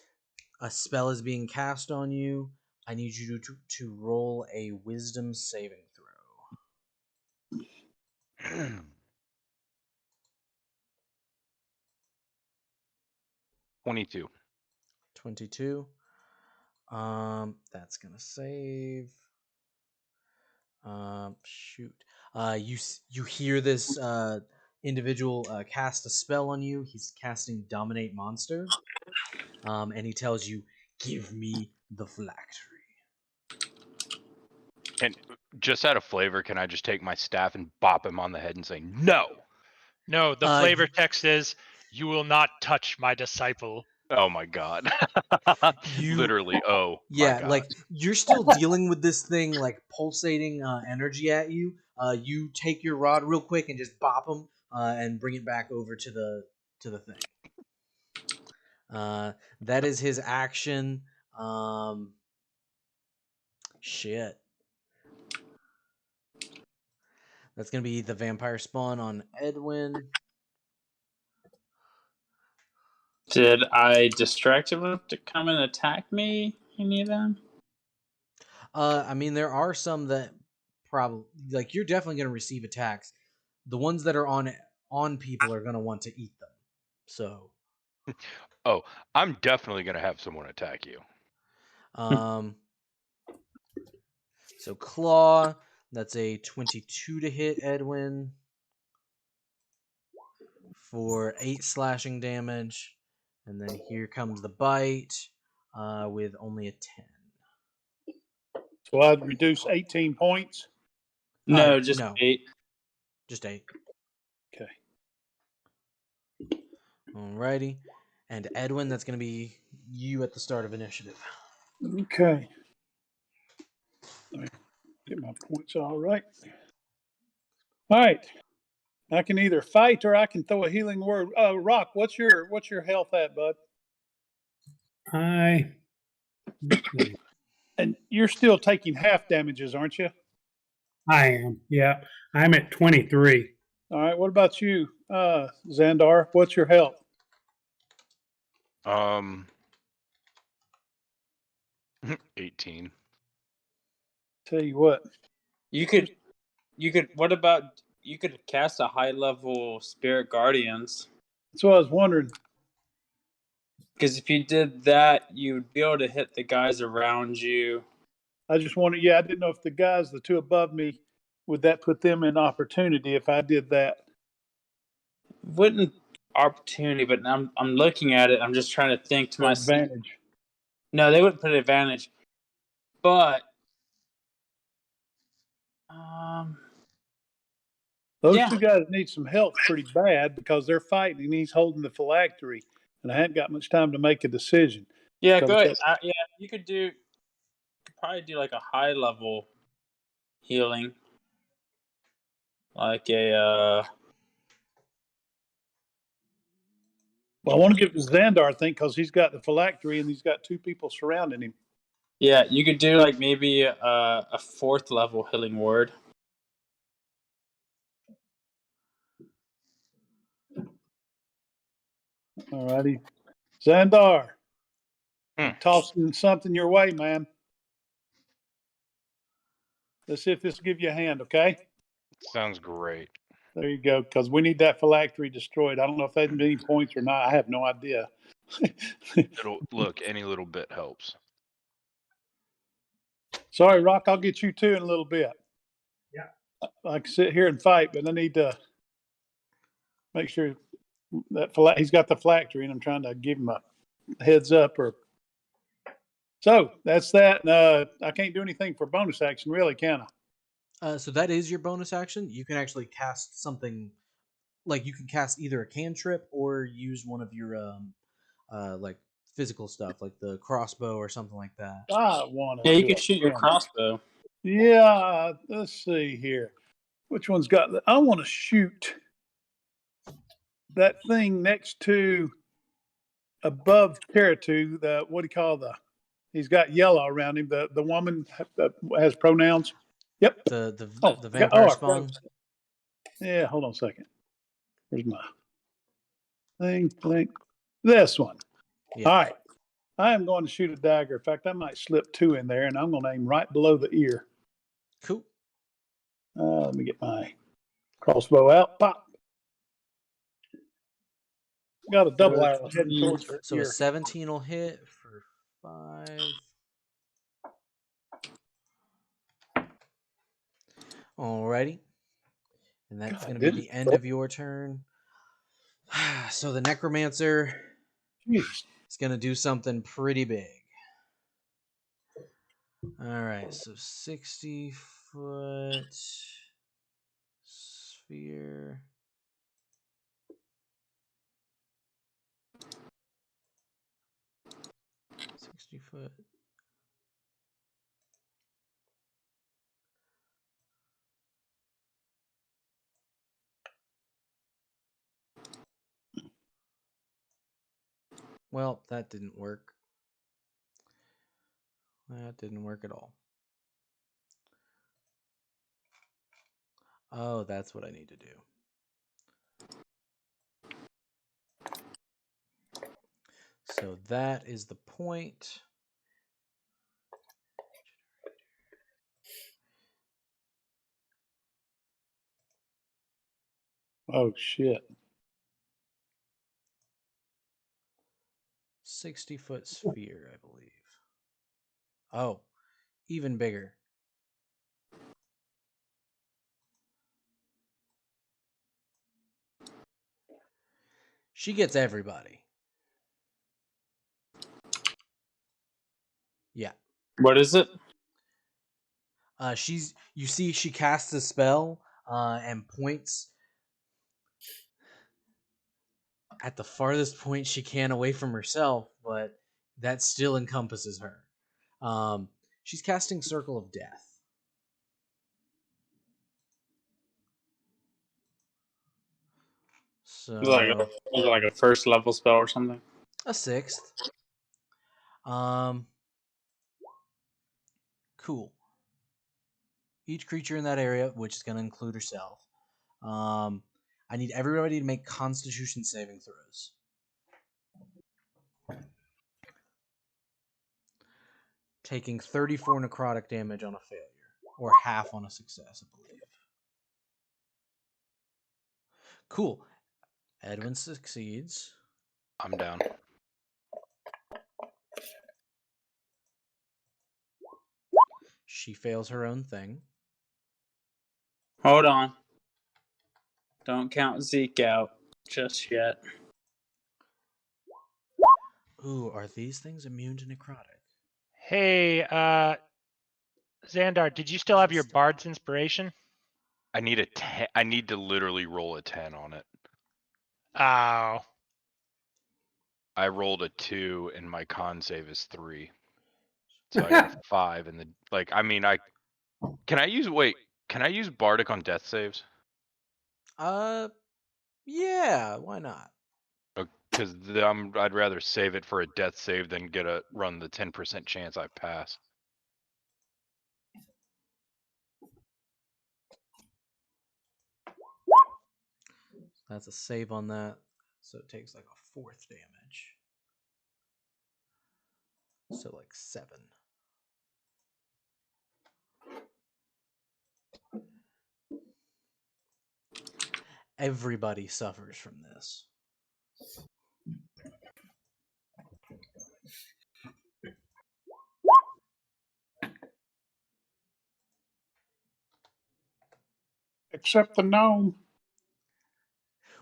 a spell is being cast on you, I need you to roll a wisdom saving throw. 22. 22. That's gonna save. Shoot. You hear this individual cast a spell on you. He's casting Dominate Monster. And he tells you, "Give me the phylactery." And just out of flavor, can I just take my staff and bop him on the head and say, no? No, the Uh, flavor text is, "You will not touch my disciple." Oh my god. You- Literally, oh my Yeah, god. like you're still dealing with this thing, like pulsating energy at you. You take your rod real quick and just bop him and bring it back over to the thing. That is his action. Shit. That's gonna be the vampire spawn on Edwin. Did I distract him enough to come and attack me? Any of them? I mean, there are some that probably like you're definitely gonna receive attacks. The ones that are on people are gonna want to eat them. So, Oh, I'm definitely gonna have someone attack you. um, so claw. That's a 22 to hit Edwin for 8 slashing damage, and then here comes the bite with only a 10. So I'd reduce 18 points. No, just no. 8. Just 8. Okay. Alrighty. And Edwin, that's going to be you at the start of initiative. Okay. Let me get my points all right. All right. I can either fight or I can throw a healing word. Rock, what's your health at, bud? I And you're still taking half damages, aren't you? am. Yeah. I'm at 23. All right. What about you, Xandar? What's your health? 18. Tell you what. You could what about you could cast a high level spirit guardians? That's what I was wondering. Because if you did that, you'd be able to hit the guys around you. I just wanted, yeah, I didn't know if the guys, the two above me, would that put them in opportunity if I did that? Wouldn't opportunity, but I'm looking at it. I'm just trying to think to Or myself. advantage. No, they wouldn't put an advantage. But Those yeah. two guys need some help pretty bad because they're fighting and he's holding the phylactery. And I hadn't got much time to make a decision. Yeah, Because go ahead. Yeah, you could probably do like a high level healing. Like a Well, I want to give it to Xandar, I think, because he's got the phylactery and he's got two people surrounding him. yeah, you could do like maybe a 4th level healing word. All righty. Xandar, Hmm. I'm tossing something your way, man. Let's see if this will give you a hand, okay? Sounds great. There you go, because we need that phylactery destroyed. I don't know if that many points or not. I have no idea. Look, any little bit helps. Sorry, Rock, I'll get you two in a little bit. Yeah. I can sit here and fight, but I need to make sure that he's got the phylactery, and I'm trying to give him a heads up. So that's that. I can't do anything for bonus action, really, can I? So that is your bonus action. You can actually cast something, like you can cast either a cantrip or use one of your like physical stuff, like the crossbow or something like that. I want to. Yeah, you could shoot your crossbow. Yeah, let's see here. Which one's got the? I want to shoot that thing next to above Caratu. The what do you call the? He's got yellow around him. The woman that has pronouns. Yep. The vampire spawn. Yeah, hold on a second. Where's my thing? Link. This one. Yeah. All right. I am going to shoot a dagger. In fact, I might slip 2 in there, and I'm going to aim right below the ear. Cool. Let me get my crossbow out. Pop. Got a double arrow heading towards her So a ear. 17 will hit for 5. Alrighty. And that's God, going to be this the is end of your turn. So the necromancer Jeez. is going to do something pretty big. Alright, so 60-foot sphere. $60. Well, that didn't work. That didn't work at all. Oh, that's what I need to do. So that is the point. Oh, shit. 60-foot sphere, I believe. Oh, even bigger. She gets everybody. Yeah. What is it? You see she casts a spell and points at the farthest point she can away from herself, but that still encompasses her. She's casting Circle of Death. So Is it like a first level spell or something? a 6th. Cool. Each creature in that area, which is going to include herself. I need everybody to make Constitution saving throws. Taking 34 necrotic damage on a failure, or half on a success, I believe. Cool. Edwin succeeds. I'm down. She fails her own thing. Hold on. Don't count Zeke out just yet. Ooh, are these things immune to necrotic? Hey, Xandar, did you still have your Bard's Inspiration? I need a 10. I need to literally roll a 10 on it. Oh. I rolled a 2 and my con save is 3. So I got a 5 and can I use Bardic on death saves? Yeah, why not? Because I'd rather save it for a death save than run the 10% chance I pass. That's a save on that. So it takes like a 4th damage. So like 7. Everybody suffers from this. Except the gnome.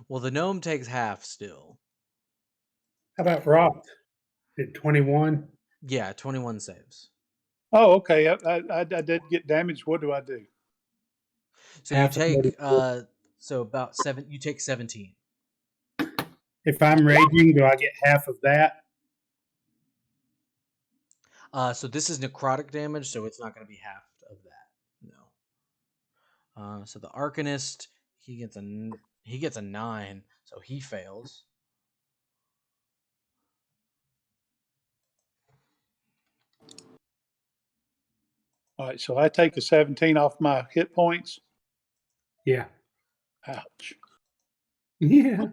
Well, the gnome takes half still. How about Rock? Did 21? Yeah, 21 saves. Oh, okay. I did get damaged. What do I do? So Half you of take it. so about 7. You take 17. If I'm raging, do I get half of that? So this is necrotic damage, so it's not going to be half of that. No. So the Arcanist, he gets a 9, so he fails. All right, so I take a 17 off my hit points. Yeah. Ouch. Yeah.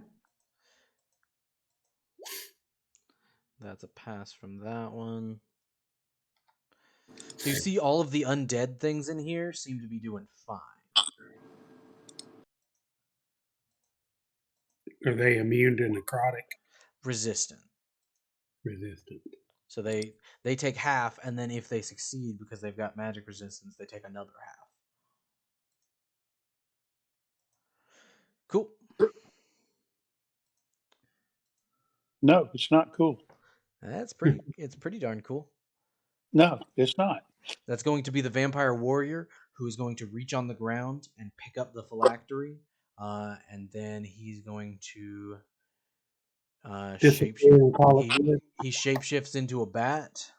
That's a pass from that one. So you see all of the undead things in here seem to be doing fine. Are they immune to necrotic Resistant. resistant? So they take half, and then if they succeed because they've got magic resistance, they take another half. Cool. No, it's not cool. That's pretty. It's pretty darn cool. No, it's not. That's going to be the vampire warrior who is going to reach on the ground and pick up the phylactery, and then he's going to Disappear and call it he, good. he shapeshifts into a bat,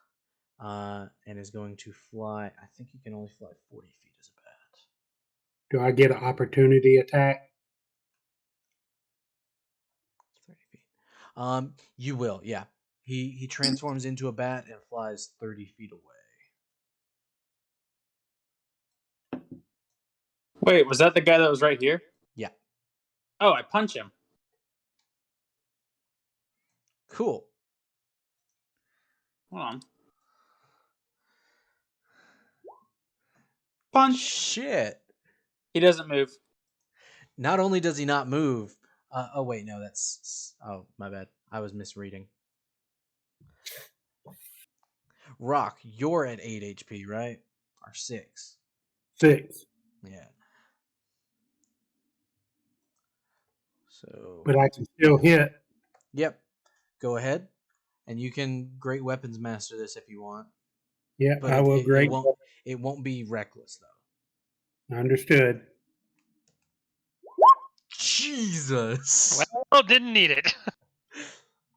and is going to fly. I think he can only fly 40 feet as a bat. Do I get an opportunity attack? 30 feet. You will, yeah. He transforms into a bat and flies 30 feet away. Wait, was that the guy that was right here? Yeah. Oh, I punch him. Cool. Hold on. Punch. Shit. He doesn't move. Not only does he not move. Oh wait, no, that's. Oh, my bad. I was misreading. Rock, you're at 8 HP, right? Or 6. 6. Yeah. So. But I can still hit. Yep. Go ahead, and you can Great Weapons Master this if you want. Yeah, But I will. it won't be reckless though. Understood. Jesus. Well, didn't need it.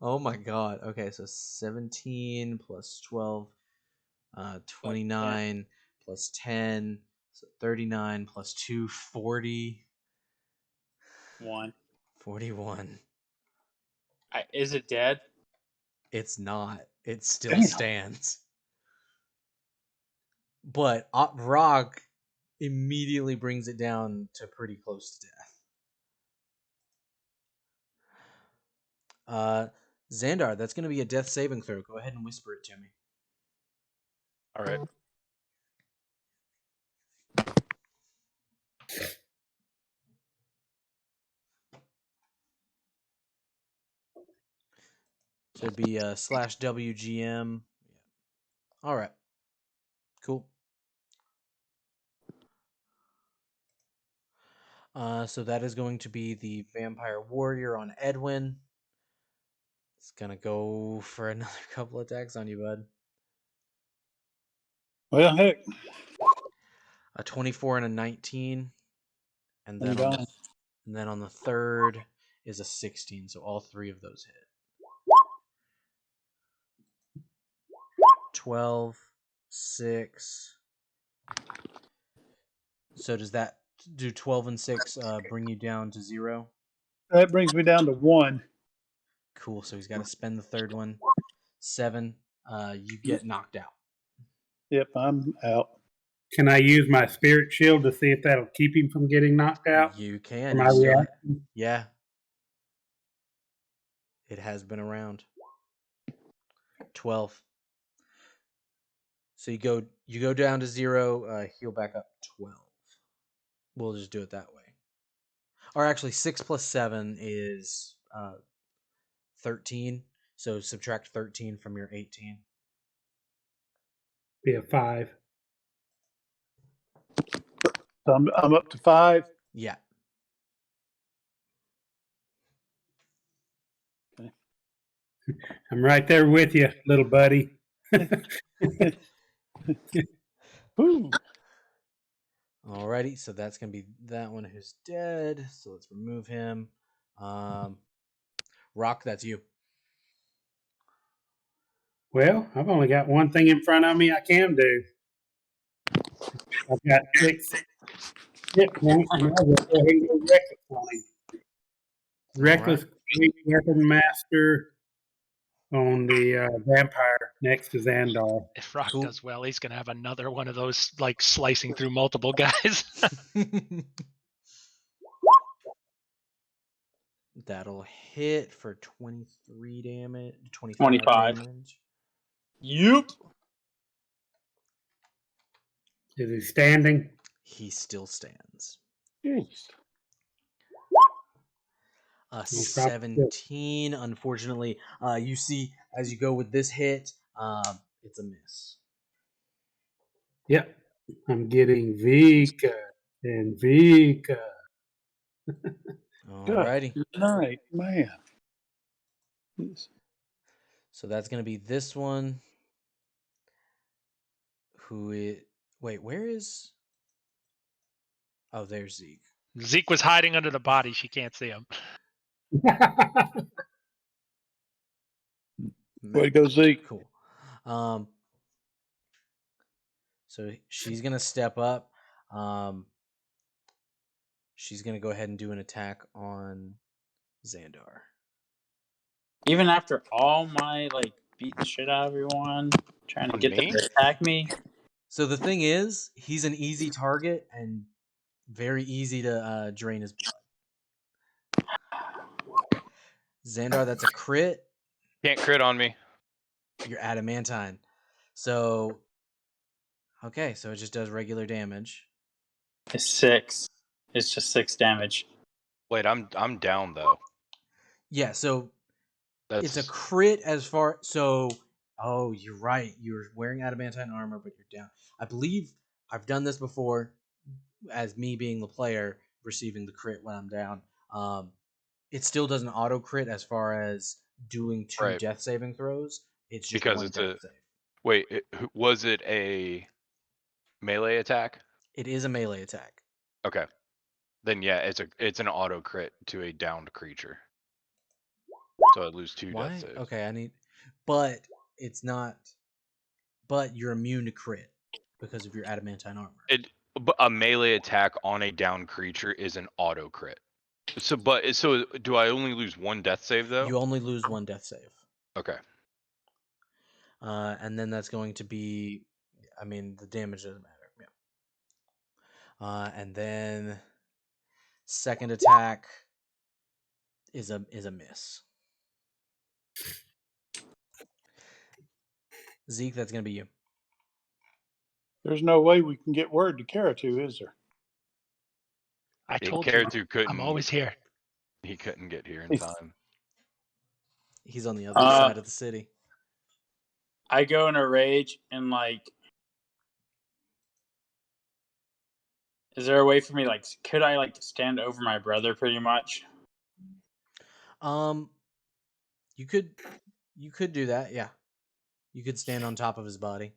Oh my god. Okay, so 17 plus 12, 29 plus 10, so 39 plus 2, 40. 1. 41. Is it dead? It's not. It still Damn. stands. But Rock immediately brings it down to pretty close to death. Xandar, that's going to be a death saving throw. Go ahead and whisper it to me. All right. So it'd be /WGM. All right. Cool. So that is going to be the Vampire Warrior on Edwin. It's going to go for another couple attacks on you, bud. Well, heck. A 24 and a 19. And I'm then, done. on the third is a 16. So all three of those hit. 12, 6. So does that do 12 and 6 bring you down to 0? That brings me down to 1. Cool. So he's got to spend the third one. 7. You get knocked out. Yep, I'm out. Can I use my spirit shield to see if that'll keep him from getting knocked out? You can. My reaction? Yeah. It has been around. 12. So you go down to 0, heal back up 12. We'll just do it that way. Or actually 6 plus 7 is 13. So subtract 13 from your 18. Be a 5. So I'm up to 5. Yeah. I'm right there with you, little buddy. Woo. Alrighty, so that's gonna be that one who's dead. So let's remove him. Rock, that's you. Well, I've only got one thing in front of me I can do. I've got 6 hit points, and I'll just go ahead and go reckless on him. Reckless weapon master on the vampire next to Xandar. If Rock Cool. does well, he's gonna have another one of those like slicing through multiple guys. That'll hit for 23 damage, 25. damage. Yup. Is he standing? He still stands. Jeez. He's probably 17, unfortunately. You see, as you go with this hit, it's a miss. Yep. I'm getting Vika and Vika. Alrighty. Good night, man. So that's going to be this one. Wait, where is... Oh, there's Zeke. Zeke was hiding under the body. She can't see him. Way to go, Zeke. Cool. So she's going to step up. She's going to go ahead and do an attack on Xandar. Even after all my beat the shit out of everyone, trying to On get them me? to attack me. So the thing is, he's an easy target and very easy to drain his blood. Xandar, that's a crit. Can't crit on me. You're adamantine. So, okay, so it just does regular damage. It's 6. It's just 6 damage. Wait, I'm down though. Yeah, so That's it's a crit as far... So, oh, you're right. You're wearing adamantine armor, but you're down. I believe I've done this before as me being the player receiving the crit when I'm down. It still doesn't auto crit as far as doing 2 Right. death saving throws. It's just because one it's death a save. wait. Was it a melee attack? It is a melee attack. Okay, then yeah, it's an auto crit to a downed creature. So I lose 2 Why? death saves. Okay, but it's not. But you're immune to crit because of your adamantine armor. But a melee attack on a downed creature is an auto crit. So do I only lose 1 death save though? You only lose 1 death save. Okay. And then that's going to be, I mean, the damage doesn't matter. Yeah. And then second attack is a miss. Zeke, that's going to be you. There's no way we can get word to Karatu, is there? I told you, Karatu couldn't. I'm always here. He couldn't get here in time. He's on the other side of the city. I go in a rage and is there a way for me could I stand over my brother pretty much? You could do that, yeah. You could stand on top of his body.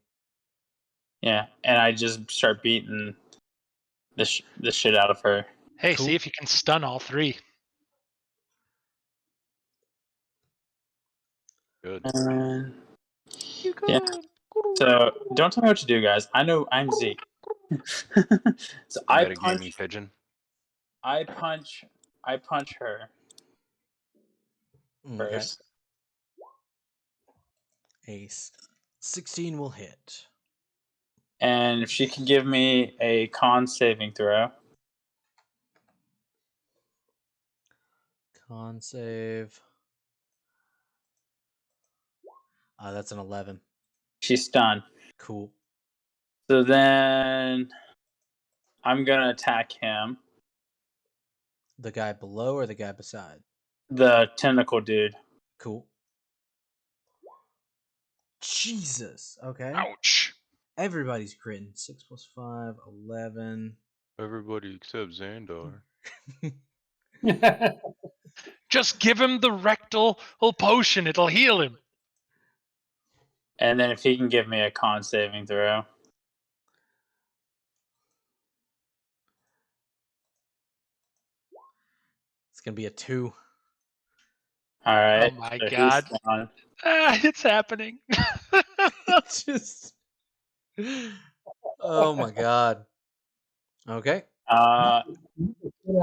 Yeah, and I just start beating the shit out of her. Hey, Cool. see if you can stun all 3. Good. You could. Yeah. So don't tell me what to do, guys. I know I'm Zeke. So I punch pigeon. I punch her first. Ace. 16 will hit. And if she can give me a con saving throw. Con save. That's an 11. She's stunned. Cool. So then I'm going to attack him. The guy below or the guy beside? The tentacle dude. Cool. Jesus. Okay. Ouch. Everybody's critting. 6 plus 5, 11. Everybody except Xandar. Just give him the rectal potion. It'll heal him. And then if he can give me a con saving throw. It's going to be a 2. All right. Oh my so God. It's happening. Just. Oh my God. Okay. Get out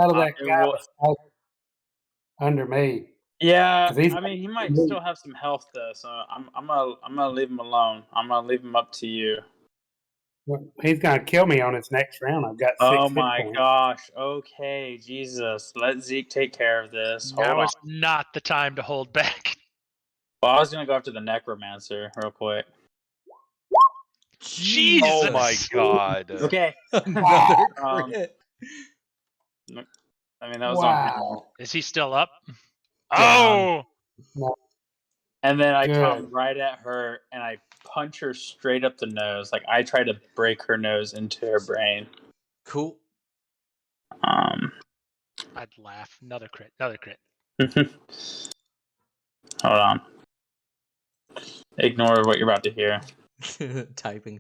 of that guy under me. Yeah, I mean he might still have some health though, so I'm gonna leave him alone. I'm gonna leave him up to you. Well, he's gonna kill me on his next round. I've got 6 Oh hit my points. gosh. Okay, Jesus. Let Zeke take care of this. Hold Now on. is not the time to hold back. Well, I was gonna go after the necromancer real quick. Jesus. Oh my god. Okay. Another Um, crit. I mean that was on him. Wow. Is he still up? Down. Oh, And then I Good. come right at her and I punch her straight up the nose. Like I try to break her nose into her brain. Cool. I'd laugh. Another crit. Another crit. Hold on. Ignore what you're about to hear. Typing.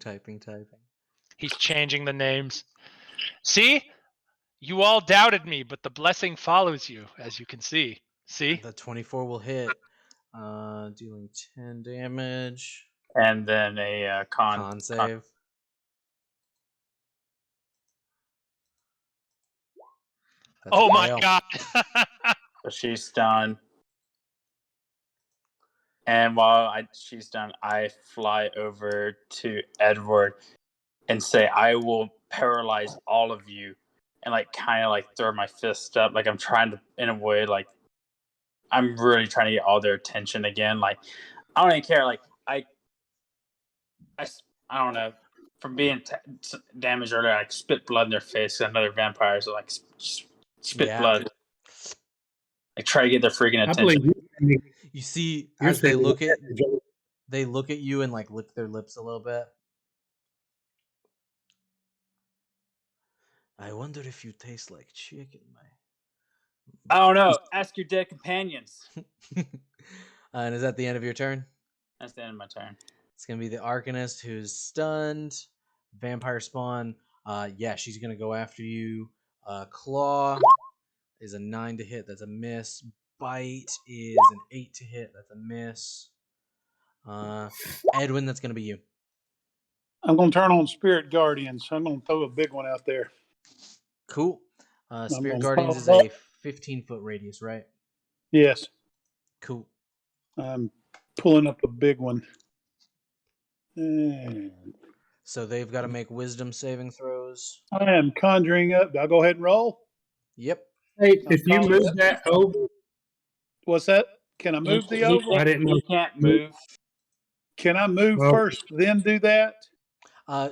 He's changing the names. See? You all doubted me, but the blessing follows you, as you can see. See? The 24 will hit. Dealing 10 damage. And then a Con save. That's Oh a my fail. god. So she's stunned. And while she's done, I fly over to Edward and say, I will paralyze all of you. And like kind of like throw my fist up. Like I'm trying to, in a way, like I'm really trying to get all their attention again. Like I don't even care. Like I don't know. From being damaged earlier, I spit blood in their face. Another vampire, so like spit blood. I try to get their freaking I attention. believe You see, you're as they sending look a at message. they look at you and like lick their lips a little bit. I wonder if you taste like chicken, I don't know. Ask your dead companions. And is that the end of your turn? That's the end of my turn. It's gonna be the Arcanist who's stunned. Vampire spawn. Yeah, she's gonna go after you. Claw is a 9 to hit. That's a miss. Bite is an 8 to hit. That's a miss. Edwin, that's gonna be you. I'm going to turn on Spirit Guardians. I'm going to throw a big one out there. Cool. Spirit gonna Guardians is follow a 15-foot radius, right? Yes, Cool. I'm pulling up a big one. And So they've got to make wisdom saving throws. I am conjuring up. Do I go ahead and roll? Yep. Hey, if you move that over, What's that? Can I move the He oval? I didn't know. He can't move. Can I move Well- first, then do that?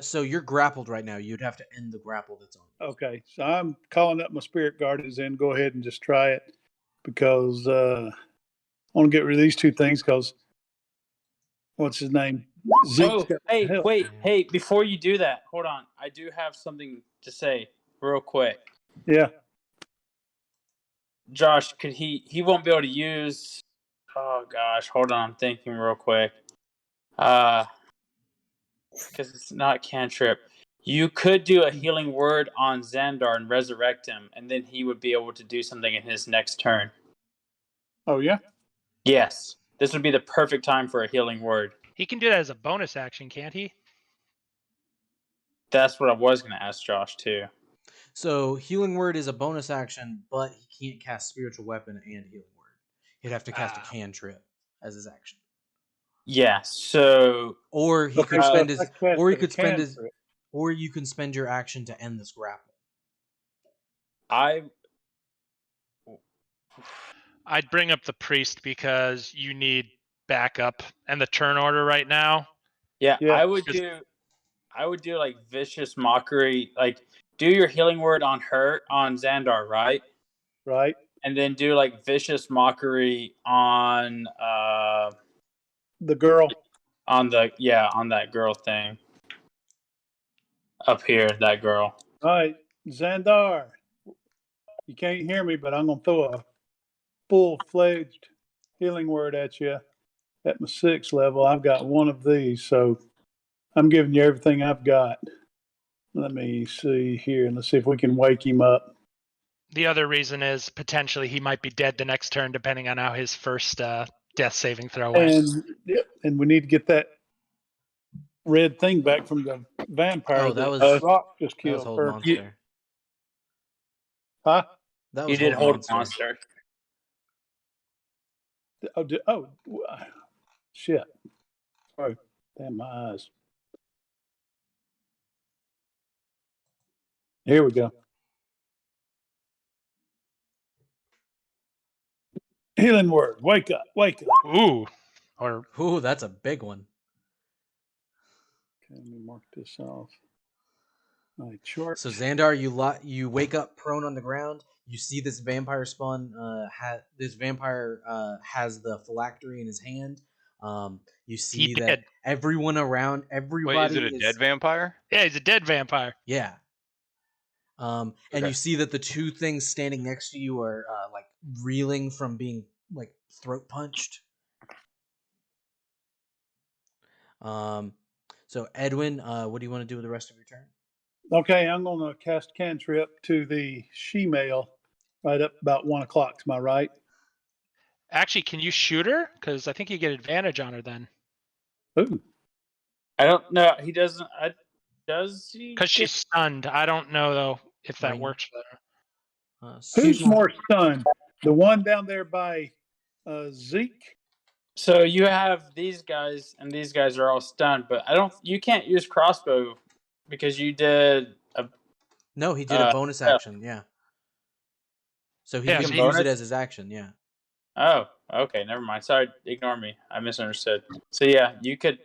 So you're grappled right now. You'd have to end the grapple that's on you. Okay, so I'm calling up my Spirit Guardians and go ahead and just try it because I want to get rid of these two things because what's his name? Zeke's got Hey, help. wait, hey! Before you do that, hold on. I do have something to say, real quick. Yeah, Josh, could he won't be able to use? Oh gosh, hold on. I'm thinking real quick. Because it's not cantrip. You could do a healing word on Xandar and resurrect him, and then he would be able to do something in his next turn. oh yeah. Yes, this would be the perfect time for a healing word. He can do that as a bonus action, can't he? That's what I was going to ask Josh too. So healing word is a bonus action, but he can't cast spiritual weapon and healing word. He'd have to cast a cantrip as his action. Yeah. So, Or he could Okay, spend so his I casted or he a could spend his cantrip. or you can spend your action to end this grapple. I'd bring up the priest because you need backup and the turn order right now. yeah, Yeah. I would do like vicious mockery, like do your healing word on Xandar, right? Right. And then do like vicious mockery on The girl. on that girl thing up here, that girl. All right, Xandar. You can't hear me, but I'm gonna throw a full-fledged healing word at you. At my 6th level, I've got one of these, so I'm giving you everything I've got. Let me see here, and let's see if we can wake him up. The other reason is potentially he might be dead the next turn, depending on how his first death saving throw went. And we need to get that red thing back from the vampire. Oh, that was Rock just that was killed. hold Or- monster. Huh? That You was did hold monster. monster. Shit. Sorry. Damn my eyes. Here we go. Healing word. Wake up. Wake up. Ooh. Or Ooh, that's a big one. Okay, let me mark this off. My chart. So Xandar, you wake up prone on the ground. You see this vampire spawn. This vampire has the phylactery in his hand. You see he that dead. everyone around, Wait, everybody is it a dead vampire? Yeah, he's a dead vampire. Yeah. And Okay. you see that the two things standing next to you are like reeling from being like throat punched. So Edwin, what do you want to do with the rest of your turn? Okay, I'm going to cast cantrip to the she-male right up about 1 o'clock. Am I right? Actually, can you shoot her? Because I think you get advantage on her then. Ooh. I don't know. He doesn't. Does he? Because she's stunned. I don't know though if that Ring. works for her. Who's So- more stunned? The one down there by Zeke? So you have these guys, and these guys are all stunned. But I don't. You can't use crossbow because you did a. No, he did a bonus action. Yeah. So he Yeah, can so use bonus? it as his action. Yeah. Oh, okay. Never mind. Sorry, ignore me. I misunderstood. So yeah, you could.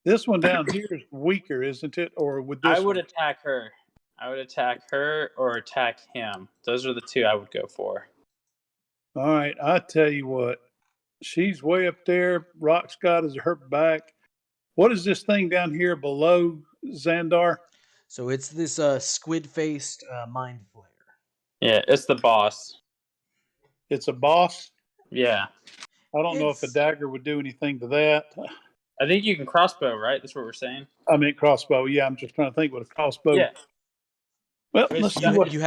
This one down here is weaker, isn't it? Or would this I would one? attack her. I would attack her or attack him. Those are the two I would go for. All right, I tell you what. She's way up there. Rock Scott is her back. What is this thing down here below Xandar? So it's this squid-faced mind flayer. Yeah, it's the boss. It's a boss. Yeah. I don't know if a It's- dagger would do anything to that. I think you can crossbow, right? That's what we're saying. I mean, crossbow. Yeah, I'm just trying to think what a crossbow. Yeah. Well, It's let's see stunned. what. You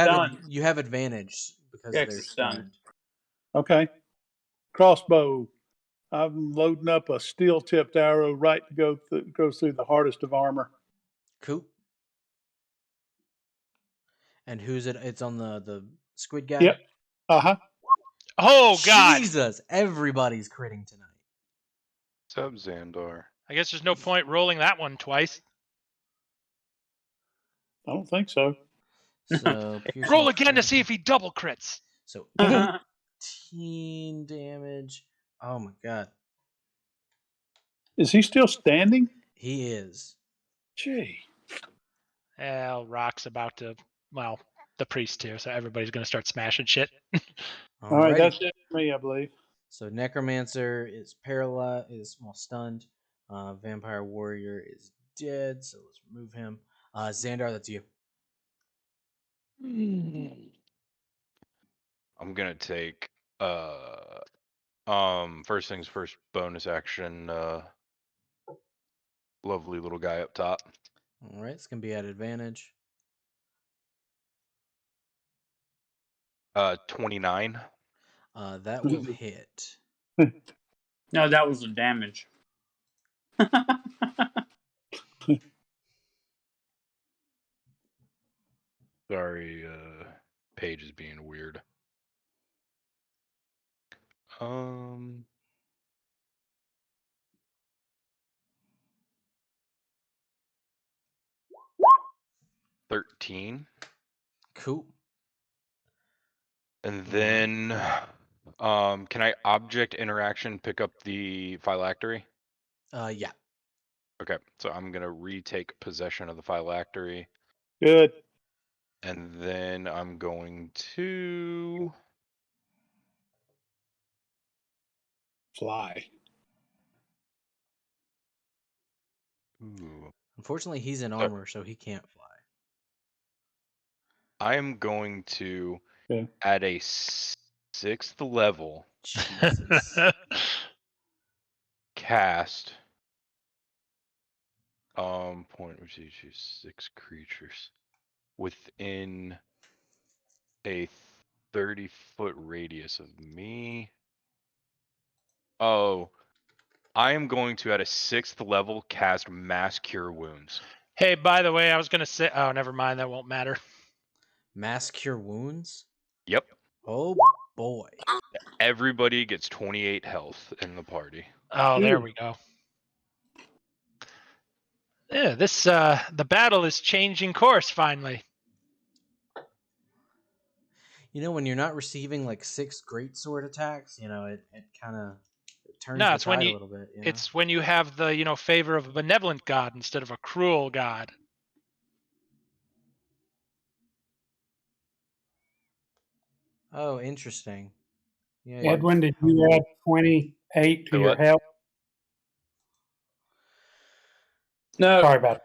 have advantage because Yeah, 'cause they're they're stunned. stunned. Okay. Crossbow. I'm loading up a steel tipped arrow right to go through the hardest of armor. Cool. And who's it? It's on the squid guy. Yep. Uh huh. Oh God! Jesus! Everybody's critting tonight. What's up, Xandar? I guess there's no point rolling that one twice. I don't think so. So piercing Roll again to see if he double crits. So Uh-huh. 18 damage. Oh my god, Is he still standing? he is. Gee. Well, Rock's about to. Well, the priest too. So everybody's gonna start smashing shit. All right, Alrighty. that's it for me, I believe. So necromancer is paralyzed, is stunned. Vampire warrior is dead. So let's remove him. Xandar, that's you. I'm gonna take first things first, bonus action, lovely little guy up top. All right, it's gonna be at advantage. 29. That will hit. No, that was the damage. Sorry, page is being weird. 13. Cool. And then can I object interaction pick up the phylactery? Yeah. Okay, so I'm gonna retake possession of the phylactery, Good. and then I'm going to Fly. ooh, Unfortunately, he's in armor, so he can't fly. I am going to Okay. at a 6th level Jesus. cast point which is 6 creatures within a 30-foot radius of me. Oh, I am going to at a 6th level cast mass cure wounds. Hey, by the way, I was gonna say. Oh, never mind. That won't matter. Mass cure wounds? Yep. Oh boy. Everybody gets 28 health in the party. Oh, there Ooh. we go. Yeah, this the battle is changing course finally. When you're not receiving like 6 greatsword attacks, it kind of turns No, the it's when tide a you little bit. it's when you have the favor of a benevolent god instead of a cruel god. Oh, interesting. Yeah. Edwin, did you add 28 to The your what? health? No. Sorry about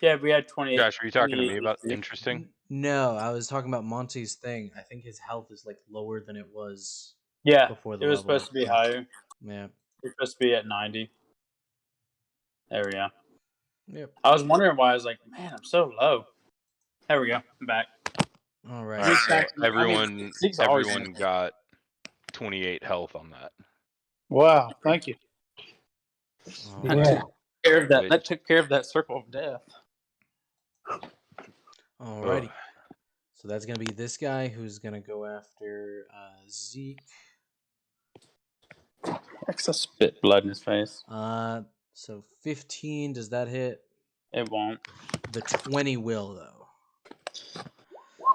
Yeah, we had 28. Josh, are you talking to me 28. about interesting? No, I was talking about Monty's thing. I think his health is like lower than it was Yeah, before the it was level supposed up. to be Yeah. higher. Yeah. It's supposed to be at 90. There we go. Yep. I was wondering why. I was like, man, I'm so low. There we go. I'm back. All All right. right, so Everyone everyone got 28 health on that. Wow, thank you. All it. right. Yeah. care of that. Wait. That took care of that circle of death. All righty. So that's gonna be this guy who's gonna go after Zeke. X spit blood in his face. So 15, does that hit? It won't. The 20 will though.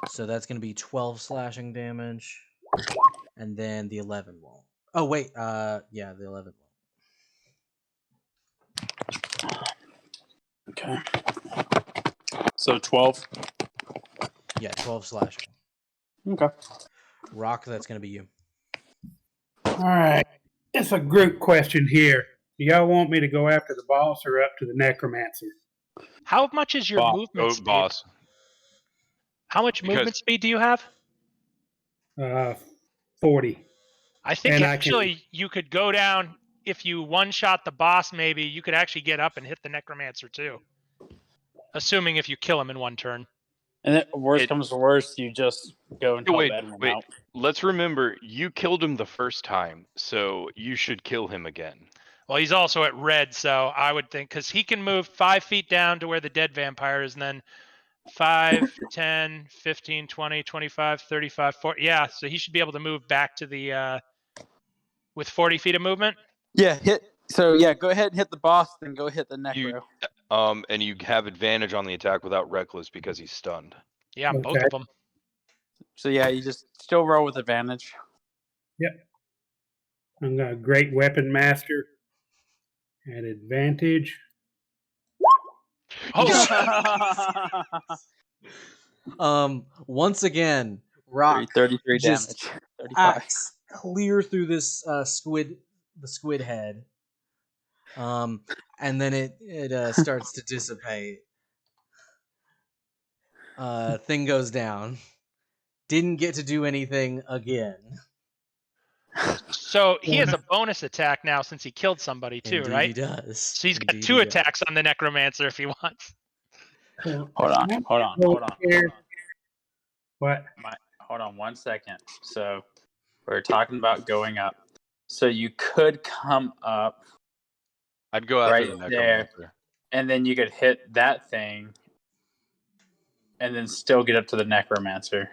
So that's gonna be 12 slashing damage, and then the 11 won't. Oh wait, yeah, the 11 won't. Okay. So 12. Yeah, 12 slashing. Okay. Rock, that's gonna be you. All right. It's a group question here. Do y'all want me to go after the boss or up to the necromancer? How much is your Boss. movement Oh, speed? boss. How much Because- movement speed do you have? 40. I think And actually you could go down if you one-shot the boss. Maybe you could actually get up and hit the necromancer too, assuming if you kill him in one turn. And then worst comes to worst, you just go and help Wait, Edwin wait. out. Let's remember, you killed him the first time, so you should kill him again. Well, he's also at red, so I would think because he can move 5 feet down to where the dead vampire is, and then 5, 10, 15, 20, 25, 35, 40. Yeah, so he should be able to move back to the with 40 feet of movement. Yeah, hit. So yeah, go ahead and hit the boss, then go hit the necro. And you have advantage on the attack without reckless because he's stunned. Yeah, both Okay. of them. So yeah, you just still roll with advantage. I'm a great weapon master at advantage. Once again, Rock 33 just damage. 35. axe clear through this the squid head. And then it starts to dissipate. Thing goes down. Didn't get to do anything again. So he has a bonus attack now since he killed somebody too, Indeed right? he does. So he's got Indeed 2 he does. attacks on the necromancer if he wants. Hold on. What? Hold on 1 second. So we're talking about going up. So you could come up I'd go after right the there, necromancer. and then you could hit that thing, and then still get up to the necromancer.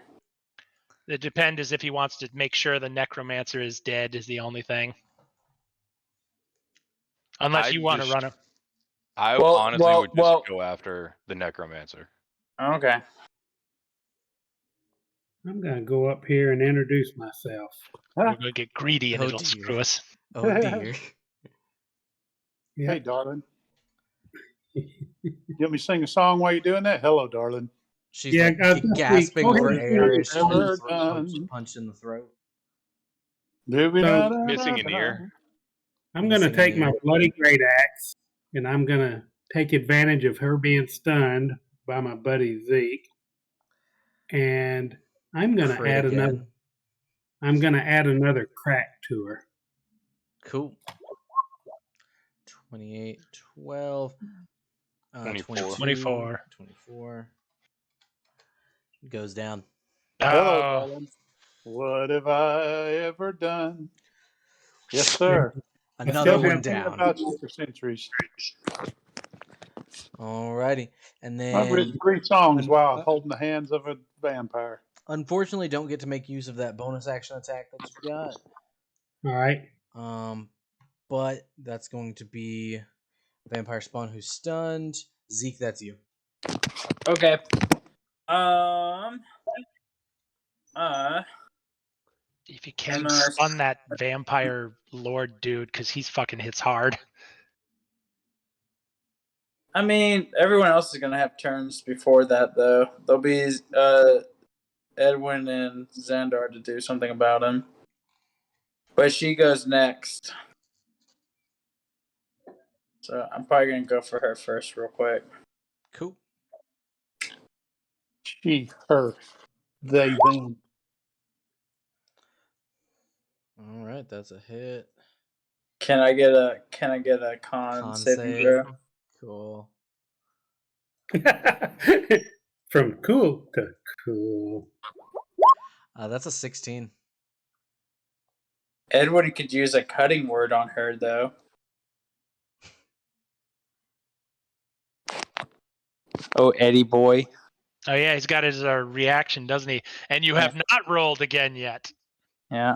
It depends if he wants to make sure the necromancer is dead is the only thing. Unless you want to run him. I Well, honestly would just go after the necromancer. Okay. I'm going to go up here and introduce myself. We're going to get greedy and Oh, it'll dear. screw us. Oh dear. Yeah. Hey, darling. You want me to sing a song while you're doing that? Hello, darling. She's Yeah, like gasping for ahead. air as she Ever gets done. punched in the throat. Missing an ear. I'm going to Missing take an my ear. bloody great axe, and I'm going to take advantage of her being stunned by my buddy Zeke. And I'm going to Crit add again. another. I'm going to add another crack to her. Cool. 28, 12, 24. 22, 24. 24. Goes down. Hello, Oh, darling. What have I ever done? Yes, sir. Another still one have- down. About you for centuries. Alrighty. And I've written then 3 songs while holding the hands of a vampire. unfortunately don't get to make use of that bonus action attack that you got. All right. But that's going to be Vampire Spawn who's stunned. Zeke, that's you. Okay. If you can, I'm gonna- stun that vampire lord dude, because he's fucking hits hard. I mean, everyone else is gonna have turns before that, though. There'll be Edwin and Xandar to do something about him. But she goes next. So I'm probably gonna go for her first, real quick. Cool. She, her, they, them. All right, that's a hit. Can I get a con, Con saving save. throw? Cool. From cool to cool. That's a 16. Edwin could use a cutting word on her, though. Oh, Eddie boy. Oh yeah, he's got his reaction, doesn't he? And you have not rolled again yet. Yeah.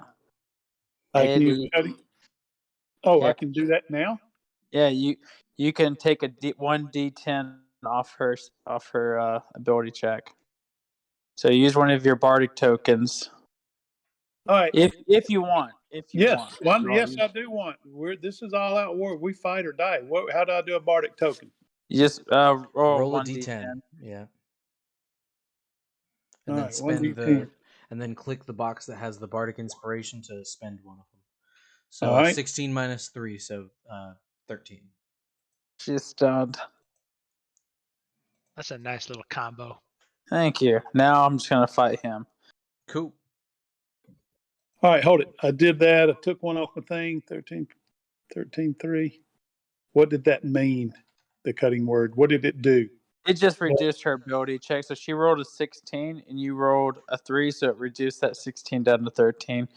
I can use Eddie. cutting. Oh, Yeah. I can do that now? Yeah, you can take a 1d10 off her ability check. So use one of your bardic tokens All right. if you want. If you Yes, want. yes, I do want. This is all out war. We fight or die. How do I do a bardic token? You just roll Roll a 1d10. d10. Yeah. All And then right, spend 1d10. and then click the box that has the bardic inspiration to spend one of them. So All right. 16 minus 3, so 13. She's stunned. That's a nice little combo. Thank you. Now I'm just gonna fight him. Cool. All right, hold it. I did that. I took one off my thing. 13, 3. What did that mean? The cutting word. What did it do? It just reduced her ability check. So she rolled a 16 and you rolled a 3, so it reduced that 16 down to 13.